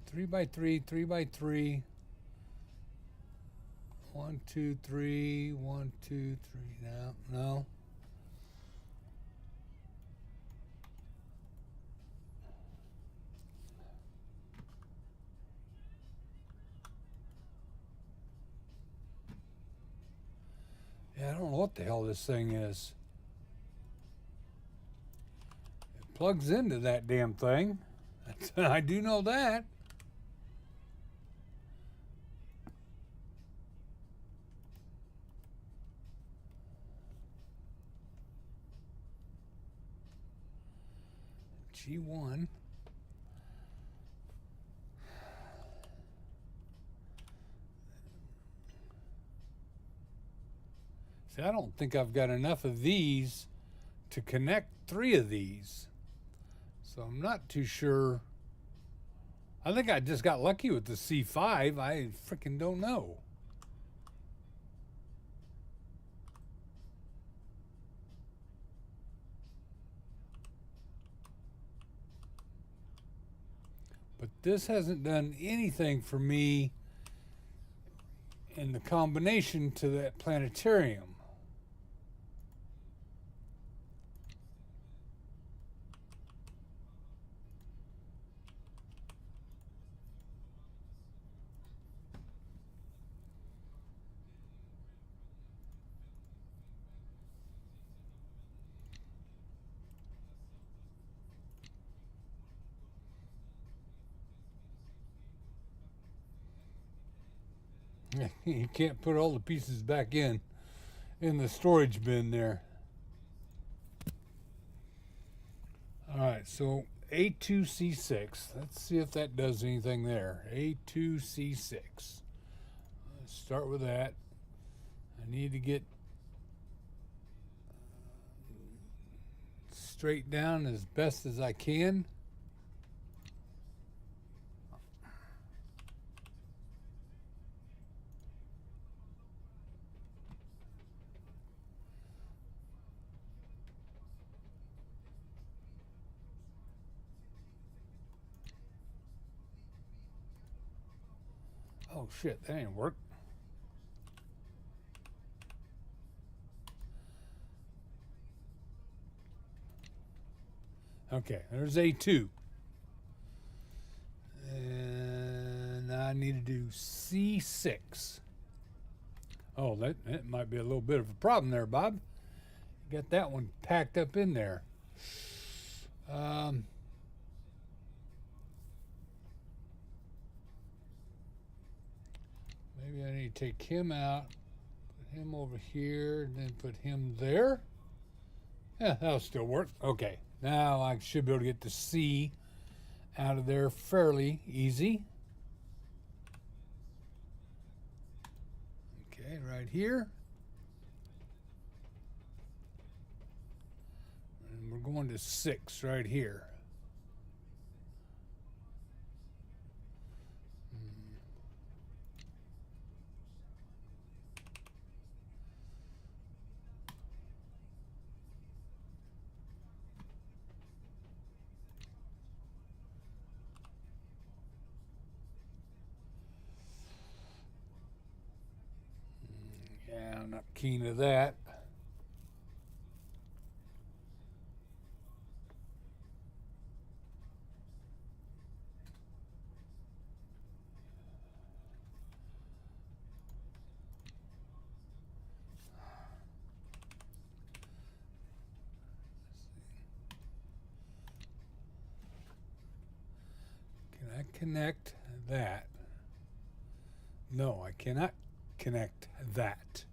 Three by three. 1, 2, 3, 1, 2, 3. No. Yeah, I don't know what the hell this thing is. It plugs into that damn thing. I do know that. G1. See, I don't think I've got enough of these to connect 3 of these. So I'm not too sure. I think I just got lucky with the C5. I freaking don't know. But this hasn't done anything for me in the combination to that planetarium. You can't put all the pieces back in the storage bin there. Alright, so A2C6. Let's see if that does anything there. A2C6. Let's start with that. I need to get straight down as best as I can. Oh shit, that ain't work. Okay, there's A2. And I need to do C6. Oh, that might be a little bit of a problem there, Bob. You got that one packed up in there. Maybe I need to take him out, put him over here, and then put him there. Yeah, that'll still work. Okay, now I should be able to get the C out of there fairly easy. Okay, right here. And we're going to 6 right here. Yeah, I'm not keen to that. Can I connect that? No, I cannot connect that.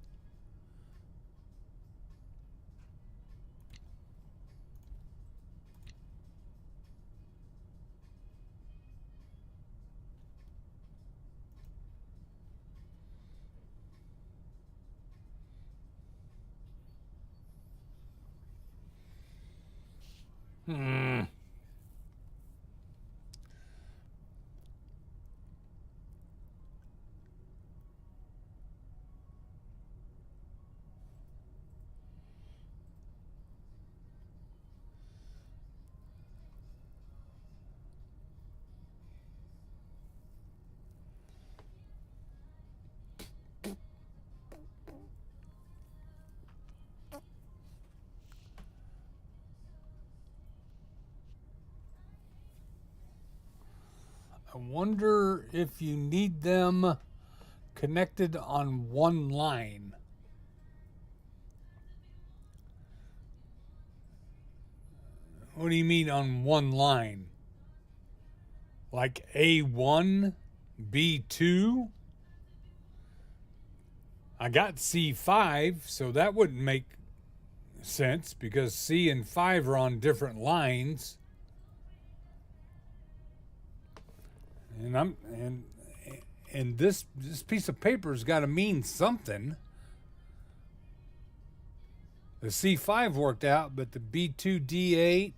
Hmm. I wonder if you need them connected on one line. What do you mean on one line? Like A1, B2? I got C5, so that wouldn't make sense because C and 5 are on different lines. And this piece of paper's got to mean something. The C5 worked out, but the B2 D8,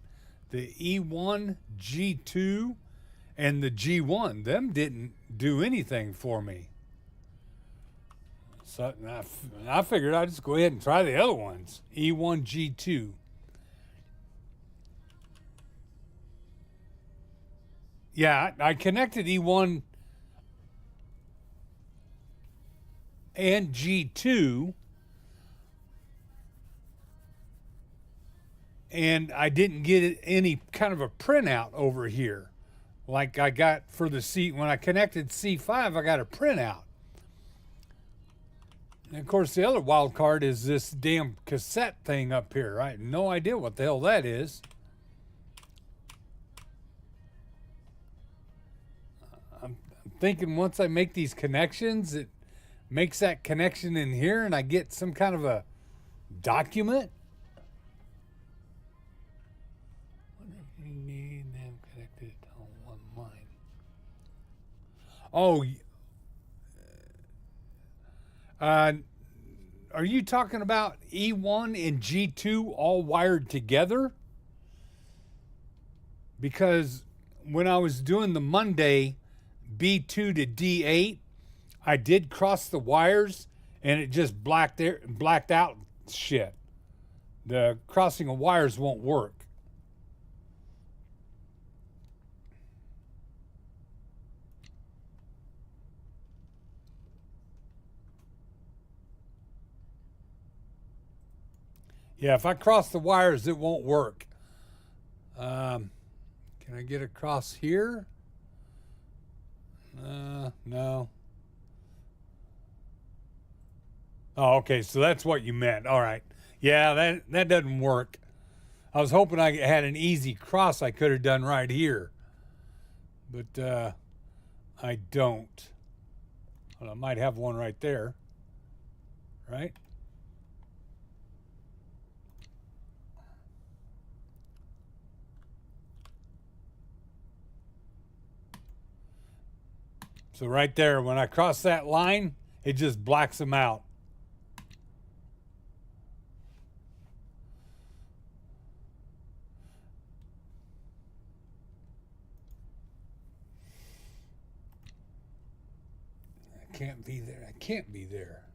the E1 G2, and the G1, them didn't do anything for me. So I figured I'd just go ahead and try the other ones. E1 G2. Yeah, I connected E1 and G2, and I didn't get any kind of a printout over here like I got for the C. When I connected C5, I got a printout. And of course, the other wild card is this damn cassette thing up here. I have no idea what the hell that is. I'm thinking once I make these connections, it makes that connection in here and I get some kind of a document. What if you need them connected on one line? Oh, are you talking about E1 and G2 all wired together? Because when I was doing the Monday B2 to D8, I did cross the wires and it just blacked out shit. The crossing of wires won't work. Yeah, if I cross the wires, it won't work. Can I get across here? No. Oh, okay, so that's what you meant. All right. Yeah, that doesn't work. I was hoping I had an easy cross I could have done right here. But I don't. Well, I might have one right there. Right? So right there, when I cross that line, it just blacks them out. I can't be there. I can't be there.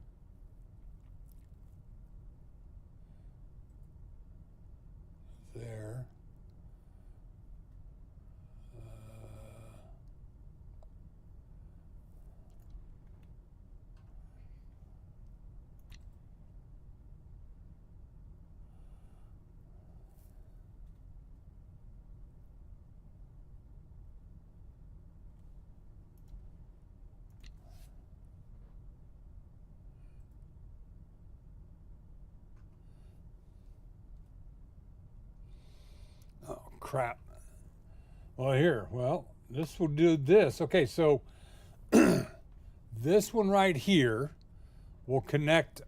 There. Oh, crap. Well, here. Well, this will do this. Okay, so this one right here will complete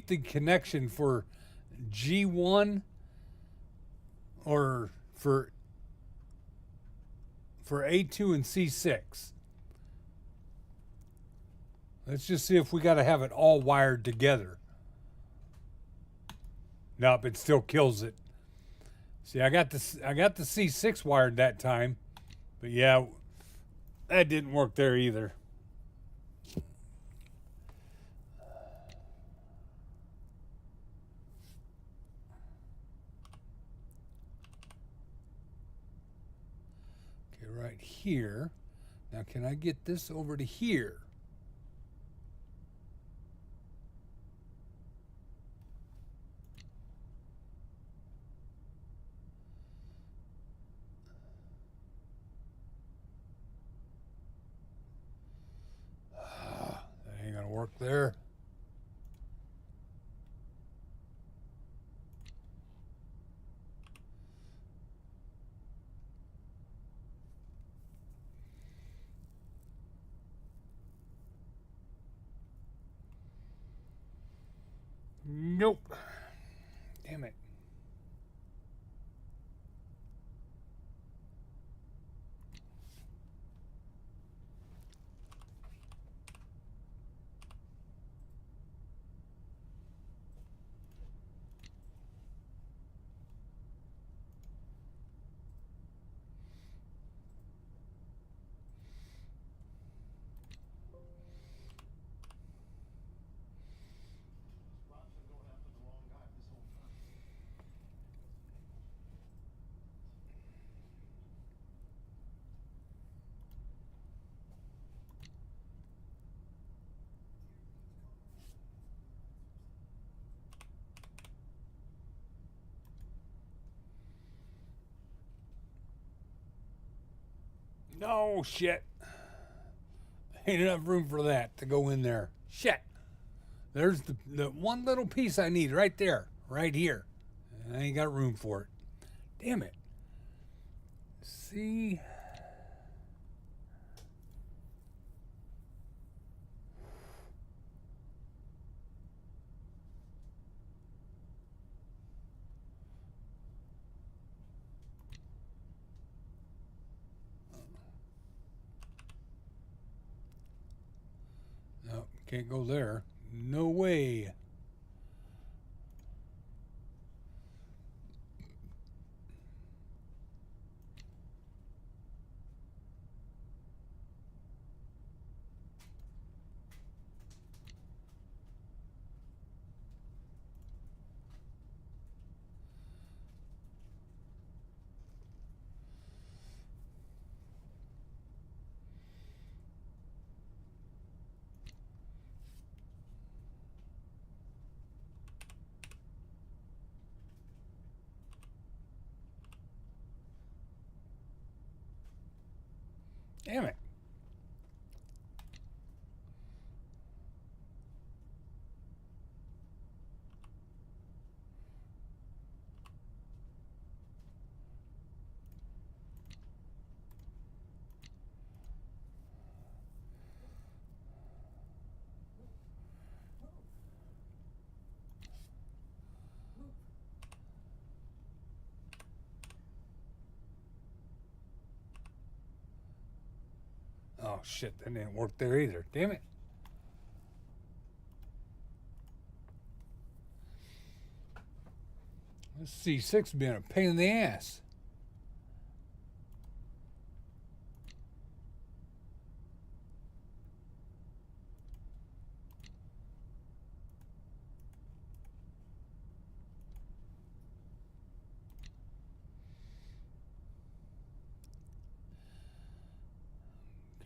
the connection for G1 or for A2 and C6. Let's just see if we got to have it all wired together. Nope, it still kills it. See, I got the C6 wired that time, but yeah, that didn't work there either. Okay, right here. Now, can I get this over to here? Work there. Nope. Damn it. Oh, shit. Ain't enough room for that to go in there. Shit. There's the one little piece I need right there, right here. And I ain't got room for it. Damn it. See? No, can't go there. No way. Damn it. Oh, shit. That didn't work there either. Damn it. This C6 being a pain in the ass.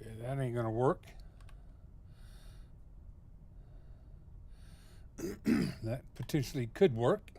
Okay, that ain't gonna work. That potentially could work.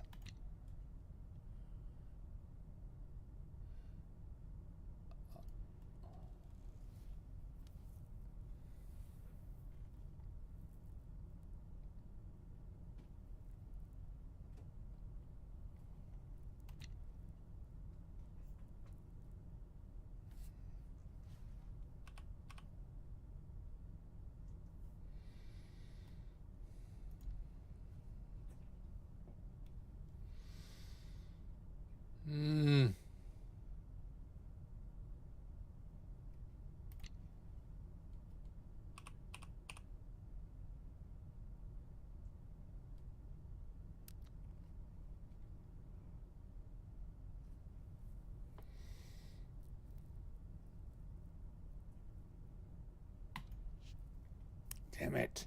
Damn it.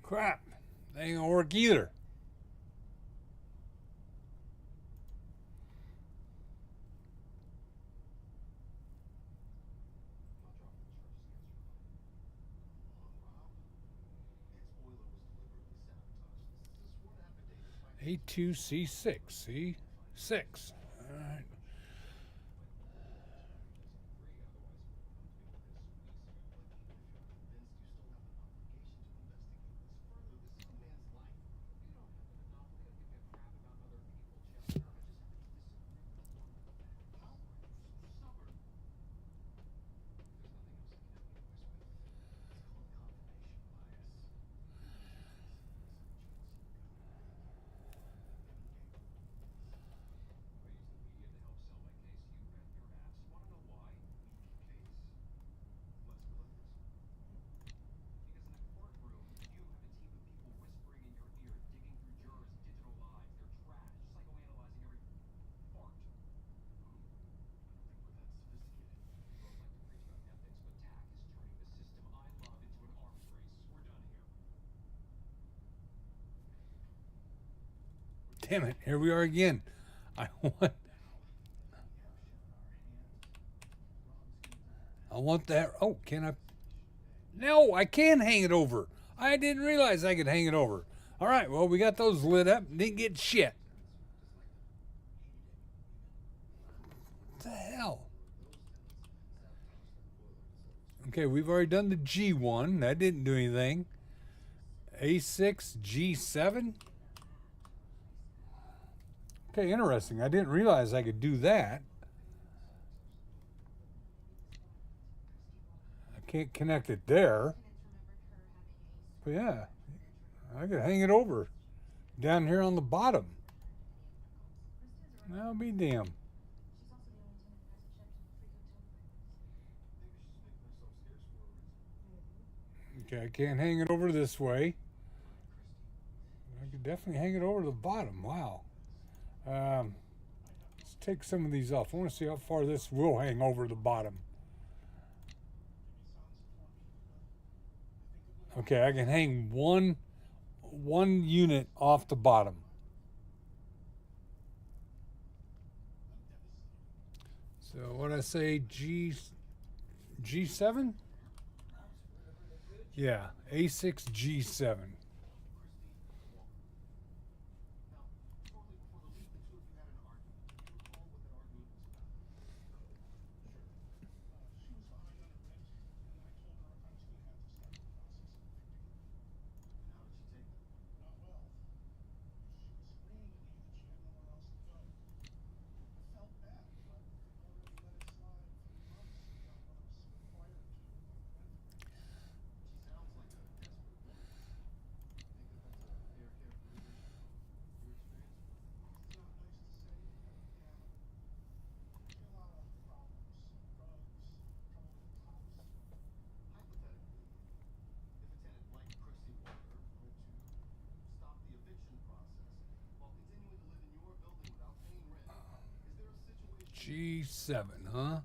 Crap. That ain't gonna work either. A2C6, see? 6. All right. Damn it! Here we are again. I want. I want that. Oh, can I? No, I can hang it over. I didn't realize I could hang it over. All right. Well, we got those lit up. Didn't get shit. What the hell? Okay, we've already done the G1. That didn't do anything. A6, G7. Okay, interesting. I didn't realize I could do that. I can't connect it there. But yeah, I could hang it over down here on the bottom. I'll be damned. Okay, I can't hang it over this way. I could definitely hang it over to the bottom. Wow. Let's take some of these off. I want to see how far this will hang over the bottom. Okay, I can hang one unit off the bottom. So what I say, G7? Yeah, A6 G7. G7, huh?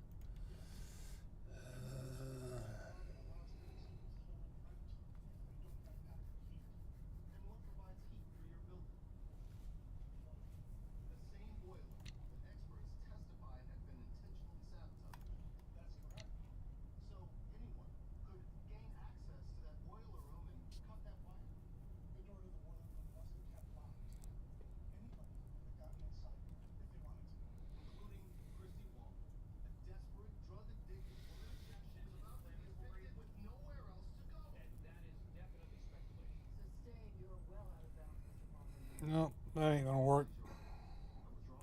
No, that ain't gonna work.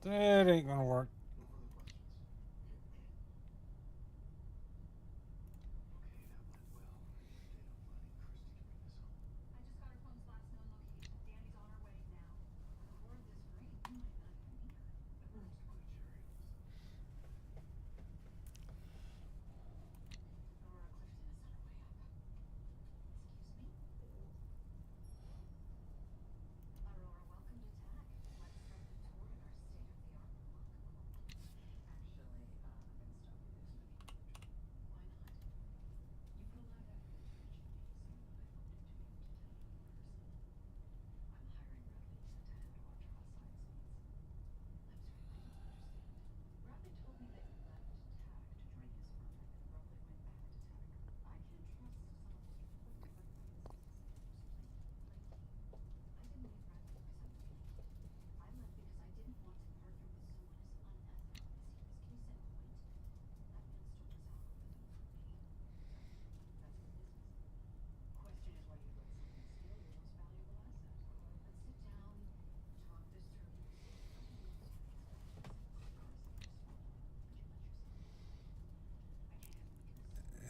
That ain't gonna work.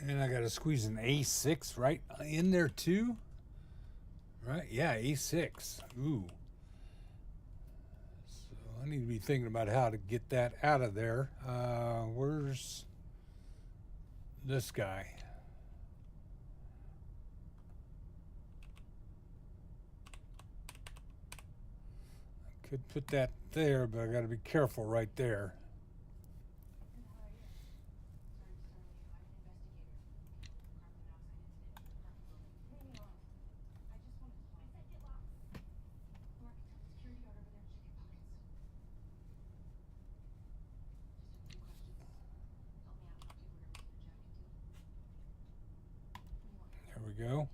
And I gotta squeeze an A6 right in there too. Right? Yeah, A6. Ooh. So I need to be thinking about how to get that out of there. Where's this guy? I could put that there, but I gotta be careful right there. we go.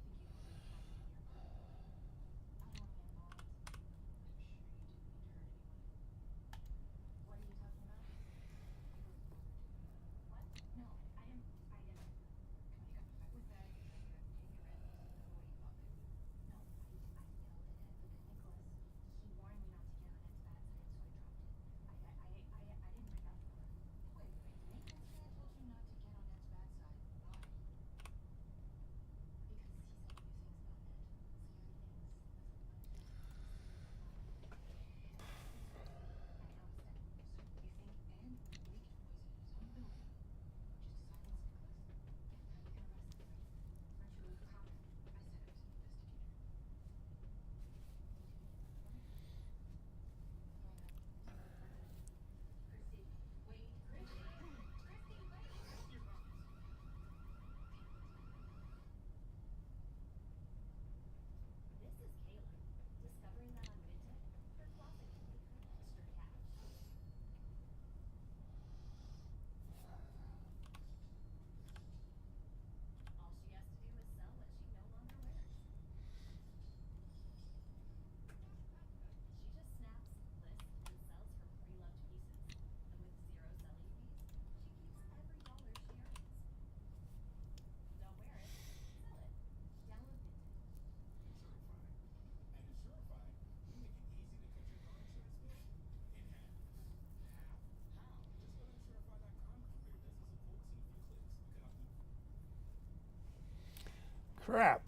Crap.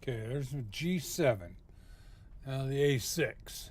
Okay, there's the G7. Now the A6.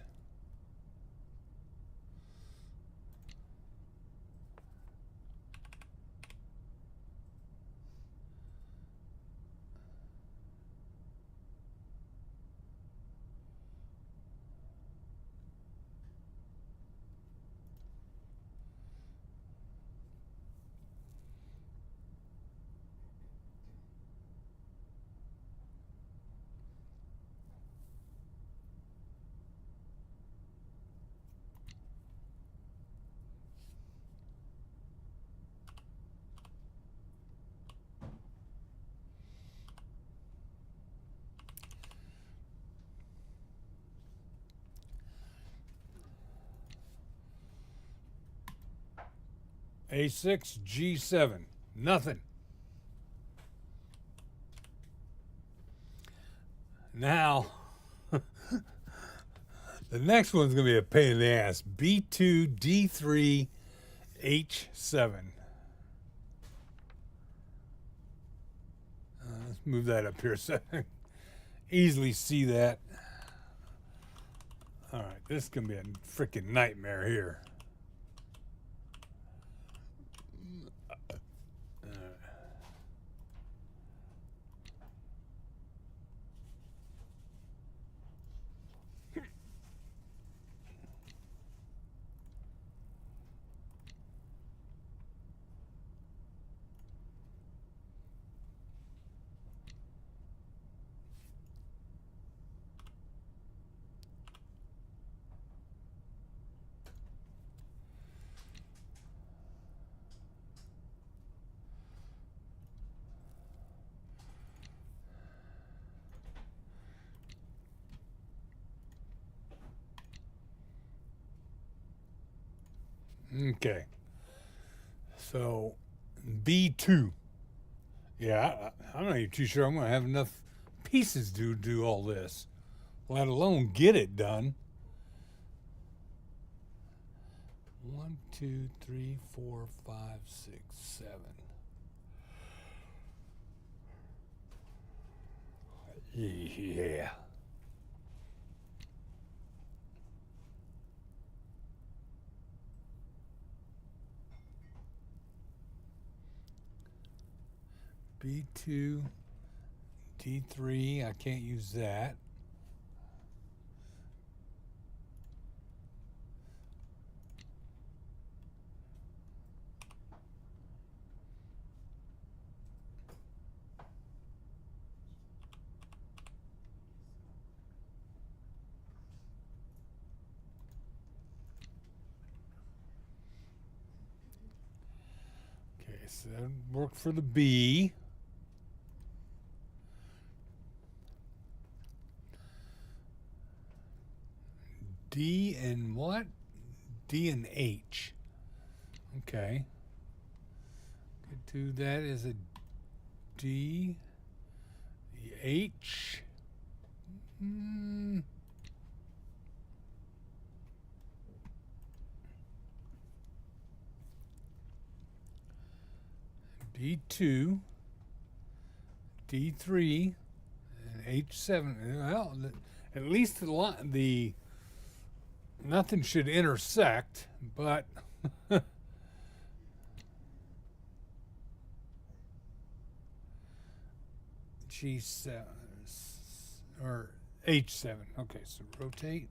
A6, G7. Nothing. Now, the next one's going to be a pain in the ass. B2, D3, H7. Let's move that up here so I can easily see that. All right, this is going to be a freaking nightmare here. Okay. So, B2. Yeah, I'm not even too sure I'm going to have enough pieces to do all this, let alone get it done. 1, 2, 3, 4, 5, 6, 7. Yeah. B2, D3, I can't use that. Okay, so that worked for the B. D and what? D and H. Okay. Could do that as a D. The H. D2, D3, and H7. Well, at least the nothing should intersect, but G7 or H7. Okay, so rotate.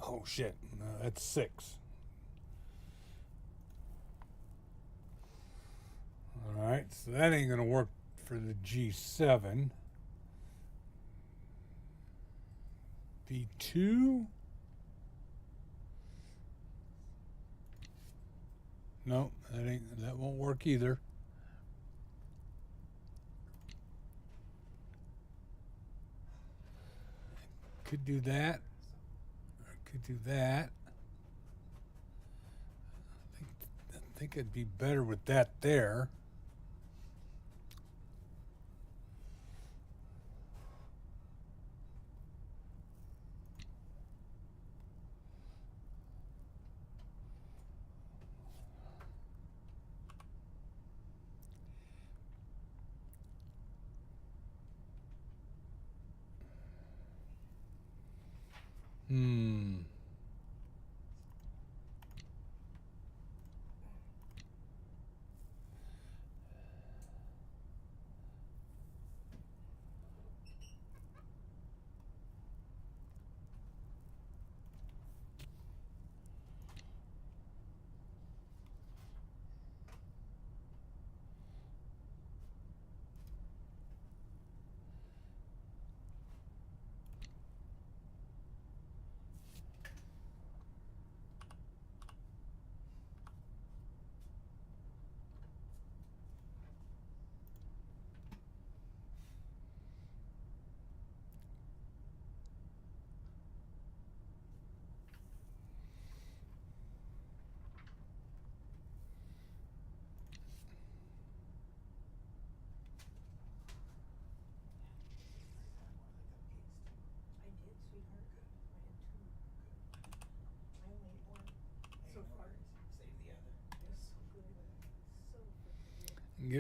Oh shit, no, that's 6. Alright, so that ain't gonna work for the G7. B2? No, that won't work either. Could do that. Or could do that. I think it'd be better with that there.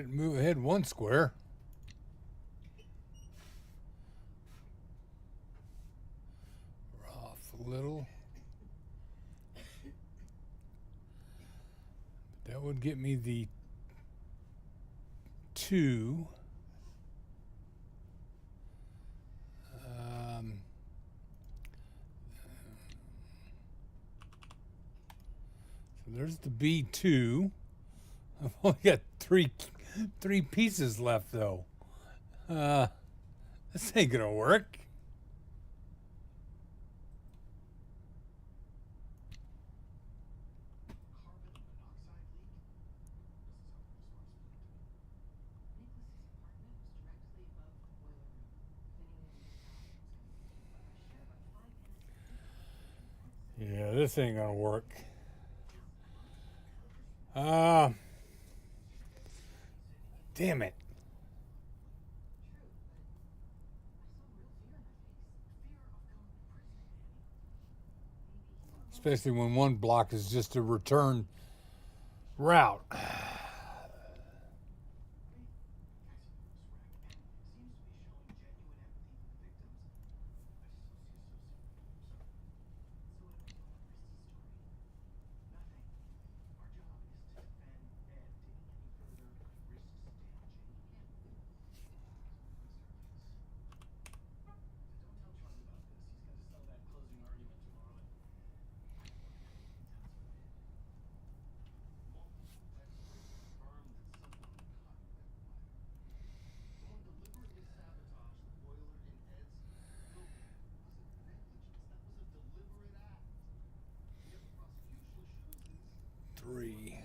Move ahead 1 square. We're off a little. That would get me the 2. So there's the B2. I've only got three pieces left though. This ain't gonna work. Yeah, this ain't gonna work. Uh, damn it. Especially when one block is just a return route. Three.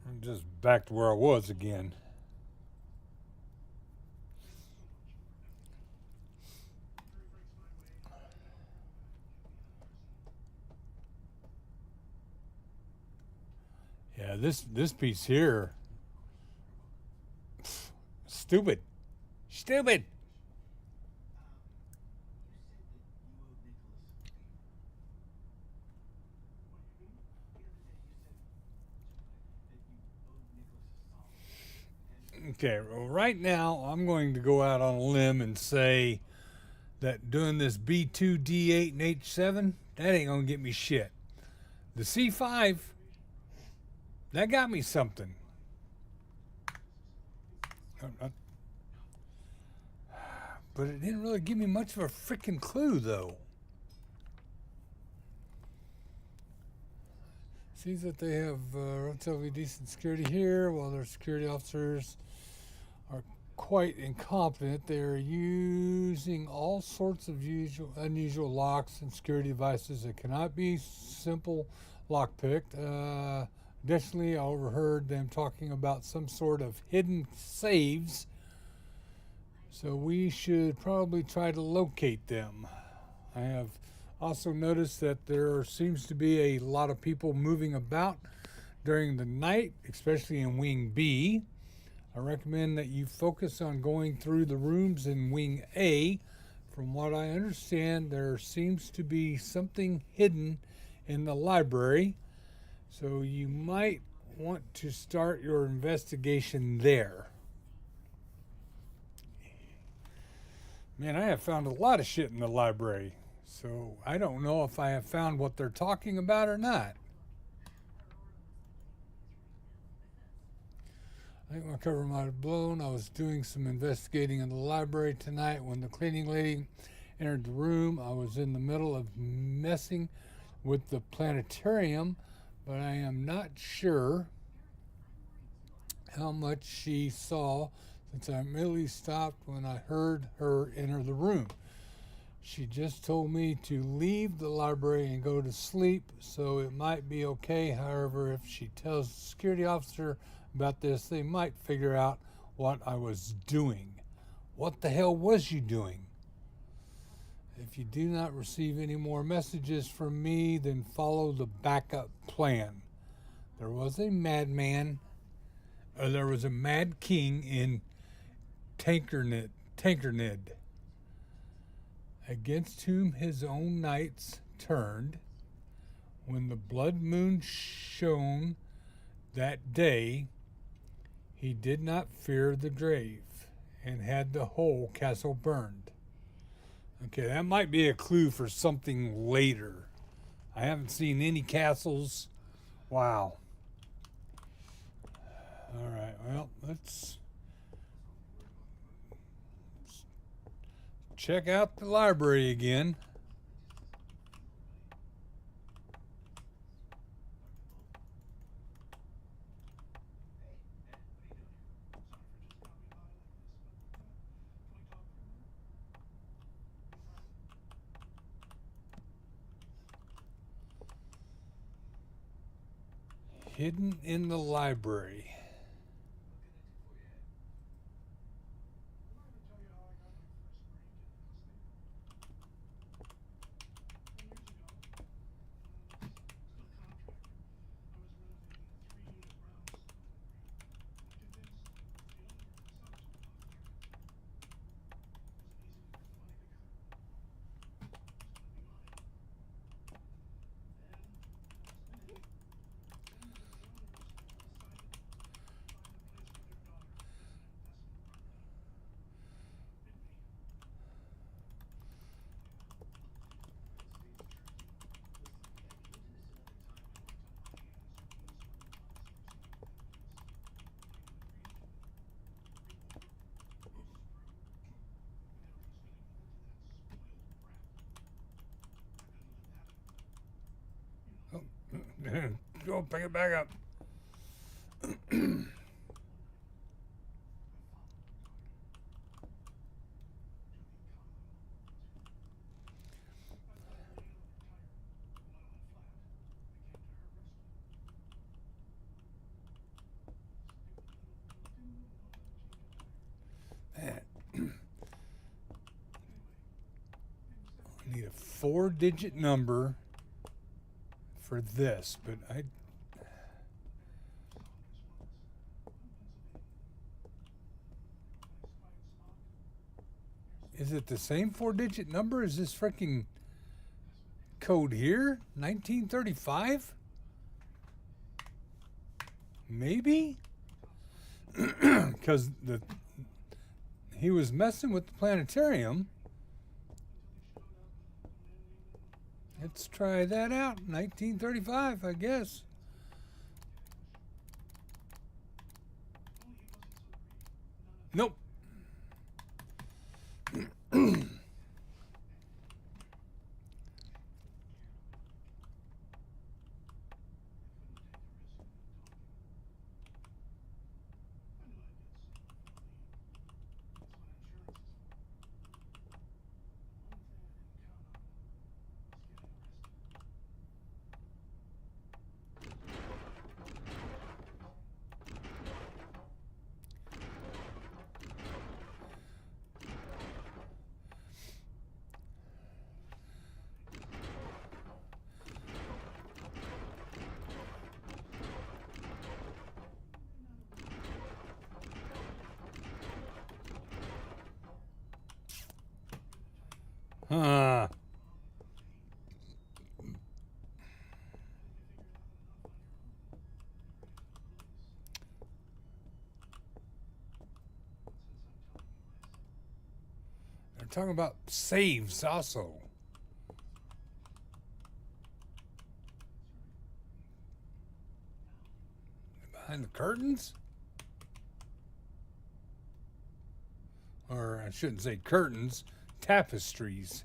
I'm just back to where I was again. Yeah, this piece here, stupid, stupid. Okay, well, right now I'm going to go out on a limb and say that doing this B2, D8, and H7, that ain't gonna get me shit. The C5, that got me something. But it didn't really give me much of a freaking clue, though. Seems that they have relatively decent security here, while their security officers are quite incompetent. They are using all sorts of unusual locks and security devices that cannot be simple lockpicked. Additionally, I overheard them talking about some sort of hidden saves, so we should probably try to locate them. I have also noticed that there seems to be a lot of people moving about during the night, especially in Wing B. I recommend that you focus on going through the rooms in Wing A. From what I understand, there seems to be something hidden in the library, so you might want to start your investigation there. Man, I have found a lot of shit in the library, so I don't know if I have found what they're talking about or not. I think my cover might have blown. I was doing some investigating in the library tonight when the cleaning lady entered the room. I was in the middle of messing with the planetarium, but I am not sure how much she saw since I immediately stopped when I heard her enter the room. She just told me to leave the library and go to sleep, so it might be okay. However, if she tells the security officer about this, they might figure out what I was doing. What the hell was you doing? If you do not receive any more messages from me, then follow the backup plan. There was a madman, or there was a mad king in Tankernid, against whom his own knights turned. When the blood moon shone that day, he did not fear the grave, and had the whole castle burned. Okay, that might be a clue for something later. I haven't seen any castles. Wow. Alright, well, let's check out the library again. Hidden in the library. Go pick it back up. Man. I need a 4-digit number for this, but is it the same 4-digit number as this freaking code here? 1935? Maybe? Because he was messing with the planetarium. Let's try that out. 1935, I guess. Nope. Huh. They're talking about saves also. Behind the curtains? Or I shouldn't say curtains, tapestries.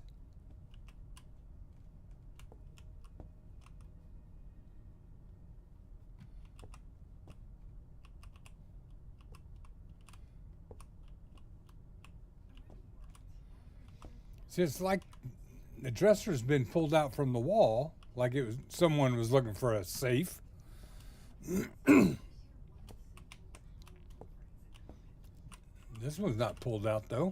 See, it's like the dresser's been pulled out from the wall, like it was someone was looking for a safe. This one's not pulled out though.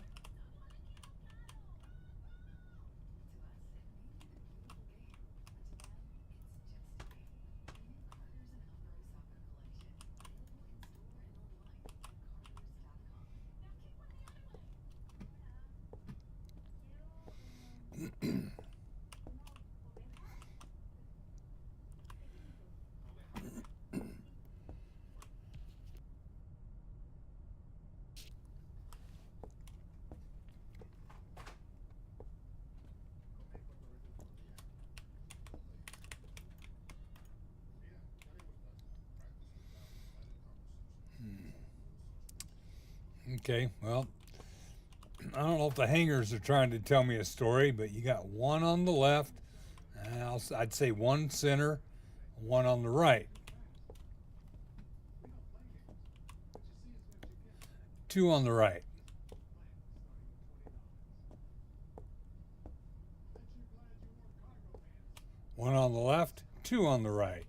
Okay, well, I don't know if the hangers are trying to tell me a story, but you got one on the left, I'd say one center, one on the right. Two on the right. One on the left, two on the right.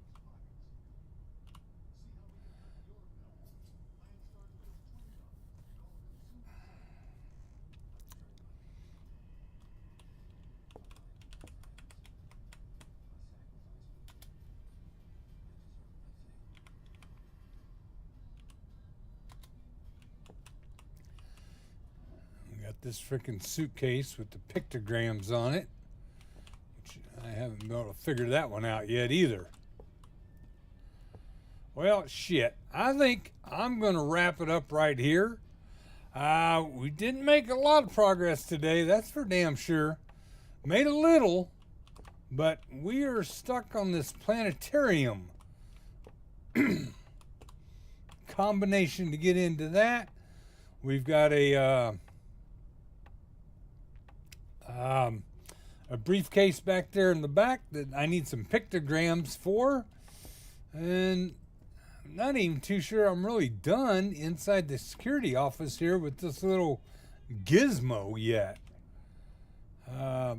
Got this freaking suitcase with the pictograms on it, which I haven't been able to figure that one out yet either. Well, shit. I think I'm going to wrap it up right here. We didn't make a lot of progress today, that's for damn sure. Made a little, but we are stuck on this planetarium combination to get into that. We've got a briefcase back there in the back that I need some pictograms for, and I'm not even too sure I'm really done inside the security office here with this little gizmo yet. I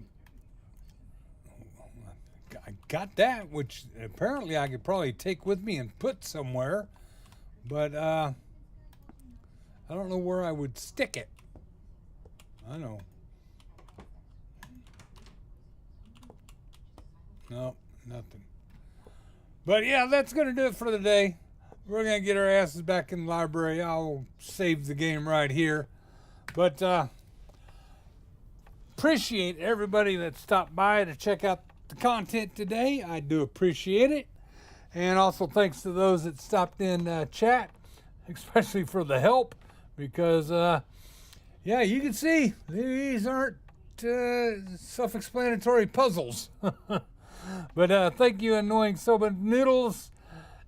got that, which apparently I could probably take with me and put somewhere, but I don't know where I would stick it. I know. No, nothing. But yeah, that's going to do it for the day. We're going to get our asses back in the library. I'll save the game right here. But appreciate everybody that stopped by to check out the content today. I do appreciate it. And also thanks to those that stopped in chat, especially for the help. Because, yeah, you can see these aren't self-explanatory puzzles. But thank you, Annoying Soba Noodles,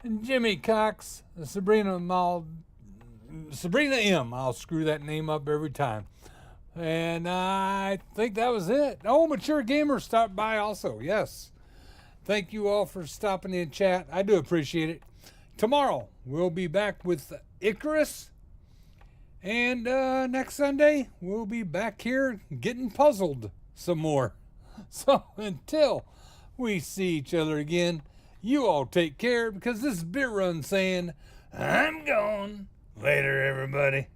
and Jimmy Cox, Sabrina M. I'll screw that name up every time. And I think that was it. Oh, Mature Gamer stopped by also. Yes. Thank you all for stopping in chat. I do appreciate it. Tomorrow, we'll be back with Icarus. And next Sunday, we'll be back here getting puzzled some more. So until we see each other again, you all take care, because this is Beer Run saying, I'm gone. Later, everybody.